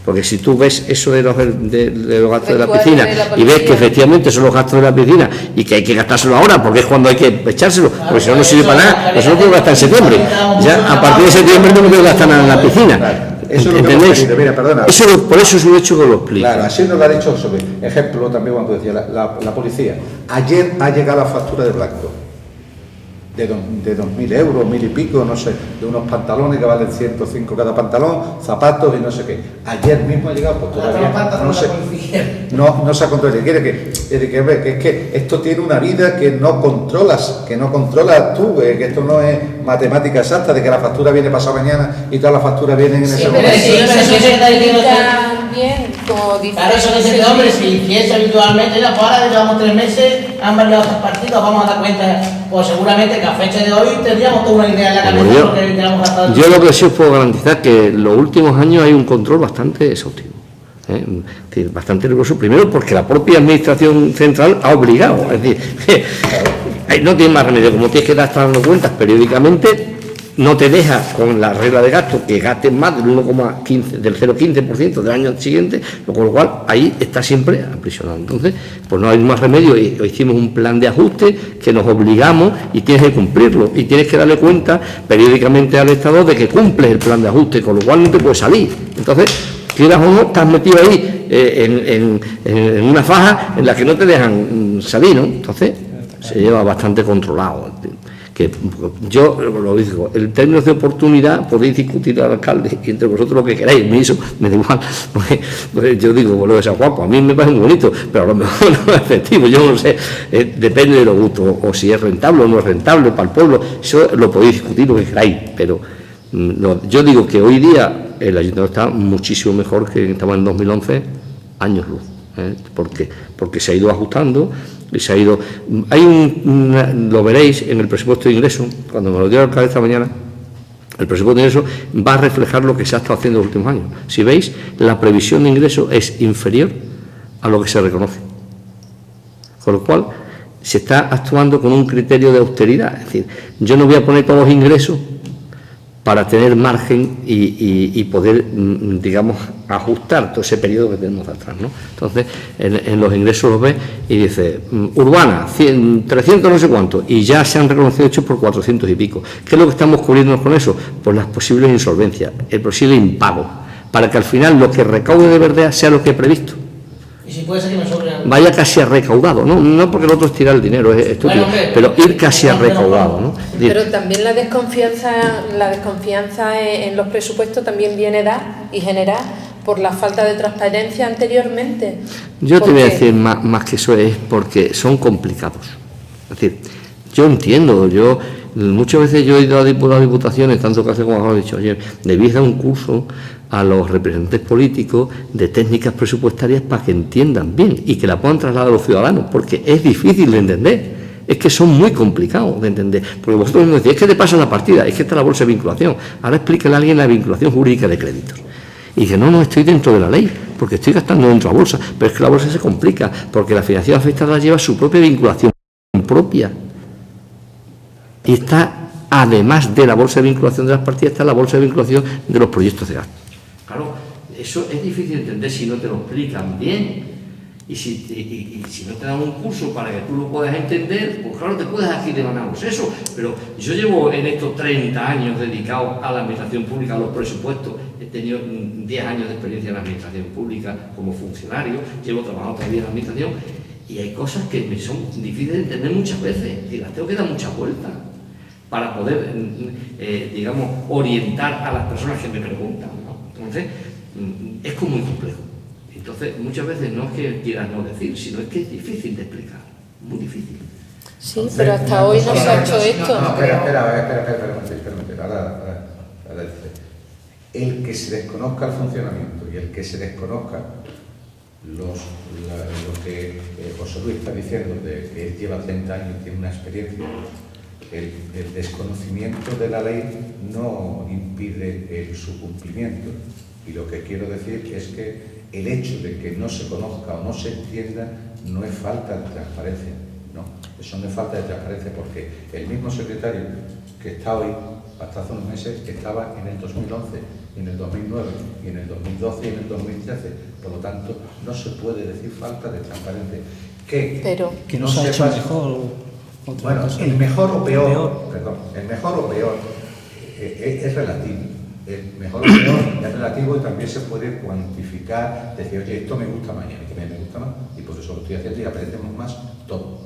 Porque si tú ves eso de los gastos de la piscina y ves que efectivamente son los gastos de la piscina y que hay que gastárselo ahora porque es cuando hay que echárselo, porque si no, no sirve para nada, eso no puedo gastar en septiembre. Ya a partir de septiembre no me puedo gastar nada en la piscina. Eso es lo que ¿entendéis? mira, perdona. Por eso es un hecho que lo explico. Claro, así nos lo ha dicho sobre ejemplo también cuando decía la policía. Ayer ha llegado la factura de blanco de 2.000 euros, 1.000 y pico, no sé, de unos pantalones que valen 105 cada pantalón, zapatos y no sé qué. Ayer mismo ha llegado, pues todavía no se ha controlado. Quiere que es que esto tiene una vida que no controlas tú, que esto no es matemática exacta de que la factura viene pasado mañana y todas las facturas vienen en ese momento. Bien, como dice. Claro, eso dice que, hombre, si hiciese habitualmente, pues ahora llevamos 3 meses, han variado estos partidos, vamos a dar cuenta, pues seguramente que a fecha de hoy tendríamos toda una idea en la cabeza de lo que hubiéramos gastado. Yo lo que sí os puedo garantizar que en los últimos años hay un control bastante exhaustivo. Es decir, bastante riguroso, primero porque la propia administración central ha obligado, es decir, no tienes más remedio, como tienes que estar dando cuentas periódicamente, no te deja con la regla de gasto que gastes más del 0,15% del año siguiente, con lo cual ahí está siempre aprisionado. Entonces, pues no hay más remedio, y hicimos un plan de ajuste que nos obligamos y tienes que cumplirlo y tienes que darle cuenta periódicamente al Estado de que cumples el plan de ajuste, con lo cual no te puedes salir. Entonces, quieras o no, estás metido ahí en una faja en la que no te dejan salir, ¿no? Entonces, se lleva bastante controlado. Que yo lo digo, en términos de oportunidad podéis discutir al alcalde y entre vosotros lo que queráis, me da igual, porque yo digo, lo de San Juan, pues a mí me parece muy bonito, pero a lo mejor no es efectivo, yo no sé, depende de los gustos, o si es rentable o no es rentable para el pueblo, eso lo podéis discutir lo que queráis, pero yo digo que hoy día el ayuntamiento está muchísimo mejor que estaba en 2011, años luz, porque se ha ido ajustando. Y se ha ido. Lo veréis en el presupuesto de ingreso, cuando me lo dio el alcalde esta mañana, el presupuesto de ingreso va a reflejar lo que se ha estado haciendo en los últimos años. Si veis, la previsión de ingreso es inferior a lo que se reconoce. Con lo cual, se está actuando con un criterio de austeridad. Es decir, yo no voy a poner todos los ingresos para tener margen y poder, digamos, ajustar todo ese periodo que tenemos atrás, ¿no? Entonces, en los ingresos los ves y dice, urbana, 300 no sé cuánto, y ya se han reconocido hechos por 400 y pico. ¿Qué es lo que estamos cubriéndonos con eso? Pues las posibles insolvencias, el posible impago, para que al final lo que recaude de verdad sea lo que he previsto. Y si puede ser que me sobre algo. Vaya casi a recaudado, no porque el otro es tirar el dinero, es estúpido, pero ir casi a recaudado, ¿no? Pero también la desconfianza en los presupuestos también viene dada y generada por la falta de transparencia anteriormente. Yo te voy a decir más que eso, es porque son complicados. Es decir, yo entiendo, muchas veces yo he ido a diputaciones, tanto que hace como he dicho ayer, debéis dar un curso a los representantes políticos de técnicas presupuestarias para que entiendan bien y que la puedan trasladar a los ciudadanos, porque es difícil de entender, es que son muy complicados de entender, porque vosotros me decís, es que te pasa la partida, es que está la bolsa de vinculación, ahora explíquele a alguien la vinculación jurídica de créditos. Y dice, no, estoy dentro de la ley, porque estoy gastando dentro de la bolsa, pero es que la bolsa se complica, porque la financiación afectada lleva su propia vinculación propia. Y está, además de la bolsa de vinculación de las partidas, está la bolsa de vinculación de los proyectos de gasto. Claro, eso es difícil de entender si no te lo explican bien. Y si no te dan un curso para que tú lo puedas entender, pues claro, te puedes aquí de ganamos eso. Pero yo llevo en estos 30 años dedicados a la administración pública, a los presupuestos. He tenido 10 años de experiencia en la administración pública como funcionario, llevo trabajando todavía en la administración, y hay cosas que me son difíciles de entender muchas veces, y las tengo que dar muchas vueltas para poder, digamos, orientar a las personas que me preguntan, ¿no? Entonces, es como muy complejo. Entonces, muchas veces no es que quieras no decir, sino es que es difícil de explicar, muy difícil. Sí, pero hasta hoy no se ha hecho esto. Espera. Ahora dice, el que se desconozca el funcionamiento y el que se desconozca lo que José Luis está diciendo, de que él lleva 30 años y tiene una experiencia, el desconocimiento de la ley no impide su cumplimiento. Y lo que quiero decir es que el hecho de que no se conozca o no se entienda no es falta de transparencia, ¿no? Eso no es falta de transparencia, porque el mismo secretario que está hoy, hasta hace unos meses, estaba en el 2011, en el 2009, y en el 2012 y en el 2013. Por lo tanto, no se puede decir falta de transparencia. Que no se ha hecho mejor. Bueno, el mejor o peor, perdón, el mejor o peor es relativo. El mejor o peor es relativo, y también se puede cuantificar, decir, oye, esto me gusta más y a mí también me gusta más, y por eso lo estoy haciendo y aprendemos más todo.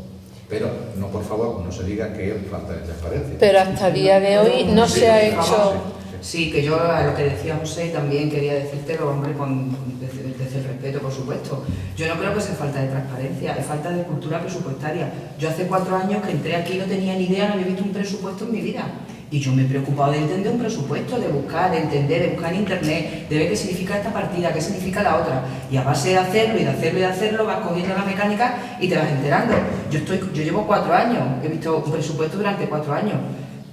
Pero no, por favor, no se diga que es falta de transparencia. Pero hasta el día de hoy no se ha hecho... Sí, que yo a lo que decía José también quería decírtelo, hombre, desde el respeto, por supuesto. Yo no creo que sea falta de transparencia, es falta de cultura presupuestaria. Yo hace 4 años que entré aquí, no tenía ni idea, no había visto un presupuesto en mi vida. Y yo me he preocupado de entender un presupuesto, de buscar, de entender, de buscar en internet, de ver qué significa esta partida, qué significa la otra. Y a base de hacerlo y de hacerlo y de hacerlo, vas cogiendo la mecánica y te vas enterando. Yo llevo 4 años, he visto un presupuesto durante 4 años.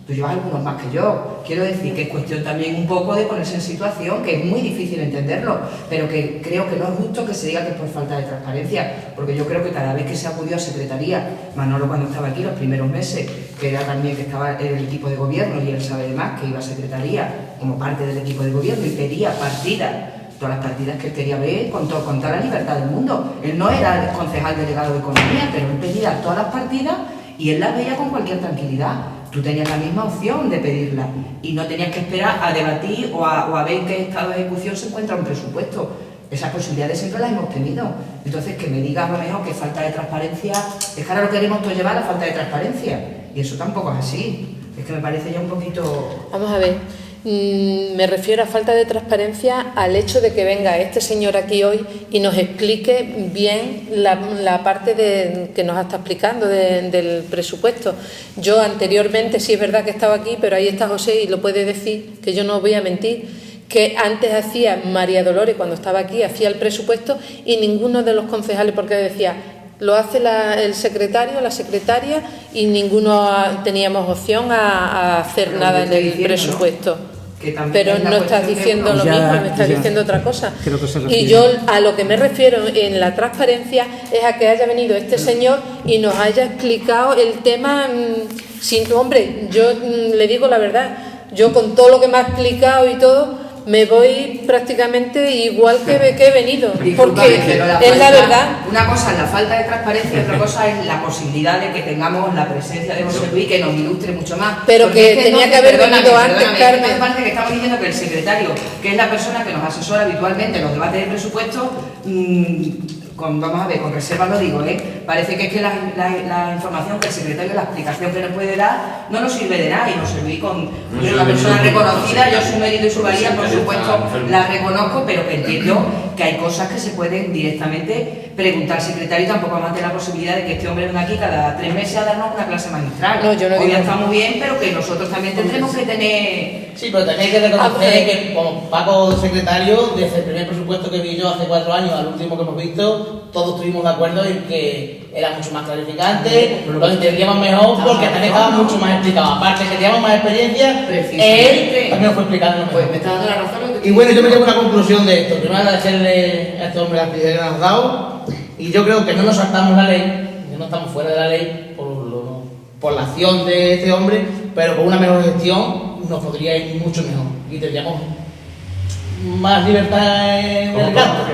Tú llevas algunos más que yo. Quiero decir que es cuestión también un poco de ponerse en situación, que es muy difícil entenderlo, pero que creo que no es justo que se diga que es por falta de transparencia, porque yo creo que cada vez que se acudió a secretaría, Manolo cuando estaba aquí los primeros meses, que era también que estaba en el equipo de gobierno y él sabe de más, que iba a secretaría como parte del equipo de gobierno y pedía partidas, todas las partidas que él quería ver con toda la libertad del mundo. Él no era el concejal delegado de Economía, pero él pedía todas las partidas y él las veía con cualquier tranquilidad. Tú tenías la misma opción de pedirla y no tenías que esperar a debatir o a ver en qué estado de ejecución se encuentra un presupuesto. Esas posibilidades siempre las hemos tenido. Entonces, que me digas a lo mejor que falta de transparencia, es que ahora lo queremos todo llevar a la falta de transparencia. Y eso tampoco es así. Es que me parece ya un poquito... Vamos a ver. Me refiero a falta de transparencia al hecho de que venga este señor aquí hoy y nos explique bien la parte que nos está explicando del presupuesto. Yo anteriormente, sí es verdad que estaba aquí, pero ahí está José y lo puede decir, que yo no voy a mentir, que antes hacía María Dolores, cuando estaba aquí, hacía el presupuesto y ninguno de los concejales, porque decía, lo hace el secretario, la secretaria, y ninguno teníamos opción a hacer nada en el presupuesto. ¿No? Pero no estás diciendo lo mismo, me estás diciendo otra cosa. Y yo a lo que me refiero en la transparencia es a que haya venido este señor y nos haya explicado el tema. Hombre, yo le digo la verdad, yo con todo lo que me ha explicado y todo, me voy prácticamente igual que he venido, porque es la verdad. Una cosa es la falta de transparencia y otra cosa es la posibilidad de que tengamos la presencia de José Luis, que nos ilustre mucho más. Pero que tenía que haber venido antes, Carmen. Me parece que estamos diciendo que el secretario, que es la persona que nos asesora habitualmente en los debates de presupuesto, vamos a ver, con reserva lo digo, parece que es que la información que el secretario, la explicación que nos puede dar, no nos sirve de nada. Y José Luis, es una persona reconocida, yo su mérito y su valía, por supuesto, la reconozco, pero que entiendo que hay cosas que se pueden directamente preguntar al secretario, y tampoco vamos a tener la posibilidad de que este hombre venga aquí cada 3 meses a darnos una clase magistral. No, yo no Hoy digo... está muy bien, pero que nosotros también tendremos que tener... Sí, pero también hay que reconocer que como Paco secretario, desde el primer presupuesto que vi yo hace 4 años al último que hemos visto, todos estuvimos de acuerdo en que era mucho más clarificante, lo entendíamos mejor porque también estaba mucho más explicado. Aparte que teníamos más experiencia, él también nos fue explicando mejor. Pues me está dando la razón. Y bueno, yo me llevo una conclusión de esto. Primero agradecerle a este hombre la actividad que nos ha dado, y yo creo que no nos saltamos la ley, que no estamos fuera de la ley por la acción de este hombre, pero con una mejor gestión nos podría ir mucho mejor y tendríamos más libertad en el campo.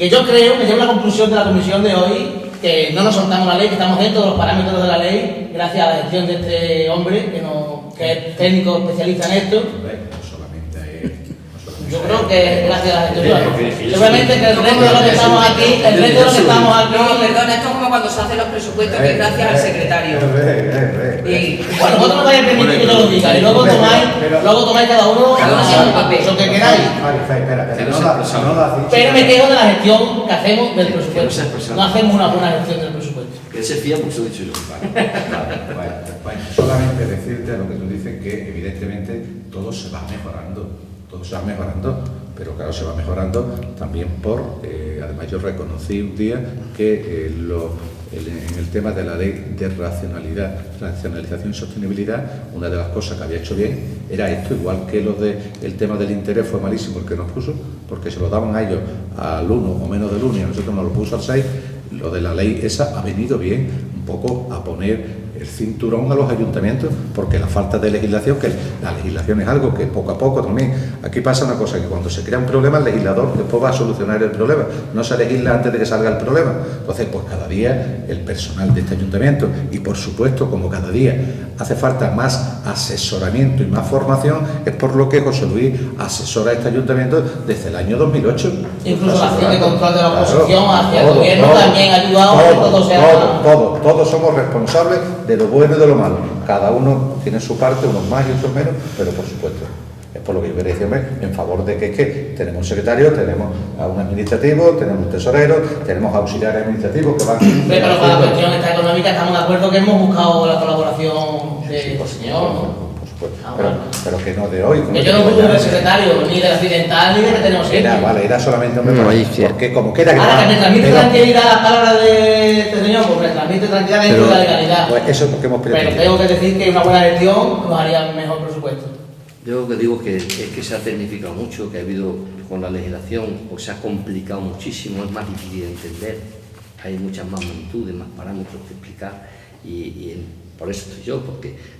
que yo creo, me llevo la conclusión de la comisión de hoy, que no nos soltamos la ley, que estamos dentro de los parámetros de la ley, gracias a la gestión de este hombre, que es técnico especialista en esto. Yo creo que gracias a la gestión. Seguramente que el resto de los que estamos aquí, No, perdón, esto es como cuando se hacen los presupuestos, que es gracias al secretario. Y bueno, vosotros no vais a permitir que yo lo diga, y luego tomáis cada uno un papel. lo que queráis. Pero me quejo de la gestión que hacemos del presupuesto. No hacemos una buena gestión del presupuesto. Que se fía, pues lo he dicho yo. Bueno, solamente decirte a lo que tú dices que evidentemente todo se va mejorando. Todo se va mejorando, pero claro, se va mejorando también además yo reconocí un día que en el tema de la ley de racionalización y sostenibilidad, una de las cosas que había hecho bien era esto, igual que el tema del interés fue malísimo el que nos puso, porque se lo daban a ellos al 1 o menos del 1 y a nosotros nos lo puso al 6, lo de la ley esa ha venido bien un poco a poner el cinturón a los ayuntamientos, porque la falta de legislación, que la legislación es algo que poco a poco también, aquí pasa una cosa, que cuando se crea un problema el legislador después va a solucionar el problema, no se legisla antes de que salga el problema. Entonces pues cada día el personal de este ayuntamiento, y por supuesto como cada día hace falta más asesoramiento y más formación, es por lo que José Luis asesora a este ayuntamiento desde el año 2008. Incluso la acción de control de la oposición hacia el gobierno también ha ayudado a que todo sea... Todos somos responsables de lo bueno y de lo malo. Cada uno tiene su parte, unos más y otros menos, pero por supuesto, es por lo que yo quería decirme en favor de que tenemos un secretario, tenemos a un administrativo, tenemos un tesorero, tenemos auxiliares administrativos que van... Pero para la cuestión esta económica estamos de acuerdo que hemos buscado la colaboración del señor, ¿no? Pero que no de hoy. Que yo no dudo del secretario, ni del accidental, ni de que tenemos siempre. Era solamente un porque como queda... Ahora, que me transmite tranquilidad la palabra de este señor, pues me transmite tranquilidad dentro de la legalidad. Pues eso es lo que hemos pedido. Pero tengo que decir que una buena gestión nos haría mejor presupuesto. Yo lo que digo es que se ha tecnificado mucho, que ha habido con la legislación, pues se ha complicado muchísimo, es más difícil de entender, hay muchas más magnitudes, más parámetros que explicar por eso estoy yo,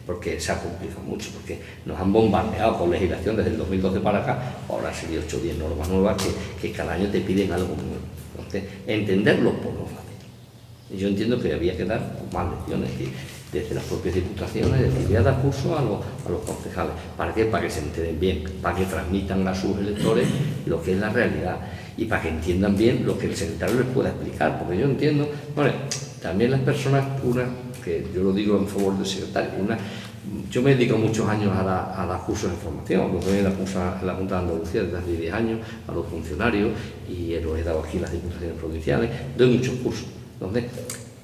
porque se ha complicado mucho, porque nos han bombardeado con legislación desde el 2012 para acá, ahora han salido 8 o 10 normas nuevas que cada año te piden algo nuevo. Entonces, entenderlo por los lados. Y yo entiendo que había que dar más lecciones desde las propias diputaciones, decir, voy a dar curso a los concejales. ¿Para qué? Para que se enteren bien, para que transmitan a sus electores lo que es la realidad y para que entiendan bien lo que el secretario les pueda explicar, porque yo entiendo, bueno, también las personas, que yo lo digo en favor del secretario, yo me dedico muchos años a dar cursos de formación, los doy en la Junta de Andalucía desde hace 10 años, a los funcionarios, y los he dado aquí en las diputaciones provinciales, doy muchos cursos, donde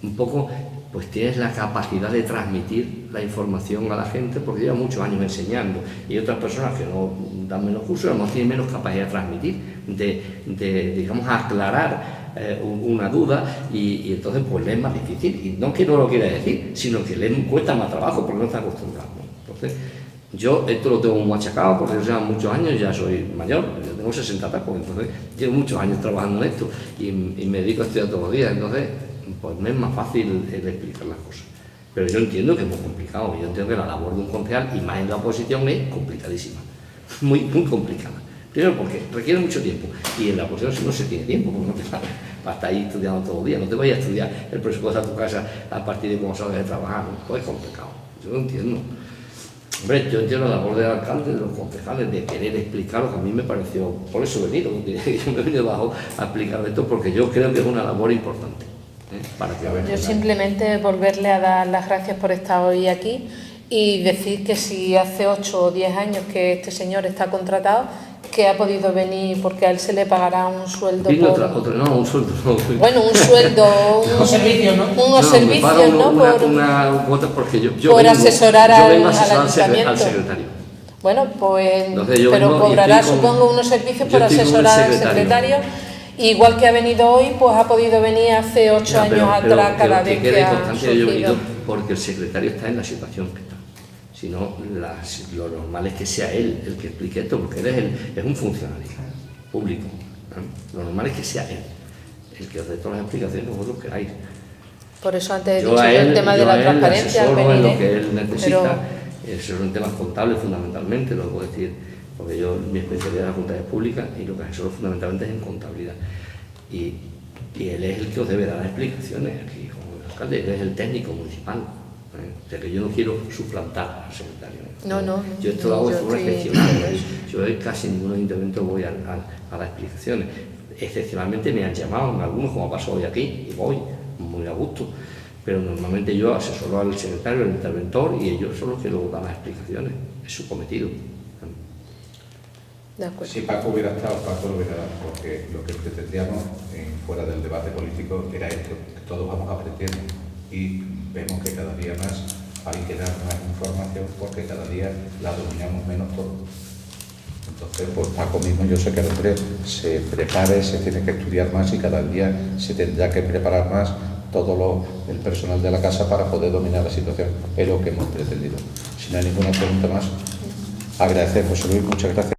un poco pues tienes la capacidad de transmitir la información a la gente, porque lleva muchos años enseñando, y otras personas que no dan menos cursos, a lo mejor tienen menos capacidad de transmitir, de digamos, aclarar una duda, y entonces pues le es más difícil, y no que no lo quiera decir, sino que le cuesta más trabajo porque no está acostumbrado, ¿no? Entonces, yo esto lo tengo muy machacado porque yo llevo muchos años, ya soy mayor, yo tengo 60 tacos, entonces llevo muchos años trabajando en esto y me dedico a estudiar todos los días, entonces pues me es más fácil explicar las cosas. Pero yo entiendo que es muy complicado, yo entiendo que la labor de un concejal, y más en la oposición, es complicadísima, muy, muy complicada. Primero porque requiere mucho tiempo, y en la oposición no se tiene tiempo, porque no te va para estar ahí estudiando todos los días, no te vayas a estudiar el presupuesto a tu casa a partir de cómo sabes de trabajar, ¿no? Pues es complicado, yo lo entiendo. Hombre, yo entiendo la labor del alcalde, de los concejales, de querer explicar lo que a mí me pareció, por eso he venido, yo me he venido abajo a explicar esto, porque yo creo que es una labor importante. Yo simplemente volverle a dar las gracias por estar hoy aquí y decir que si hace 8 o 10 años que este señor está contratado, que ha podido venir porque a él se le pagará un sueldo un sueldo no. Bueno, un sueldo, unos servicios, ¿no? Unos servicios, ¿no? Una cuota porque yo por asesorar al ayuntamiento. Al secretario. Bueno, pues, entonces, pero cobrará, supongo, unos servicios por asesorar al secretario. Igual que ha venido hoy, pues ha podido venir hace 8 años atrás cada vez que ha constancia, yo he venido porque el secretario está en la situación que está. Si no, lo normal es que sea él el que explique esto, porque él es un funcionario público, ¿no? Lo normal es que sea él el que os dé todas las explicaciones que vosotros queráis. Por eso antes he dicho el tema de la transparencia. En lo que él necesita, son temas contables fundamentalmente, lo puedo decir, porque yo mi especialidad es la contabilidad pública y lo que asesoro fundamentalmente es en contabilidad. y él es el que os debe dar las explicaciones aquí, como el alcalde, él es el técnico municipal. O sea que yo no quiero suplantar al secretario. No. Yo esto lo hago de forma excepcional. Yo casi ningún ayuntamiento voy a las explicaciones. Excepcionalmente me han llamado en algunos, como ha pasado hoy aquí, y voy muy a gusto. Pero normalmente yo asesoro al secretario, al interventor, y ellos son los que luego dan las explicaciones. Es su cometido. De acuerdo. Si Paco hubiera estado, Paco lo hubiera dado, porque lo que pretendíamos fuera del debate político era esto, que todos vamos aprendiendo y vemos que cada día más hay que dar más información porque cada día la dominamos menos todos. Entonces, pues Paco mismo, yo sé que el hombre se prepare, se tiene que estudiar más y cada día se tendrá que preparar más todo el personal de la casa para poder dominar la situación. Es lo que hemos pretendido. Si no hay ninguna pregunta más, agradecer, José Luis, muchas gracias.